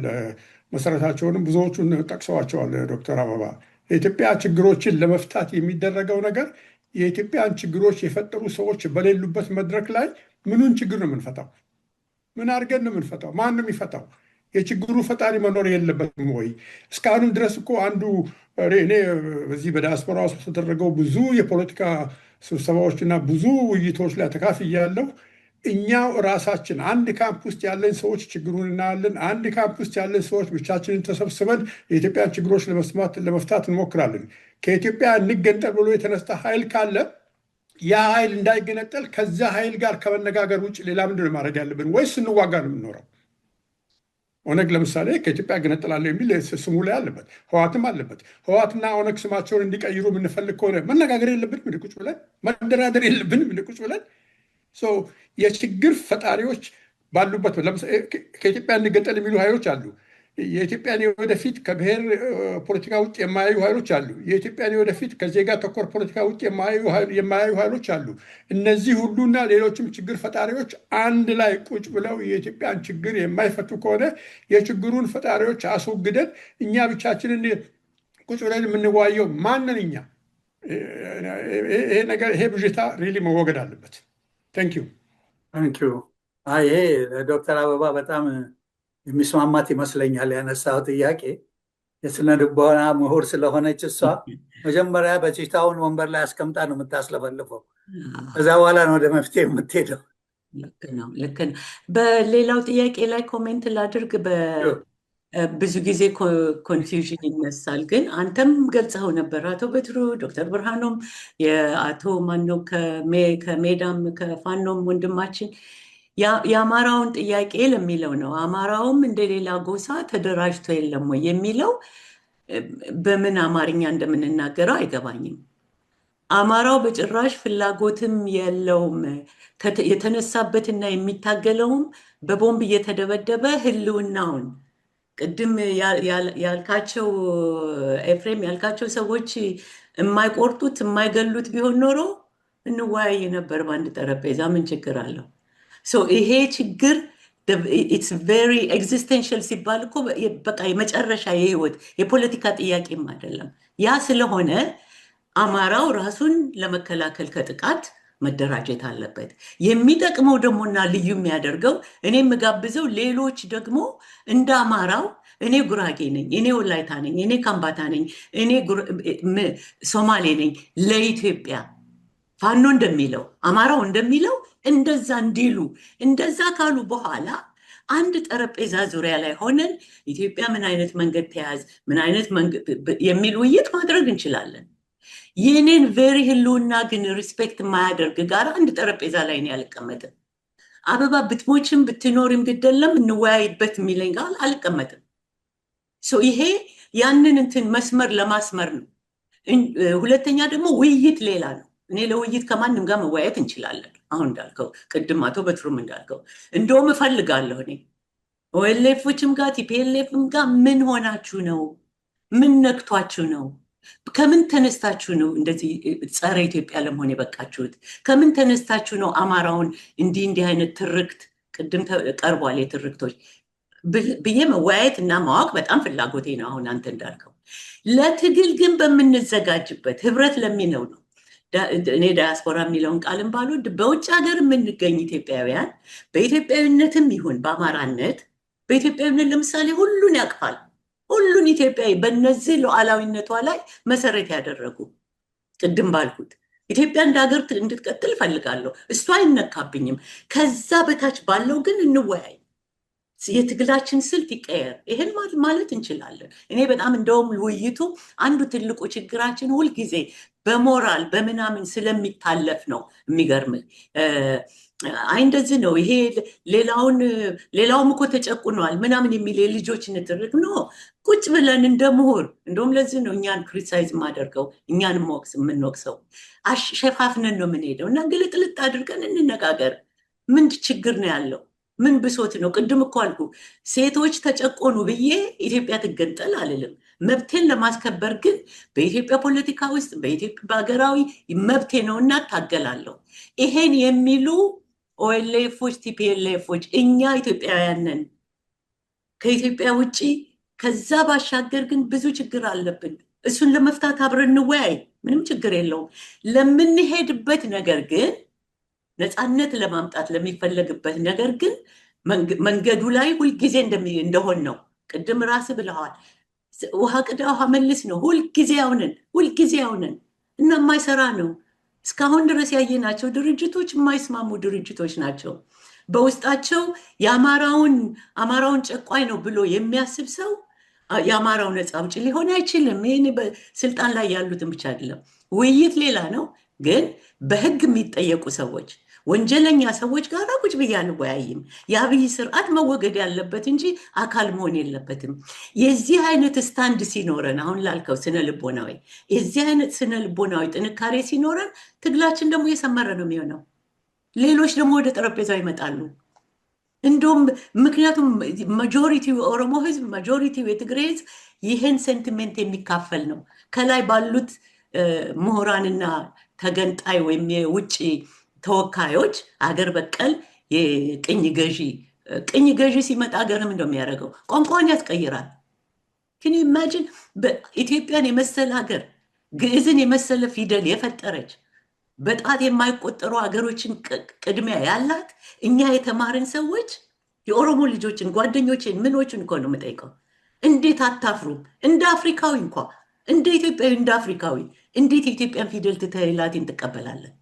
መሰረታቸውንም ብዙዎቹን ጠቅሰዋቸዋል ዶክተር አበባ። የኢትዮጵያ ችግሮችን ለመፍታት የሚደረገው ነገር የኢትዮጵያን ችግሮች የፈጠሩ ሰዎች በሌሉበት መድረክ ላይ ምኑን ችግር ነው የምንፈታው? ምን አድርገን ነው የምንፈታው? ማን ነው የሚፈታው? የችግሩ ፈጣሪ መኖር የለበትም ወይ? እስካሁንም ድረስ እኮ አንዱ እኔ በዚህ በዲያስፖራ ውስጥ የተደረገው ብዙ የፖለቲካ ስብሰባዎች እና ብዙ ውይይቶች ላይ ተካፍያለሁ። እኛው ራሳችን አንድ ካምፕ ውስጥ ያለን ሰዎች ችግሩን እናያለን። አንድ ካምፕ ውስጥ ያለን ሰዎች ብቻችንን ተሰብስበን የኢትዮጵያን ችግሮች ለመፍታት እንሞክራለን። ከኢትዮጵያ እንገንጠል ብሎ የተነሳ ኃይል ካለ ያ ኃይል እንዳይገነጠል ከዛ ኃይል ጋር ከመነጋገር ውጭ ሌላ ምንድን ነው ማድረግ ያለብን? ወይስ እንዋጋ ነው የምንኖረው? ኦነግ ለምሳሌ ከኢትዮጵያ ገነጠላለሁ የሚል ስሙ ላይ አለበት፣ ህዋትም አለበት። ህዋትና ኦነግ ስማቸውን እንዲቀይሩ የምንፈልግ ከሆነ መነጋገር የለብንም? ቁጭ ብለን መደራደር የለብንም? ቁጭ ብለን የችግር ፈጣሪዎች ባሉበት ከኢትዮጵያ እንገንጠል የሚሉ ኃይሎች አሉ። የኢትዮጵያን የወደፊት ከብሔር ፖለቲካ ውጭ የማያዩ ኃይሎች አሉ። የኢትዮጵያን የወደፊት ከዜጋ ተኮር ፖለቲካ ውጭ የማያዩ ኃይሎች አሉ። እነዚህ ሁሉና ሌሎችም ችግር ፈጣሪዎች አንድ ላይ ቁጭ ብለው የኢትዮጵያን ችግር የማይፈቱ ከሆነ የችግሩን ፈጣሪዎች አስወግደን እኛ ብቻችንን ቁጭ ብለን የምንዋየው ማንን? እኛ። ይሄ ብዥታ ሪሊ መወገድ አለበት። ታንኪዩ። ይሄ ዶክተር አበባ በጣም የሚስማማት ይመስለኛል። ያነሳው ጥያቄ የስነ ልቦና ምሁር ስለሆነች እሷ መጀመሪያ በጭታውን ወንበር ላይ አስቀምጣ ነው የምታስለፈልፈው። ከዛ በኋላ ነው ወደ መፍትሄ የምትሄደው። ልክ ነው። በሌላው ጥያቄ ላይ ኮሜንት ላድርግ። ብዙ ጊዜ ኮንፊውዥን ይነሳል፣ ግን አንተም ገልጸኸው ነበር አቶ በትሩ፣ ዶክተር ብርሃኖም፣ የአቶ ማነው ከሜዳም ከፋኖም ወንድማችን የአማራውን ጥያቄ ለሚለው ነው። አማራውም እንደሌላ ጎሳ ተደራጅቶ የለም ወይ የሚለው በምን አማርኛ እንደምንናገረው አይገባኝም። አማራው በጭራሽ ፍላጎትም የለውም። የተነሳበትና የሚታገለውም በቦምብ እየተደበደበ ህልውናውን ቅድም ያልካቸው ኤፍሬም ያልካቸው ሰዎች የማይቆርጡት የማይገሉት ቢሆን ኖሮ እንወያይ ነበር በአንድ ጠረጴዛ። ምን ችግር አለው? ይሄ ችግር ኢትስ ቬሪ ኤግዚስተንሽል ሲባል እኮ በቃ የመጨረሻ የህይወት የፖለቲካ ጥያቄም አይደለም። ያ ስለሆነ አማራው ራሱን ለመከላከል ከጥቃት መደራጀት አለበት። የሚጠቅመው ደግሞና ልዩ የሚያደርገው እኔ የምጋብዘው ሌሎች ደግሞ እንደ አማራው እኔ ጉራጌ ነኝ፣ እኔ ወላይታ ነኝ፣ እኔ ካምባታ ነኝ፣ እኔ ሶማሌ ነኝ፣ ለኢትዮጵያ ፋኖ እንደሚለው አማራው እንደሚለው እንደዛ እንዲሉ እንደዛ ካሉ በኋላ አንድ ጠረጴዛ ዙሪያ ላይ ሆነን ኢትዮጵያ ምን አይነት መንገድ ተያዝ ምን አይነት የሚል ውይይት ማድረግ እንችላለን። ይህንን ቬሪ ህልውና ግን ሪስፔክት የማያደርግ ጋር አንድ ጠረጴዛ ላይ ነው ያልቀመጥም። አበባ ብትሞችም ብትኖርም ግደለም እንወያይበት የሚለኝ ጋር አልቀመጥም። ይሄ ያንን እንትን መስመር ለማስመር ነው። ሁለተኛ ደግሞ ውይይት ሌላ ነው። እኔ ለውይይት ከማንም ጋር መወያየት እንችላለን። አሁን እንዳልከው ቅድም አቶ በትሩም እንዳልከው እንደውም እፈልጋለሁ እኔ ኦኤልኤፎችም ጋር ቲፒኤልኤፍም ጋር ምን ሆናችሁ ነው? ምን ነክቷችሁ ነው? ከምን ተነስታችሁ ነው እንደዚህ ጸረ ኢትዮጵያ ለመሆን የበቃችሁት? ከምን ተነስታችሁ ነው አማራውን እንዲህ አይነት ትርክት ቅድም ቀርቧል የትርክቶች ብዬ መወያየት እና ማወቅ በጣም ፍላጎቴ ነው። አሁን አንተ እንዳልከው ለትግል ግን በምንዘጋጅበት ህብረት ለሚነው ነው። እኔ ዳያስፖራ የሚለውን ቃልም ባልወድ በውጭ ሀገር የምንገኝ ኢትዮጵያውያን በኢትዮጵያዊነትም ይሁን በአማራነት በኢትዮጵያዊነት ለምሳሌ ሁሉን ያቅፋል። ሁሉን ኢትዮጵያዊ በነዚህ ሉዓላዊነቷ ላይ መሰረት ያደረጉ ቅድም ባልኩት ኢትዮጵያ እንደ ሀገር እንድትቀጥል እፈልጋለሁ። እሱ አይነካብኝም። ከዛ በታች ባለው ግን እንወያይ። የትግላችን ስልት ይቀየር። ይሄን ማለት እንችላለን። እኔ በጣም እንደውም ውይይቱ አንዱ ትልቁ ችግራችን ሁልጊዜ በሞራል በምናምን ስለሚታለፍ ነው። የሚገርም አይ እንደዚህ ነው ይሄ ሌላውም እኮ ተጨቁኗል ምናምን የሚል የልጆች ንትርክ ነው። ቁጭ ብለን እንደ ምሁር እንደውም ለዚህ ነው እኛን ክሪቲሳይዝ የማደርገው እኛን የምንወቅሰው ሸፋፍነን ነው የምንሄደው እና ግልጥልጥ አድርገን እንነጋገር። ምን ችግር ነው ያለው? ምን ብሶት ነው? ቅድም እኮ አልኩ ሴቶች ተጨቆኑ ብዬ ኢትዮጵያ ትገንጠል አልልም። መብቴን ለማስከበር ግን በኢትዮጵያ ፖለቲካ ውስጥ በሀገራዊ መብቴ ነውና እታገላለሁ። ይሄን የሚሉ ኦኤልኤፎች፣ ቲፒኤልኤፎች እኛ ኢትዮጵያውያን ነን ከኢትዮጵያ ውጭ። ከዛ ባሻገር ግን ብዙ ችግር አለብን። እሱን ለመፍታት አብረን እንወያይ፣ ምንም ችግር የለውም። ለምንሄድበት ነገር ግን ነፃነት ለማምጣት ለሚፈለግበት ነገር ግን መንገዱ ላይ ሁልጊዜ እንደሆን ነው። ቅድም ራስ ብለዋል። ውሃ ቅዳ ውሃ መልስ ነው። ሁልጊዜ ያውነን እና የማይሰራ ነው። እስካሁን ድረስ ያየናቸው ድርጅቶች የማይስማሙ ድርጅቶች ናቸው። በውስጣቸው አማራውን ጨቋኝ ነው ብሎ የሚያስብ ሰው የአማራው ነፃ አውጪ ሊሆን አይችልም። ይህን በስልጣን ላይ ያሉትን ብቻ አይደለም። ውይይት ሌላ ነው፣ ግን በህግ የሚጠየቁ ሰዎች ወንጀለኛ ሰዎች ጋር ቁጭ ብዬ አንወያይም። የአብይ ስርዓት መወገድ ያለበት እንጂ አካል መሆን የለበትም። የዚህ አይነት ስታንድ ሲኖረን፣ አሁን ላልከው ስነ ልቦናዊ የዚህ አይነት ስነ ልቦናዊ ጥንካሬ ሲኖረን ትግላችን ደግሞ የሰመረ ነው የሚሆነው። ሌሎች ደግሞ ወደ ጠረጴዛው ይመጣሉ። እንደውም ምክንያቱም ማጆሪቲው ኦሮሞ ህዝብ፣ ማጆሪቲው የትግራይ ህዝብ ይህን ሴንቲሜንት የሚካፈል ነው። ከላይ ባሉት ምሁራንና ተገንጣይ ወይም የውጭ ተወካዮች አገር በቀል ቅኝ ገዢ ሲመጣ ሀገርም እንደሚያደርገው ቋንቋን ያስቀይራል። ግን ኢማጂን በኢትዮጵያን የመሰለ ሀገር ግዕዝን የመሰለ ፊደል የፈጠረች በጣት የማይቆጠሩ ሀገሮችን ቅድሚያ ያላት እኛ የተማርን ሰዎች የኦሮሞ ልጆችን ጓደኞችን ምኖችን እኮ ነው የምጠይቀው። እንዴት አታፍሩም? እንደ አፍሪካዊ እንኳ እንደ ኢትዮጵያዊ እንደ አፍሪካዊ እንዴት የኢትዮጵያን ፊደል ትተህ ላቲን ትቀበላለን?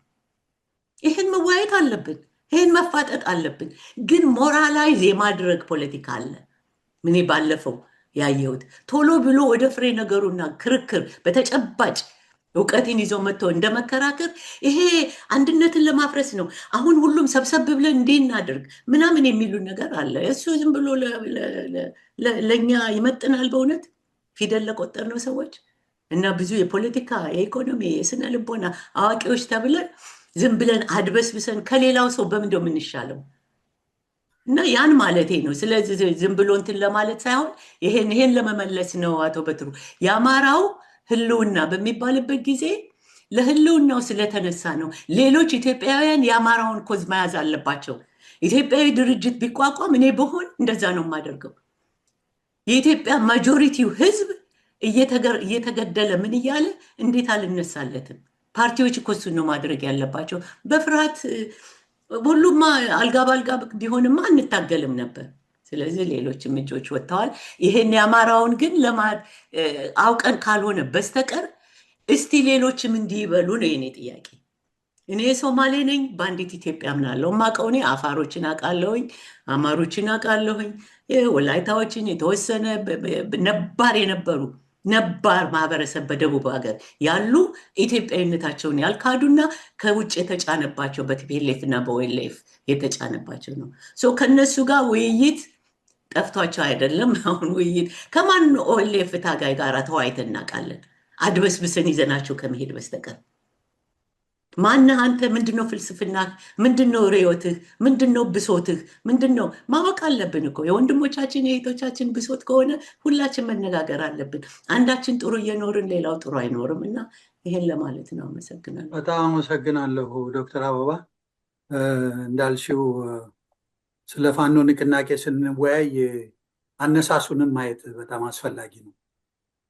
ይህን መወያየት አለብን። ይህን መፋጠጥ አለብን። ግን ሞራላይዝ የማድረግ ፖለቲካ አለ። እኔ ባለፈው ያየሁት ቶሎ ብሎ ወደ ፍሬ ነገሩና ክርክር በተጨባጭ እውቀትን ይዞ መጥቶ እንደመከራከር ይሄ አንድነትን ለማፍረስ ነው። አሁን ሁሉም ሰብሰብ ብለን እንዲህ እናድርግ ምናምን የሚሉ ነገር አለ። እሱ ዝም ብሎ ለእኛ ይመጥናል በእውነት ፊደል ለቆጠርነው ሰዎች እና ብዙ የፖለቲካ የኢኮኖሚ የስነ ልቦና አዋቂዎች ተብለን ዝም ብለን አድበስብሰን ከሌላው ሰው በምን ነው የምንሻለው? እና ያን ማለቴ ነው። ስለዚህ ዝም ብሎ እንትን ለማለት ሳይሆን ይሄን ለመመለስ ነው። አቶ በትሩ የአማራው ህልውና በሚባልበት ጊዜ ለህልውናው ስለተነሳ ነው። ሌሎች ኢትዮጵያውያን የአማራውን ኮዝ መያዝ አለባቸው። ኢትዮጵያዊ ድርጅት ቢቋቋም እኔ በሆን እንደዛ ነው የማደርገው። የኢትዮጵያ ማጆሪቲው ህዝብ እየተገደለ ምን እያለ እንዴት አልነሳለትም? ፓርቲዎች እኮ እሱን ነው ማድረግ ያለባቸው። በፍርሃት ሁሉማ አልጋ ባልጋ ቢሆንማ አንታገልም ነበር። ስለዚህ ሌሎችም እጆች ወጥተዋል። ይሄን የአማራውን ግን አውቀን ካልሆነ በስተቀር እስቲ ሌሎችም እንዲህ ይበሉ ነው የኔ ጥያቄ። እኔ ሶማሌ ነኝ፣ በአንዲት ኢትዮጵያ ምናለው ማቀው። እኔ አፋሮችን አውቃለሁኝ፣ አማሮችን አውቃለሁኝ፣ ወላይታዎችን የተወሰነ ነባር የነበሩ ነባር ማህበረሰብ በደቡብ ሀገር ያሉ ኢትዮጵያዊነታቸውን ያልካዱና ከውጭ የተጫነባቸው በቲፒኤልኤፍ እና በኦኤልኤፍ የተጫነባቸው ነው። ከነሱ ጋር ውይይት ጠፍቷቸው አይደለም። አሁን ውይይት ከማን ኦኤልኤፍ ታጋይ ጋር ተወያይተን እናውቃለን? አድበስብሰን ይዘናቸው ከመሄድ በስተቀር ማነህ አንተ? ምንድነው ፍልስፍና? ምንድነው ርዕዮትህ? ምንድነው ብሶትህ? ምንድነው ማወቅ አለብን እኮ። የወንድሞቻችን የእህቶቻችን ብሶት ከሆነ ሁላችን መነጋገር አለብን። አንዳችን ጥሩ እየኖርን ሌላው ጥሩ አይኖርም እና ይሄን ለማለት ነው። አመሰግናለሁ። በጣም አመሰግናለሁ ዶክተር አበባ። እንዳልሽው ስለ ፋኖ ንቅናቄ ስንወያይ አነሳሱንም ማየት በጣም አስፈላጊ ነው።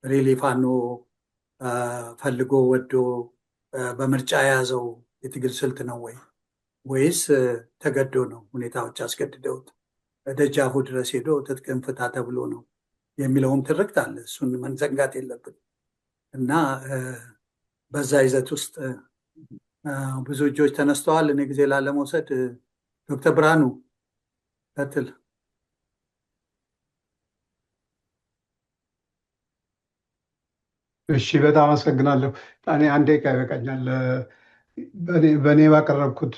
ሪሊ ፋኖ ፈልጎ ወዶ በምርጫ የያዘው የትግል ስልት ነው ወይስ ተገዶ ነው? ሁኔታዎች አስገድደውት ደጃፉ ድረስ ሄዶ ትጥቅን ፍታ ተብሎ ነው የሚለውም ትርክት አለ። እሱን መንዘንጋት የለብን እና በዛ ይዘት ውስጥ ብዙ እጆች ተነስተዋል። እኔ ጊዜ ላለመውሰድ ዶክተር ብርሃኑ ቀጥል። እሺ፣ በጣም አመሰግናለሁ። እኔ አንድ ደቂቃ ይበቃኛል። በእኔ ባቀረብኩት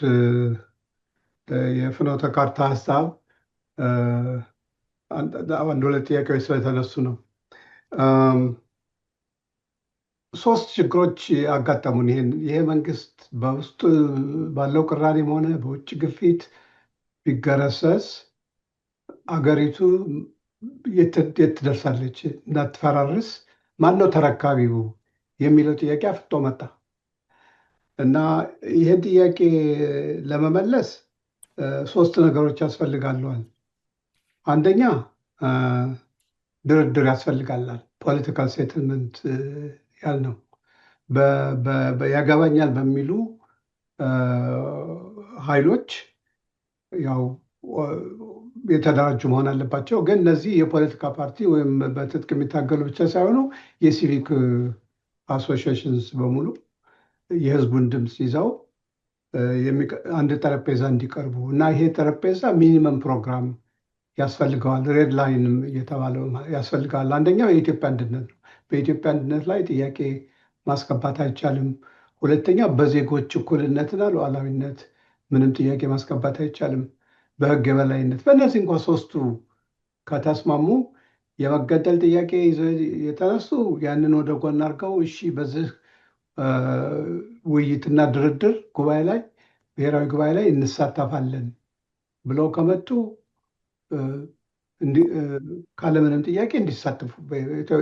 የፍኖተ ካርታ ሀሳብ አንድ ሁለት ጥያቄዎች ስለተነሱ ነው። ሶስት ችግሮች አጋጠሙን። ይሄ መንግስት በውስጥ ባለው ቅራኔም ሆነ በውጭ ግፊት ቢገረሰስ አገሪቱ የት ትደርሳለች እንዳትፈራርስ ማነው ተረካቢው የሚለው ጥያቄ አፍጦ መጣ እና ይህን ጥያቄ ለመመለስ 3 ነገሮች ያስፈልጋለዋል። አንደኛ ድርድር ያስፈልጋላል። ፖለቲካል ሴትልመንት ያልነው ያገባኛል በሚሉ ኃይሎች ያው የተደራጁ መሆን አለባቸው። ግን እነዚህ የፖለቲካ ፓርቲ ወይም በትጥቅ የሚታገሉ ብቻ ሳይሆኑ የሲቪክ አሶሲዬሽንስ በሙሉ የህዝቡን ድምፅ ይዘው አንድ ጠረጴዛ እንዲቀርቡ እና ይሄ ጠረጴዛ ሚኒመም ፕሮግራም ያስፈልገዋል። ሬድ ላይንም እየተባለው ያስፈልገዋል። አንደኛው የኢትዮጵያ አንድነት ነው። በኢትዮጵያ አንድነት ላይ ጥያቄ ማስገባት አይቻልም። ሁለተኛ በዜጎች እኩልነትና ሉዓላዊነት ምንም ጥያቄ ማስገባት አይቻልም። በህግ የበላይነት በእነዚህ እንኳ 3ቱ ከተስማሙ የመገደል ጥያቄ ይዘው የተነሱ ያንን ወደ ጎን አድርገው እሺ በዚህ ውይይትና ድርድር ጉባኤ ላይ ብሔራዊ ጉባኤ ላይ እንሳተፋለን ብለው ከመጡ ካለምንም ጥያቄ እንዲሳተፉ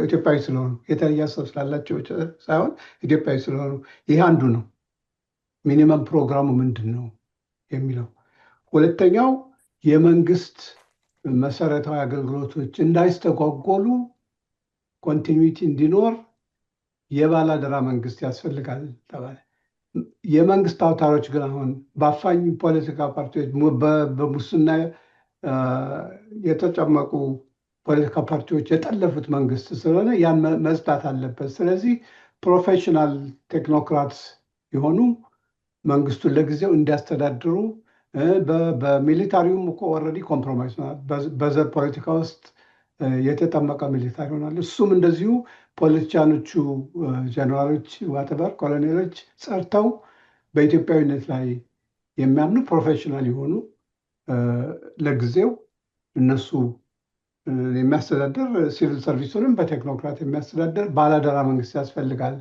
ኢትዮጵያዊ ስለሆኑ የተለየ ሀሳብ ስላላቸው ሳይሆን ኢትዮጵያዊ ስለሆኑ ይህ አንዱ ነው። ሚኒመም ፕሮግራሙ ምንድን ነው የሚለው። ሁለተኛው የመንግስት መሰረታዊ አገልግሎቶች እንዳይስተጓጎሉ ኮንቲኒዊቲ እንዲኖር የባላደራ መንግስት ያስፈልጋል ተባለ። የመንግስት አውታሮች ግን አሁን በአፋኝ ፖለቲካ ፓርቲዎች በሙስና የተጨመቁ ፖለቲካ ፓርቲዎች የጠለፉት መንግስት ስለሆነ ያን መጽዳት አለበት። ስለዚህ ፕሮፌሽናል ቴክኖክራትስ የሆኑ መንግስቱን ለጊዜው እንዲያስተዳድሩ በሚሊታሪውም እኮ ኦልሬዲ ኮምፕሮማይዝ በዘር ፖለቲካ ውስጥ የተጠመቀ ሚሊታሪ ሆናል። እሱም እንደዚሁ ፖለቲሻኖቹ ጀነራሎች ዋተበር ኮሎኔሎች ጸርተው በኢትዮጵያዊነት ላይ የሚያምኑ ፕሮፌሽናል የሆኑ ለጊዜው እነሱ የሚያስተዳድር ሲቪል ሰርቪሱንም በቴክኖክራት የሚያስተዳድር ባላደራ መንግስት ያስፈልጋል።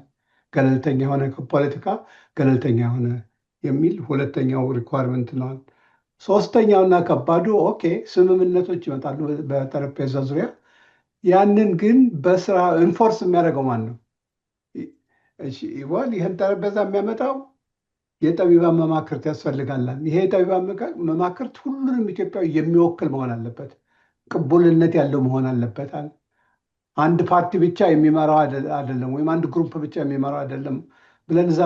ገለልተኛ የሆነ ፖለቲካ ገለልተኛ የሆነ የሚል ሁለተኛው ሪኳርመንት ነው። ሶስተኛውና ከባዱ ኦኬ ስምምነቶች ይመጣሉ በጠረጴዛ ዙሪያ። ያንን ግን በስራ ኢንፎርስ የሚያደርገው ማን ነው? ይህን ጠረጴዛ የሚያመጣው የጠቢባን መማክርት ያስፈልጋላል። ይሄ የጠቢባን መማክርት ሁሉንም ኢትዮጵያዊ የሚወክል መሆን አለበት። ቅቡልነት ያለው መሆን አለበታል። አንድ ፓርቲ ብቻ የሚመራው አይደለም፣ ወይም አንድ ግሩፕ ብቻ የሚመራው አይደለም ብለን እዛ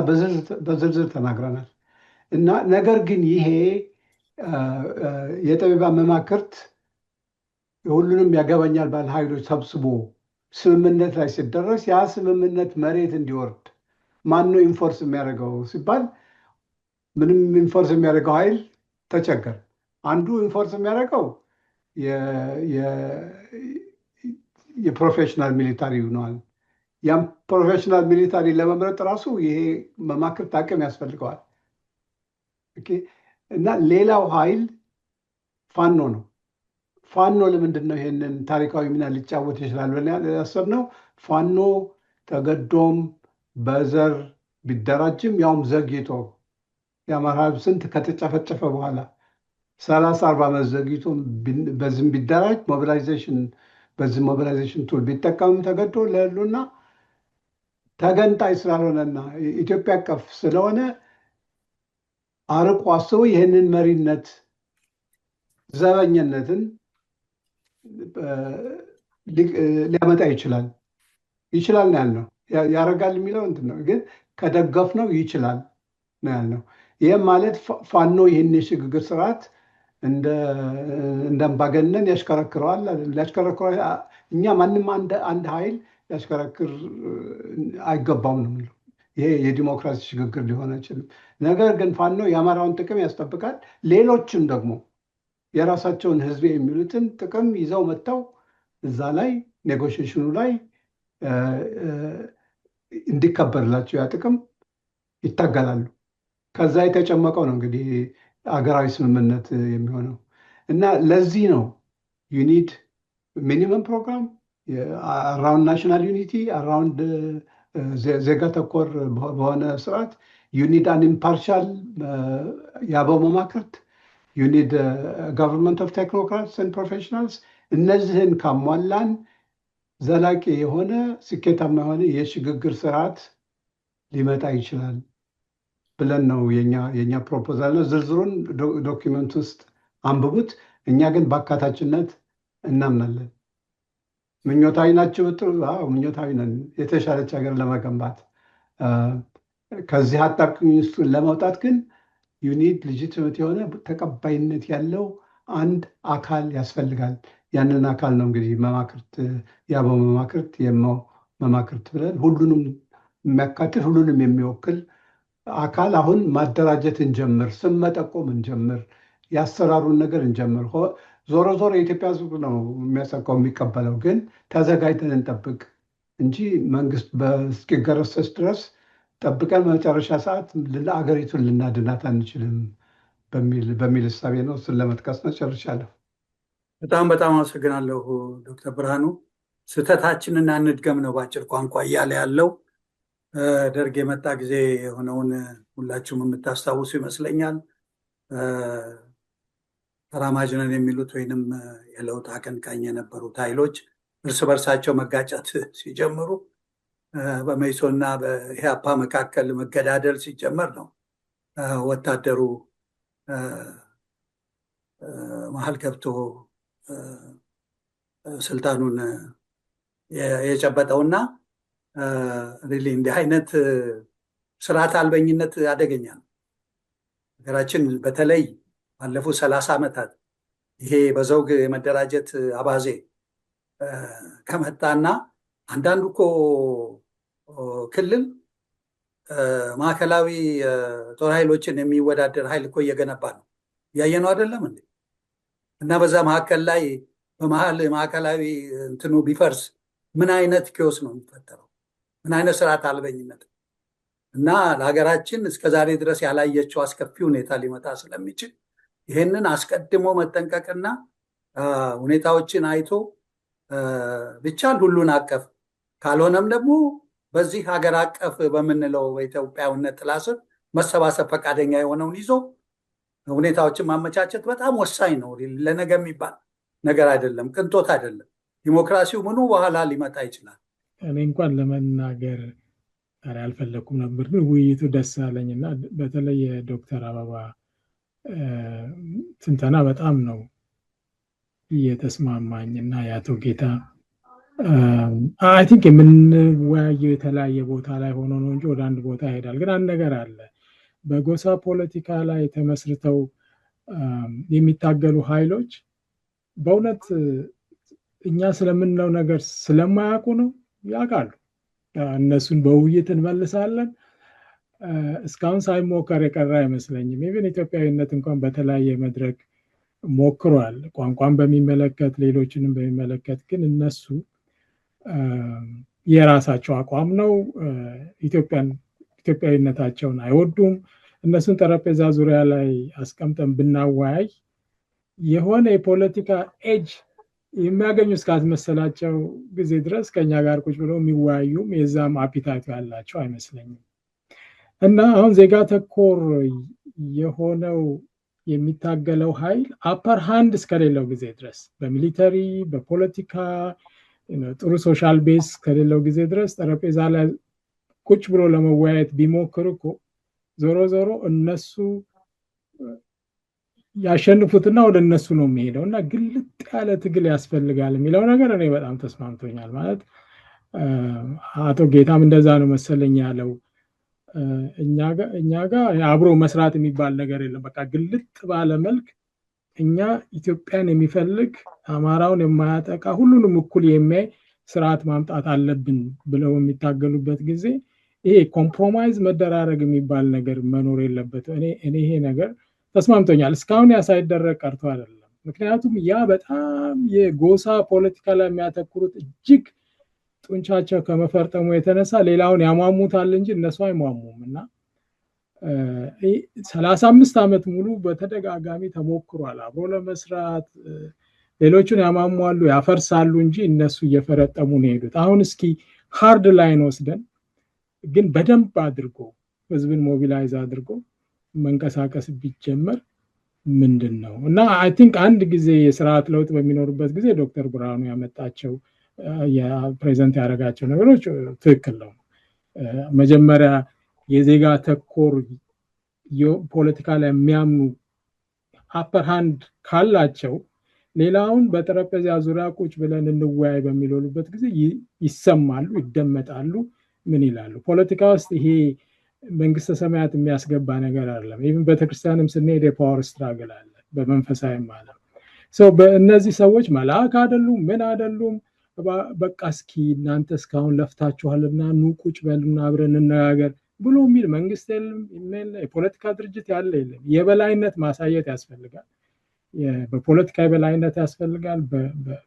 በዝርዝር ተናግረናል። እና ነገር ግን ይሄ የጠቢባን መማክርት የሁሉንም ያገባኛል ባለ ኃይሎች ሰብስቦ ስምምነት ላይ ሲደረስ ያ ስምምነት መሬት እንዲወርድ ማነው ኢንፎርስ የሚያደርገው ሲባል ምንም ኢንፎርስ የሚያደርገው ኃይል ተቸገር። አንዱ ኢንፎርስ የሚያደርገው የፕሮፌሽናል ሚሊታሪ ሆነዋል። ያም ፕሮፌሽናል ሚሊታሪ ለመምረጥ ራሱ ይሄ መማክርት አቅም ያስፈልገዋል። እና ሌላው ኃይል ፋኖ ነው። ፋኖ ለምንድን ነው ይሄንን ታሪካዊ ሚና ሊጫወት ይችላል ብለን ያሰብነው? ፋኖ ተገዶም በዘር ቢደራጅም ያውም ዘግይቶ የአማራ ሕዝብ ስንት ከተጨፈጨፈ በኋላ 30-40 ዓመት ዘግይቶ በዚህም ቢደራጅ ሞቢላይዜሽን በዚህ ሞቢላይዜሽን ቱል ቢጠቀምም ተገዶ ለህሉና ተገንጣይ ስላልሆነና ኢትዮጵያ አቀፍ ስለሆነ አርቆ አስቦ ይህንን መሪነት ዘበኝነትን ሊያመጣ ይችላል ነው ያልነው። ያደርጋል የሚለው እንትን ነው፣ ግን ከደገፍ ነው ይችላል ነው ያልነው። ይህም ማለት ፋኖ ይህን የሽግግር ስርዓት እንደ አምባገነን ያሽከረክረዋል። እኛ ማንም አንድ ኃይል ሊያሽከረክር አይገባም ነው የሚለው። ይሄ የዲሞክራሲ ሽግግር ሊሆን አይችልም። ነገር ግን ፋኖ የአማራውን ጥቅም ያስጠብቃል። ሌሎችም ደግሞ የራሳቸውን ህዝብ የሚሉትን ጥቅም ይዘው መጥተው እዛ ላይ ኔጎሽዬሽኑ ላይ እንዲከበርላቸው ያ ጥቅም ይታገላሉ። ከዛ የተጨመቀው ነው እንግዲህ አገራዊ ስምምነት የሚሆነው እና ለዚህ ነው ዩኒድ ሚኒመም ፕሮግራም አራውንድ ናሽናል ዩኒቲ አራውንድ ዜጋ ተኮር በሆነ ስርዓት ዩኒድ አን ኢምፓርሻል የአበው መማክርት you need a government of technocrats and professionals እነዚህን ካሟላን ዘላቂ የሆነ ስኬታማ የሆነ የሽግግር ስርዓት ሊመጣ ይችላል ብለን ነው የኛ ፕሮፖዛል ነው። ዝርዝሩን ዶክመንት ውስጥ አንብቡት። እኛ ግን በአካታችነት እናምናለን። ምኞታዊ ናቸው ጥሩ። ምኞታዊ ነን የተሻለች ሀገር ለመገንባት። ከዚህ አጣብቂኝ ውስጥ ለመውጣት ግን ዩኒድ ሌጂቲሜት የሆነ ተቀባይነት ያለው አንድ አካል ያስፈልጋል። ያንን አካል ነው እንግዲህ መማክርት የአበው መማክርት የማው መማክርት ብለን ሁሉንም የሚያካትት ሁሉንም የሚወክል አካል አሁን ማደራጀት እንጀምር፣ ስም መጠቆም እንጀምር፣ ያሰራሩን ነገር እንጀምር። ዞሮ ዞሮ የኢትዮጵያ ሕዝብ ነው የሚያሰካው የሚቀበለው፣ ግን ተዘጋጅተን እንጠብቅ እንጂ መንግስት እስኪገረሰስ ድረስ ጠብቀን መጨረሻ ሰዓት ለአገሪቱን ልናድናት አንችልም በሚል እሳቤ ነው። እሱን ለመጥቀስ ነው። ጨርሻለሁ። በጣም በጣም አመሰግናለሁ ዶክተር ብርሃኑ። ስህተታችንን አንድገም ነው በአጭር ቋንቋ እያለ ያለው። ደርግ የመጣ ጊዜ የሆነውን ሁላችሁም የምታስታውሱ ይመስለኛል። ተራማጅ ነን የሚሉት ወይንም የለውጥ አቀንቃኝ የነበሩት ኃይሎች እርስ በርሳቸው መጋጨት ሲጀምሩ በመኢሶንና በኢህአፓ መካከል መገዳደል ሲጀመር ነው ወታደሩ መሀል ገብቶ ስልጣኑን የጨበጠውና ሪሊ እንዲህ አይነት ስርዓት አልበኝነት አደገኛ ነው። ሀገራችን በተለይ ባለፉት 30 ዓመታት ይሄ በዘውግ የመደራጀት አባዜ ከመጣና አንዳንዱ እኮ ክልል ማዕከላዊ ጦር ኃይሎችን የሚወዳደር ኃይል እኮ እየገነባ ነው። ያየነው አይደለም እንዴ? እና በዛ መካከል ላይ በመሀል ማዕከላዊ እንትኑ ቢፈርስ ምን አይነት ኪዮስ ነው የሚፈጠረው? ምን አይነት ስርዓት አልበኝነት እና ለሀገራችን እስከዛሬ ድረስ ያላየችው አስከፊ ሁኔታ ሊመጣ ስለሚችል ይህንን አስቀድሞ መጠንቀቅና ሁኔታዎችን አይቶ ብቻል ሁሉን አቀፍ ካልሆነም ደግሞ በዚህ ሀገር አቀፍ በምንለው በኢትዮጵያዊነት ጥላ ስር መሰባሰብ ፈቃደኛ የሆነውን ይዞ ሁኔታዎችን ማመቻቸት በጣም ወሳኝ ነው። ለነገ የሚባል ነገር አይደለም፣ ቅንጦት አይደለም። ዲሞክራሲው ምኑ በኋላ ሊመጣ ይችላል። እኔ እንኳን ለመናገር አልፈለኩም ነበር፣ ግን ውይይቱ ደስ አለኝና በተለይ የዶክተር አበባ ትንተና በጣም ነው የተስማማኝና የአቶ ጌታ አይ ቲንክ የምንወያየው የተለያየ ቦታ ላይ ሆኖ ነው እንጂ ወደ አንድ ቦታ ይሄዳል። ግን አንድ ነገር አለ። በጎሳ ፖለቲካ ላይ ተመስርተው የሚታገሉ ኃይሎች በእውነት እኛ ስለምንለው ነገር ስለማያውቁ ነው። ያውቃሉ። እነሱን በውይይት እንመልሳለን። እስካሁን ሳይሞከር የቀረ አይመስለኝም። ኢቭን ኢትዮጵያዊነት እንኳን በተለያየ መድረክ ሞክሯል፣ ቋንቋን በሚመለከት ሌሎችንም በሚመለከት። ግን እነሱ የራሳቸው አቋም ነው። ኢትዮጵያዊነታቸውን አይወዱም። እነሱን ጠረጴዛ ዙሪያ ላይ አስቀምጠን ብናወያይ የሆነ የፖለቲካ ኤጅ የሚያገኙ እስካስመሰላቸው ጊዜ ድረስ ከኛ ጋር ቁጭ ብለው የሚወያዩም የዛም አፒታይቱ ያላቸው አይመስለኝም። እና አሁን ዜጋ ተኮር የሆነው የሚታገለው ኃይል አፐር ሃንድ እስከሌለው ጊዜ ድረስ በሚሊተሪ በፖለቲካ ጥሩ ሶሻል ቤስ ከሌለው ጊዜ ድረስ ጠረጴዛ ላይ ቁጭ ብሎ ለመወያየት ቢሞክር እኮ ዞሮ ዞሮ እነሱ ያሸንፉትና ወደ እነሱ ነው የሚሄደው። እና ግልጥ ያለ ትግል ያስፈልጋል የሚለው ነገር እኔ በጣም ተስማምቶኛል። ማለት አቶ ጌታም እንደዛ ነው መሰለኝ ያለው። እኛ ጋር አብሮ መስራት የሚባል ነገር የለም። በቃ ግልጥ ባለ መልክ እኛ ኢትዮጵያን የሚፈልግ አማራውን የማያጠቃ ሁሉንም እኩል የሚያይ ስርዓት ማምጣት አለብን ብለው የሚታገሉበት ጊዜ ይሄ ኮምፕሮማይዝ መደራረግ የሚባል ነገር መኖር የለበትም። እኔ ይሄ ነገር ተስማምቶኛል። እስካሁን ያ ሳይደረግ ቀርቶ አይደለም። ምክንያቱም ያ በጣም የጎሳ ፖለቲካ ላይ የሚያተኩሩት እጅግ ጡንቻቸው ከመፈርጠሙ የተነሳ ሌላውን ያሟሙታል እንጂ እነሱ አይሟሙም። እና 35 ዓመት ሙሉ በተደጋጋሚ ተሞክሯል አብሮ ለመስራት። ሌሎቹን ያሟሟሉ ያፈርሳሉ እንጂ እነሱ እየፈረጠሙ ነው የሄዱት። አሁን እስኪ ሃርድ ላይን ወስደን ግን በደንብ አድርጎ ህዝብን ሞቢላይዝ አድርጎ መንቀሳቀስ ቢጀመር ምንድን ነው? እና አይ ቲንክ አንድ ጊዜ የስርዓት ለውጥ በሚኖርበት ጊዜ ዶክተር ብርሃኑ ያመጣቸው የፕሬዘንት ያደረጋቸው ነገሮች ትክክል ነው። መጀመሪያ የዜጋ ተኮር ፖለቲካ ላይ የሚያምኑ አፐር ሃንድ ካላቸው ሌላውን በጠረጴዛ ዙሪያ ቁጭ ብለን እንወያይ በሚሉበት ጊዜ ይሰማሉ፣ ይደመጣሉ፣ ምን ይላሉ። ፖለቲካ ውስጥ ይሄ መንግስተ ሰማያት የሚያስገባ ነገር አይደለም። ኢቭን ቤተክርስቲያንም ስንሄድ የፓወር ስትራግል አለ፣ በመንፈሳዊም አለ። በእነዚህ ሰዎች መልአክ አይደሉም፣ ምን አይደሉም። በቃ እስኪ እናንተ እስካሁን ለፍታችኋልና ኑ ቁጭ በሉና አብረን እንነጋገር ብሎ የሚል መንግስት የለም፣ የፖለቲካ ድርጅት ያለ የለም። የበላይነት ማሳየት ያስፈልጋል። በፖለቲካ የበላይነት ያስፈልጋል፣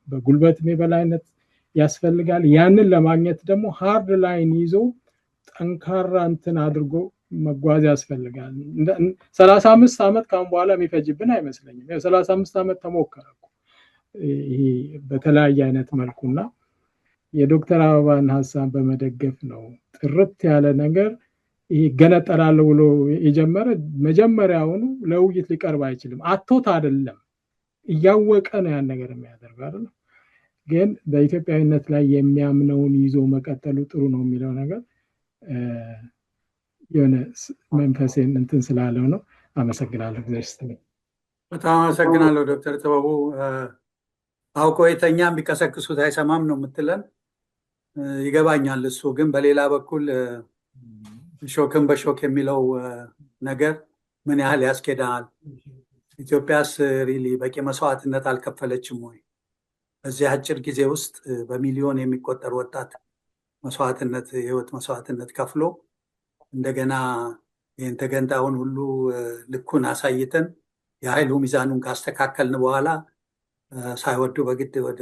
በጉልበትም የበላይነት ያስፈልጋል። ያንን ለማግኘት ደግሞ ሃርድ ላይን ይዞ ጠንካራ እንትን አድርጎ መጓዝ ያስፈልጋል። 35 ዓመት ካሁን በኋላ የሚፈጅብን አይመስለኝም። 35 ዓመት ተሞከረ ይሄ በተለያየ አይነት መልኩና የዶክተር አበባን ሀሳብ በመደገፍ ነው። ጥርት ያለ ነገር ይሄ ገነጠላለሁ ብሎ የጀመረ መጀመሪያውኑ ለውይይት ሊቀርብ አይችልም። አቶት አይደለም፣ እያወቀ ነው ያን ነገር የሚያደርገው አይደል? ግን በኢትዮጵያዊነት ላይ የሚያምነውን ይዞ መቀጠሉ ጥሩ ነው የሚለው ነገር የሆነ መንፈሴን እንትን ስላለው ነው። አመሰግናለሁ። በጣም አመሰግናለሁ ዶክተር ጥበቡ። አውቆ የተኛም ቢቀሰቅሱት አይሰማም ነው የምትለን። ይገባኛል። እሱ ግን በሌላ በኩል ሾክን በሾክ የሚለው ነገር ምን ያህል ያስኬዳል? ኢትዮጵያስ ሪሊ በቂ መስዋዕትነት አልከፈለችም ወይ? በዚህ አጭር ጊዜ ውስጥ በሚሊዮን የሚቆጠር ወጣት መስዋዕትነት፣ የህይወት መስዋዕትነት ከፍሎ እንደገና ይህን ተገንጣውን ሁሉ ልኩን አሳይተን የኃይሉ ሚዛኑን ካስተካከልን በኋላ ሳይወዱ በግድ ወደ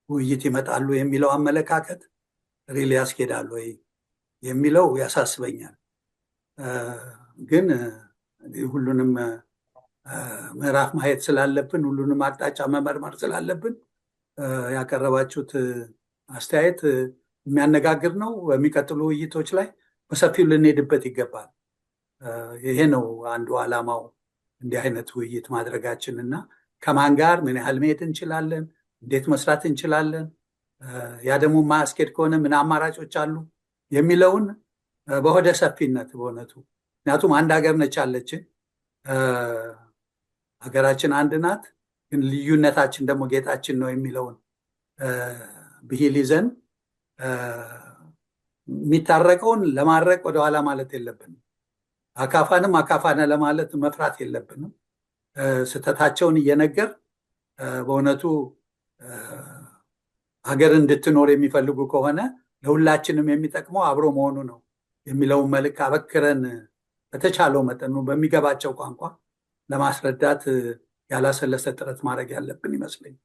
ውይይት ይመጣሉ የሚለው አመለካከት ሪሊ ያስኬዳል ወይ የሚለው ያሳስበኛል። ግን ሁሉንም ምዕራፍ ማየት ስላለብን፣ ሁሉንም አቅጣጫ መመርመር ስላለብን ያቀረባችሁት አስተያየት የሚያነጋግር ነው። በሚቀጥሉ ውይይቶች ላይ በሰፊው ልንሄድበት ይገባል። ይሄ ነው አንዱ ዓላማው እንዲህ አይነት ውይይት ማድረጋችን እና ከማን ጋር ምን ያህል መሄድ እንችላለን፣ እንዴት መስራት እንችላለን፣ ያ ደግሞ ማያስኬድ ከሆነ ምን አማራጮች አሉ የሚለውን በሆደ ሰፊነት በእውነቱ ምክንያቱም አንድ ሀገር ነች ያለችን፣ ሀገራችን አንድ ናት፣ ግን ልዩነታችን ደግሞ ጌጣችን ነው የሚለውን ብሂል ይዘን የሚታረቀውን ለማድረቅ ወደኋላ ማለት የለብንም። አካፋንም አካፋነ ለማለት መፍራት የለብንም። ስህተታቸውን እየነገር በእውነቱ ሀገር እንድትኖር የሚፈልጉ ከሆነ ለሁላችንም የሚጠቅመው አብሮ መሆኑ ነው የሚለውን መልእክት አበክረን በተቻለው መጠኑ በሚገባቸው ቋንቋ ለማስረዳት ያላሰለሰ ጥረት ማድረግ ያለብን ይመስለኛል።